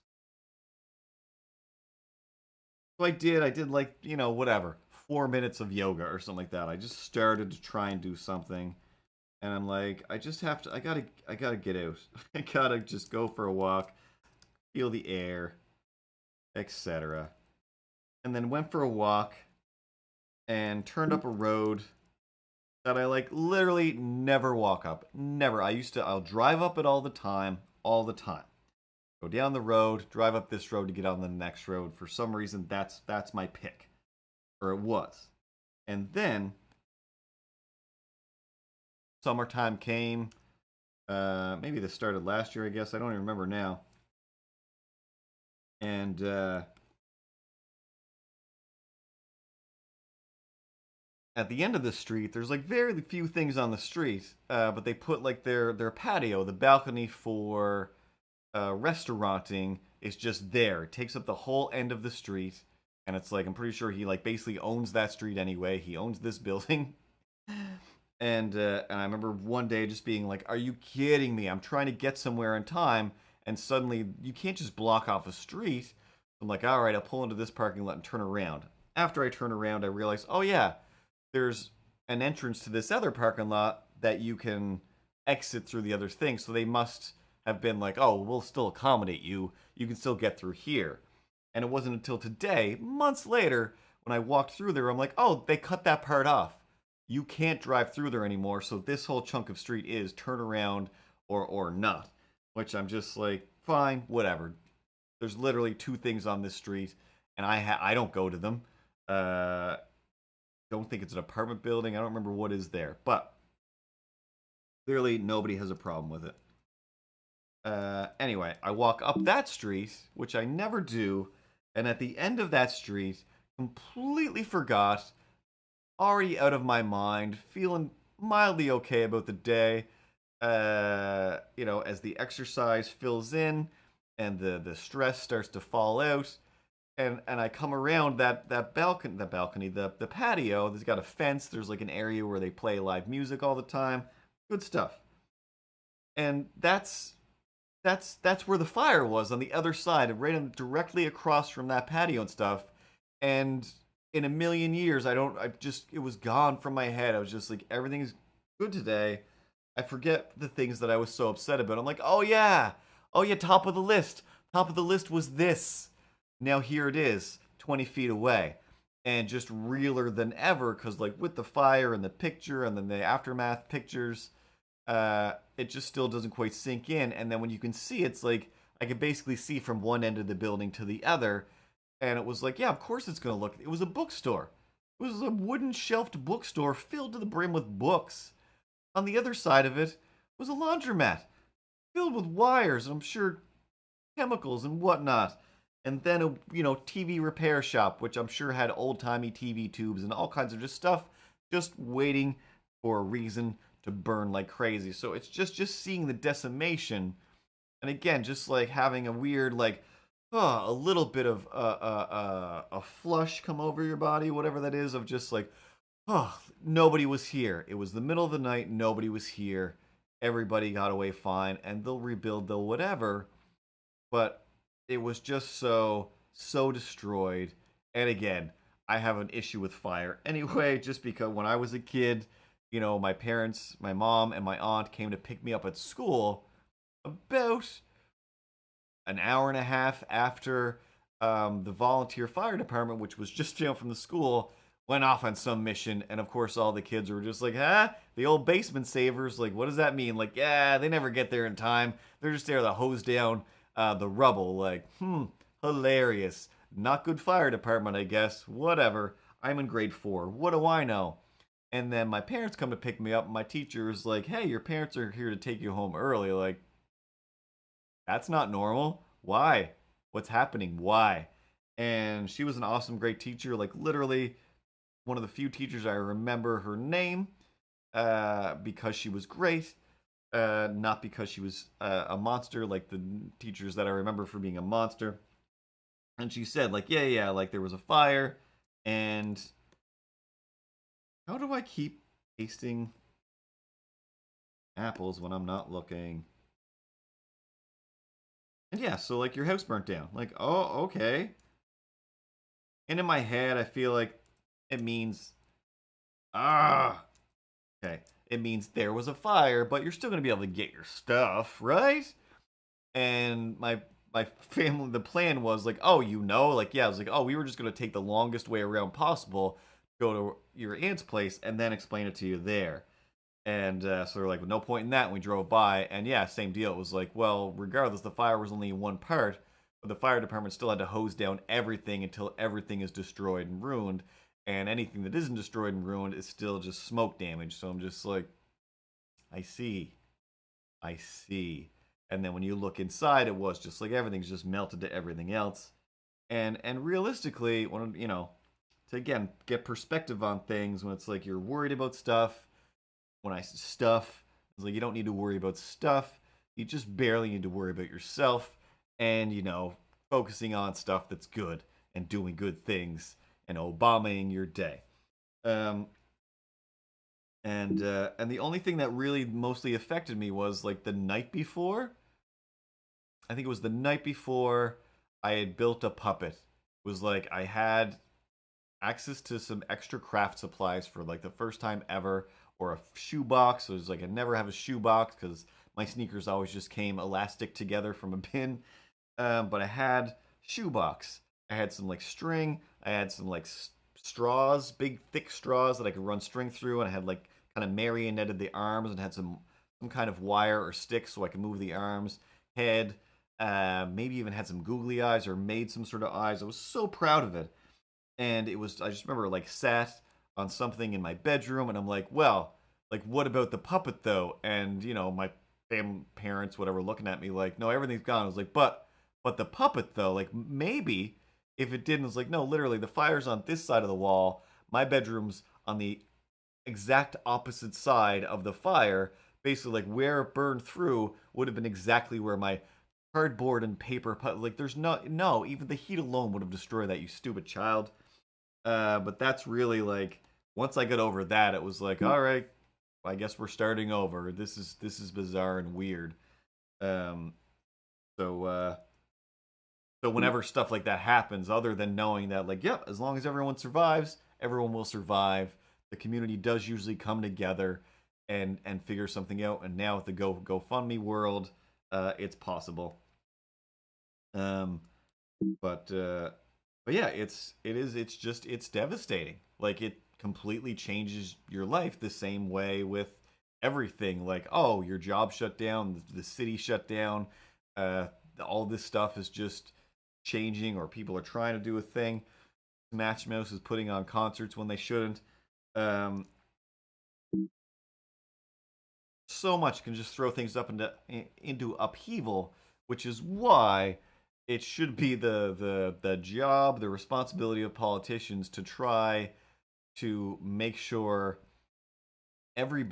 So I did like, whatever, 4 minutes of yoga or something like that. I just started to try and do something. And I'm like, I just have to, I gotta get out. I gotta just go for a walk, feel the air, etc. And then went for a walk and turned up a road that I like literally never walk up. Never. I'll drive up it all the time, all the time. Go down the road, drive up this road to get on the next road. For some reason, that's my pick, or it was. And then summertime came. Maybe this started last year, I guess. I don't even remember now. And at the end of the street, there's like very few things on the street, but they put like their patio, the balcony for restauranting is just there. It takes up the whole end of the street, and it's like I'm pretty sure he like basically owns that street anyway. He owns this building, and I remember one day just being like, "Are you kidding me? I'm trying to get somewhere in time, and suddenly you can't just block off a street." I'm like, "All right, I'll pull into this parking lot and turn around." After I turn around, I realize, oh yeah, there's an entrance to this other parking lot that you can exit through the other thing. So they must have been like, oh, we'll still accommodate you. You can still get through here. And it wasn't until today, months later, when I walked through there, I'm like, oh, they cut that part off. You can't drive through there anymore. So this whole chunk of street is turn around or not. Which I'm just like, fine, whatever. There's literally two things on this street, and I don't go to them. Don't think it's an apartment building. I don't remember what is there, but clearly nobody has a problem with it. Anyway, I walk up that street, which I never do, and at the end of that street, completely forgot, already out of my mind, feeling mildly okay about the day. As the exercise fills in and the stress starts to fall out, and I come around that balcony, the patio. There's got a fence. There's like an area where they play live music all the time. Good stuff. And that's where the fire was on the other side, right directly across from that patio and stuff. And in a million years, it was gone from my head. I was just like, everything's good today. I forget the things that I was so upset about. I'm like, oh yeah, top of the list. Top of the list was this. Now here it is, 20 feet away, and just realer than ever because, like, with the fire and the picture and then the aftermath pictures, it just still doesn't quite sink in. And then when you can see, it's like I could basically see from one end of the building to the other, and it was like, yeah, of course it's gonna look. It was a bookstore. It was a wooden shelved bookstore filled to the brim with books. On the other side of it was a laundromat filled with wires and I'm sure chemicals and whatnot. And then a TV repair shop, which I'm sure had old timey TV tubes and all kinds of just stuff, just waiting for a reason to burn like crazy. So it's just seeing the decimation, and again, just like having a weird like, a little bit of a flush come over your body, whatever that is, of just like, nobody was here. It was the middle of the night. Nobody was here. Everybody got away fine, and they'll rebuild, they'll whatever. But it was just so destroyed. And again, I have an issue with fire anyway, just because when I was a kid, my parents, my mom, and my aunt came to pick me up at school about an hour and a half after the volunteer fire department, which was just from the school, went off on some mission. And of course, all the kids were just like, the old basement savers. Like, what does that mean? Like, yeah, they never get there in time. They're just there to hose down the rubble. Like, hilarious. Not good fire department, I guess. Whatever. I'm in grade 4. What do I know? And then my parents come to pick me up. And my teacher is like, hey, your parents are here to take you home early. Like, that's not normal. Why? What's happening? Why? And she was an awesome, great teacher. Like, literally one of the few teachers I remember her name because she was great. Not because she was a monster like the teachers that I remember for being a monster. And she said, like, yeah, like there was a fire. And how do I keep tasting apples when I'm not looking? And yeah, so like your house burnt down. Like, oh, okay. And in my head, I feel like it means, okay. It means there was a fire, but you're still going to be able to get your stuff, right? And my family, the plan was like, oh, like, yeah, I was like, oh, we were just going to take the longest way around possible, go to your aunt's place, and then explain it to you there. And so they're like, well, no point in that. And we drove by, and yeah, same deal. It was like, well, regardless, the fire was only one part, but the fire department still had to hose down everything until everything is destroyed and ruined. And anything that isn't destroyed and ruined is still just smoke damage. So I'm just like, I see. And then when you look inside, it was just like everything's just melted to everything else. And realistically, when to again get perspective on things, when it's like you're worried about stuff, when I say stuff, it's like you don't need to worry about stuff. You just barely need to worry about yourself and, focusing on stuff that's good and doing good things and Obamaing your day. Um, and the only thing that really mostly affected me was like the night before. I think it was the night before I had built a puppet. It was like I had access to some extra craft supplies for like the first time ever, or a shoebox. So it was like I never have a shoebox because my sneakers always just came elastic together from a bin. But I had shoebox. I had some like string. I had some like straws, big thick straws that I could run string through, and I had like kind of marionetted the arms and had some kind of wire or stick so I could move the arms, head. Maybe even had some googly eyes or made some sort of eyes. I was so proud of it. And it was, I just remember like sat on something in my bedroom and I'm like, well, like what about the puppet though? And my parents, whatever, looking at me like, no, everything's gone. I was like, but the puppet though, like maybe if it didn't, it's like, no, literally the fire's on this side of the wall. My bedroom's on the exact opposite side of the fire. Basically, like where it burned through would have been exactly where my cardboard and paper like there's no even the heat alone would have destroyed that, you stupid child. But that's really like once I got over that, it was like, all right, I guess we're starting over. This is bizarre and weird. um so whenever stuff like that happens, other than knowing that like, yep, as long as everyone survives, everyone will survive. The community does usually come together and figure something out, and now with the GoFundMe world, it's possible. Um, but yeah, it's devastating. Like it completely changes your life the same way with everything. Like, oh, your job shut down, the city shut down, all this stuff is just changing, or people are trying to do a thing. Smash Mouth is putting on concerts when they shouldn't. Um, so much can just throw things up into upheaval, which is why it should be the job, the responsibility of politicians to try to make sure every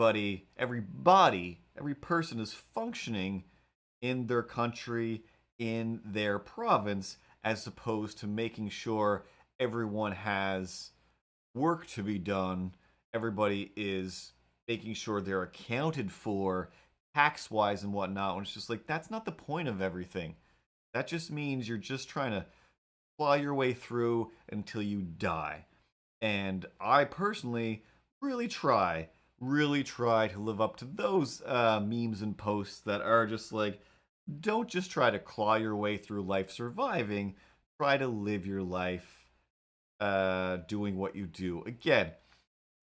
person is functioning in their country, in their province, as opposed to making sure everyone has work to be done. Everybody is making sure they're accounted for tax wise and whatnot. And it's just like, that's not the point of everything. That just means you're just trying to plow your way through until you die. And I personally really try to live up to those memes and posts that are just like, don't just try to claw your way through life surviving. Try to live your life doing what you do. Again,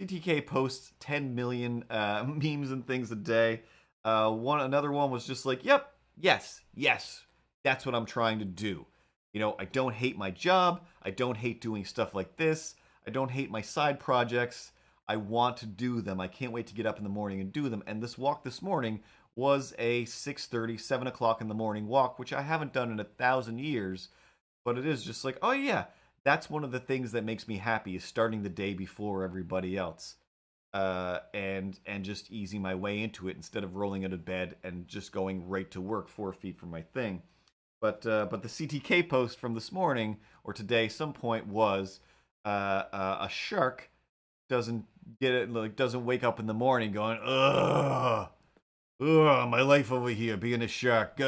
CTK posts 10 million memes and things a day. Another one was just like, yep, yes, that's what I'm trying to do. You know, I don't hate my job. I don't hate doing stuff like this. I don't hate my side projects. I want to do them. I can't wait to get up in the morning and do them. And this walk this morning was a 6:30, 7 o'clock in the morning walk, which I haven't done in 1,000 years. But it is just like, oh yeah, that's one of the things that makes me happy is starting the day before everybody else. And just easing my way into it instead of rolling out of bed and just going right to work 4 feet from my thing. But the CTK post from this morning or today, some point was a shark doesn't get it, like doesn't wake up in the morning going, ugh, my life over here being a shark.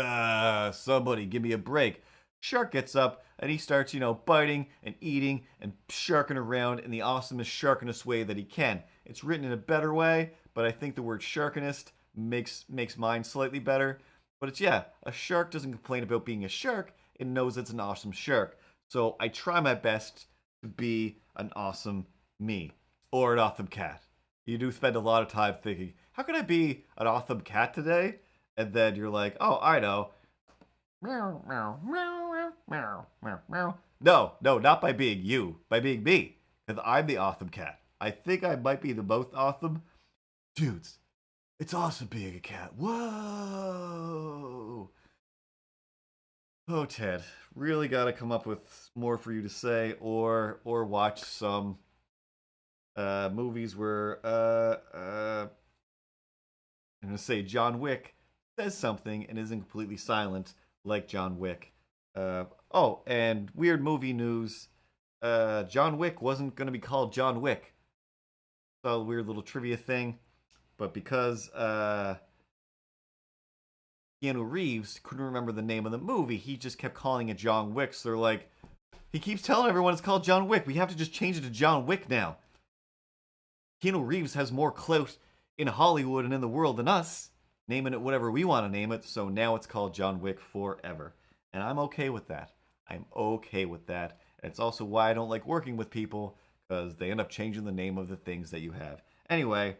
Somebody give me a break. Shark gets up and he starts, biting and eating and sharking around in the awesomest sharkinest way that he can. It's written in a better way, but I think the word sharkinest makes mine slightly better. But it's, yeah, a shark doesn't complain about being a shark. It knows it's an awesome shark. So I try my best to be an awesome me. Or an awesome cat. You do spend a lot of time thinking, how can I be an awesome cat today? And then you're like, oh, I know. Meow, meow, meow, meow, meow, meow. No, not by being you. By being me. Because I'm the awesome cat. I think I might be the most awesome. Dudes, it's awesome being a cat. Whoa. Oh, Ted, really got to come up with more for you to say, or watch some movies where I'm gonna say John Wick says something and isn't completely silent like John Wick. Oh, and weird movie news: John Wick wasn't gonna be called John Wick. So a weird little trivia thing, but because Keanu Reeves couldn't remember the name of the movie, he just kept calling it John Wick. So they're like, he keeps telling everyone it's called John Wick. We have to just change it to John Wick now. Keanu Reeves has more clout in Hollywood and in the world than us, naming it whatever we want to name it, so now it's called John Wick forever. And I'm okay with that. I'm okay with that. And it's also why I don't like working with people, because they end up changing the name of the things that you have. Anyway,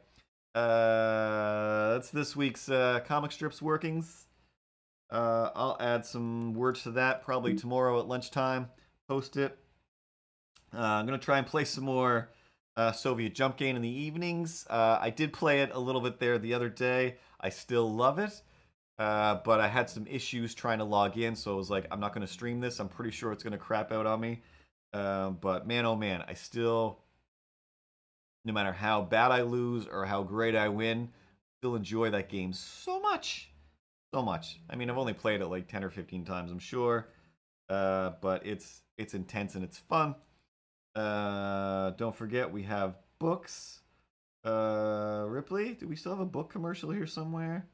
that's this week's comic strips workings. I'll add some words to that probably tomorrow at lunchtime. Post it. I'm going to try and play some more Soviet Jump Game in the evenings. I did play it a little bit there the other day. I still love it, but I had some issues trying to log in, so I was like, I'm not going to stream this. I'm pretty sure it's going to crap out on me. But man, oh man, I still, no matter how bad I lose or how great I win, still enjoy that game so much. So much. I mean, I've only played it like 10 or 15 times, I'm sure. But it's intense and it's fun. Don't forget we have books. Ripley, do we still have a book commercial here somewhere?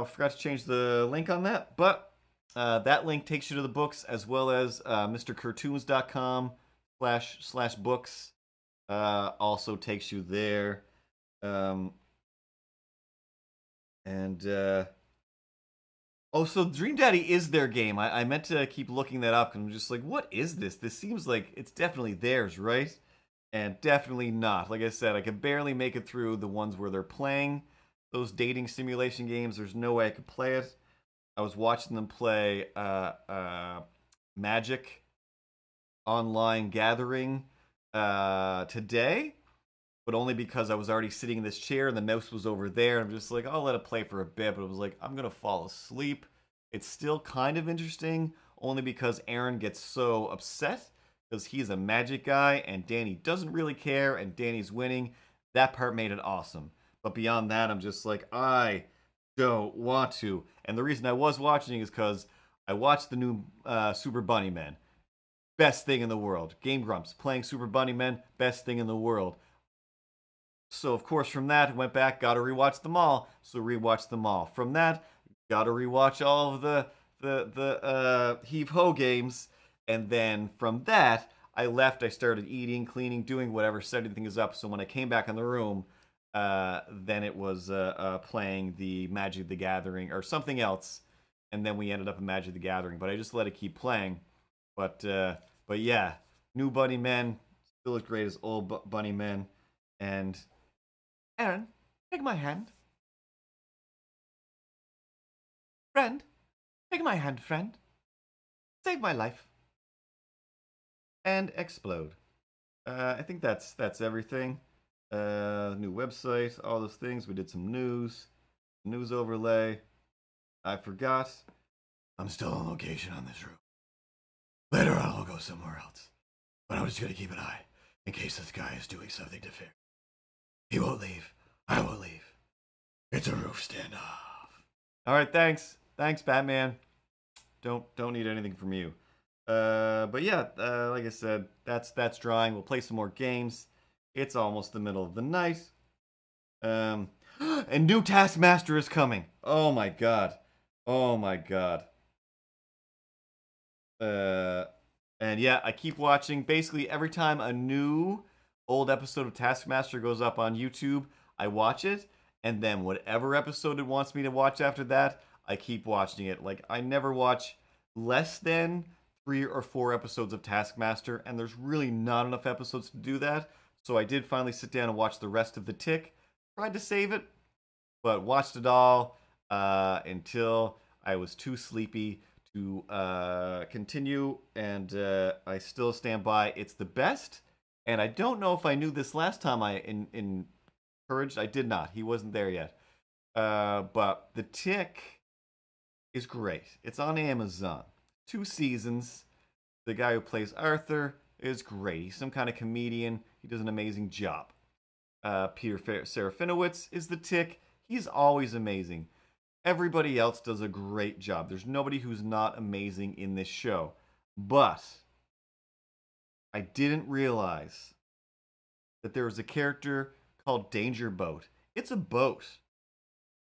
Forgot to change the link on that, but that link takes you to the books as well as mrcartoons.com/books. Also takes you there. Oh, so Dream Daddy is their game. I meant to keep looking that up, and I'm just like, what is this? This seems like it's definitely theirs, right? And definitely not. Like I said, I could barely make it through the ones where they're playing those dating simulation games. There's no way I could play it. I was watching them play Magic Online Gathering today, but only because I was already sitting in this chair and the mouse was over there. And I'm just like, I'll let it play for a bit, but it was like, I'm gonna fall asleep. It's still kind of interesting, only because Aaron gets so upset because he's a magic guy and Danny doesn't really care and Danny's winning. That part made it awesome. But beyond that, I'm just like, I don't want to. And the reason I was watching is because I watched the new Super Bunny Men. Best thing in the world. Game Grumps playing Super Bunny Men, best thing in the world. So of course from that went back, gotta rewatch them all. So rewatched them all. From that, gotta rewatch all of the Heave Ho games. And then from that, I left, I started eating, cleaning, doing whatever, setting things up. So when I came back in the room, then it was playing the Magic the Gathering or something else. And then we ended up in Magic the Gathering. But I just let it keep playing. But yeah, new Bunny Men, still as great as old Bunny Men. And Aaron, take my hand. Friend, take my hand, friend. Save my life. And explode. I think that's everything. New website, all those things. We did some news overlay. I forgot. I'm still on location on this room. Later on, I'll go somewhere else. But I'm just gonna keep an eye in case this guy is doing something to fair. He won't leave. I won't leave. It's a roof standoff. All right, thanks. Thanks, Batman. Don't need anything from you. But yeah, like I said, that's drawing. We'll play some more games. It's almost the middle of the night. And new Taskmaster is coming. Oh my god. Oh my god. And yeah, I keep watching. Basically, every time a new old episode of Taskmaster goes up on YouTube, I watch it, and then whatever episode it wants me to watch after that, I keep watching it. Like, I never watch less than 3 or 4 episodes of Taskmaster, and there's really not enough episodes to do that. So I did finally sit down and watch the rest of The Tick. Tried to save it, but watched it all until I was too sleepy to continue, and I still stand by. It's the best, and I don't know if I knew this last time I encouraged. I did not. He wasn't there yet. But The Tick is great. It's on Amazon. 2 seasons. The guy who plays Arthur is great. He's some kind of comedian. He does an amazing job. Peter Serafinowicz is The Tick. He's always amazing. Everybody else does a great job. There's nobody who's not amazing in this show. But I didn't realize that there was a character called Danger Boat. It's a boat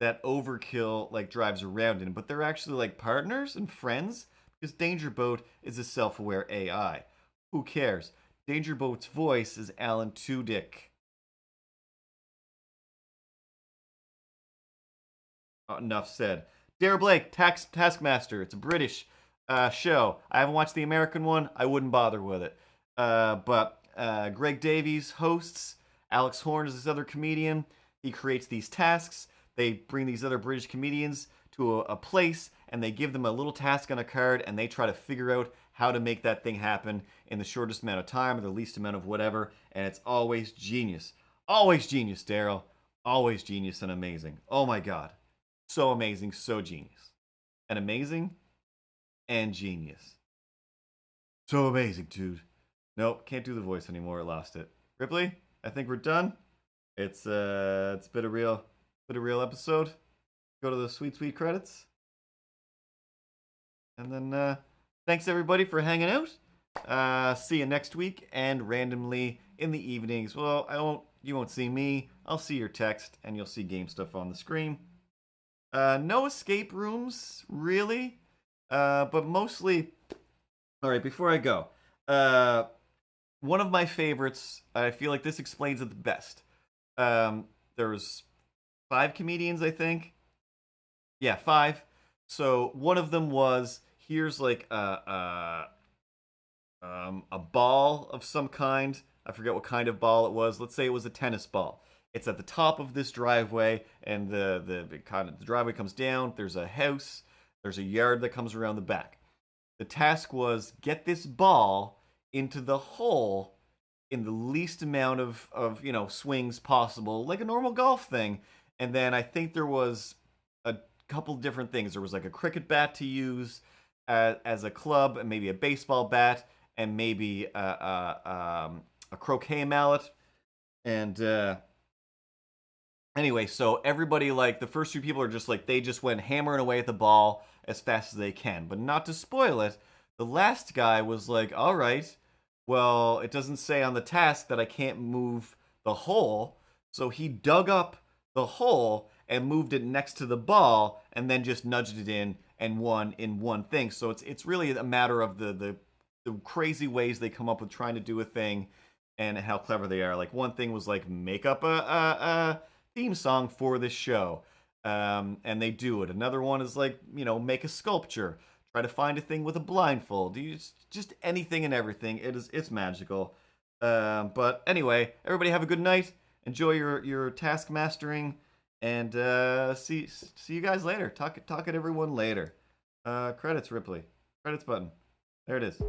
that Overkill like drives around in, but they're actually like partners and friends because Danger Boat is a self-aware AI. Who cares? Danger Boat's voice is Alan Tudyk. Enough said. Dara Blake, Taskmaster. It's a British show. I haven't watched the American one. I wouldn't bother with it. But Greg Davies hosts. Alex Horn is this other comedian. He creates these tasks. They bring these other British comedians to a place, and they give them a little task on a card, and they try to figure out how to make that thing happen in the shortest amount of time or the least amount of whatever. And it's always genius. Always genius, Daryl. Always genius and amazing. Oh my god. So amazing, so genius. And amazing and genius. So amazing, dude. Nope, can't do the voice anymore. I lost it. Ripley, I think we're done. It's been a real episode. Go to the sweet credits. And then thanks everybody for hanging out. See you next week and randomly in the evenings. Well, you won't see me. I'll see your text and you'll see game stuff on the screen. No escape rooms, really. But mostly... Alright, before I go. One of my favorites, I feel like this explains it the best. There's 5 comedians, I think. Yeah, 5. So one of them was, here's like a ball of some kind. I forget what kind of ball it was. Let's say it was a tennis ball. It's at the top of this driveway, and the driveway comes down. There's a house. There's a yard that comes around the back. The task was get this ball into the hole in the least amount of swings possible, like a normal golf thing. And then I think there was a couple different things. There was like a cricket bat to use as a club, and maybe a baseball bat, and maybe a croquet mallet. And anyway, so everybody, like the first two people are just like they just went hammering away at the ball as fast as they can. But not to spoil it, the last guy was like, all right, well, it doesn't say on the task that I can't move the hole. So he dug up the hole and moved it next to the ball and then just nudged it in and won in one thing. So it's really a matter of the crazy ways they come up with trying to do a thing and how clever they are. Like one thing was like make up a theme song for this show. And they do it. Another one is like, make a sculpture. Try to find a thing with a blindfold. Just anything and everything. It's magical. But anyway, everybody have a good night. Enjoy your task mastering, and see you guys later. Talk at everyone later. Credits, Ripley. Credits button. There it is.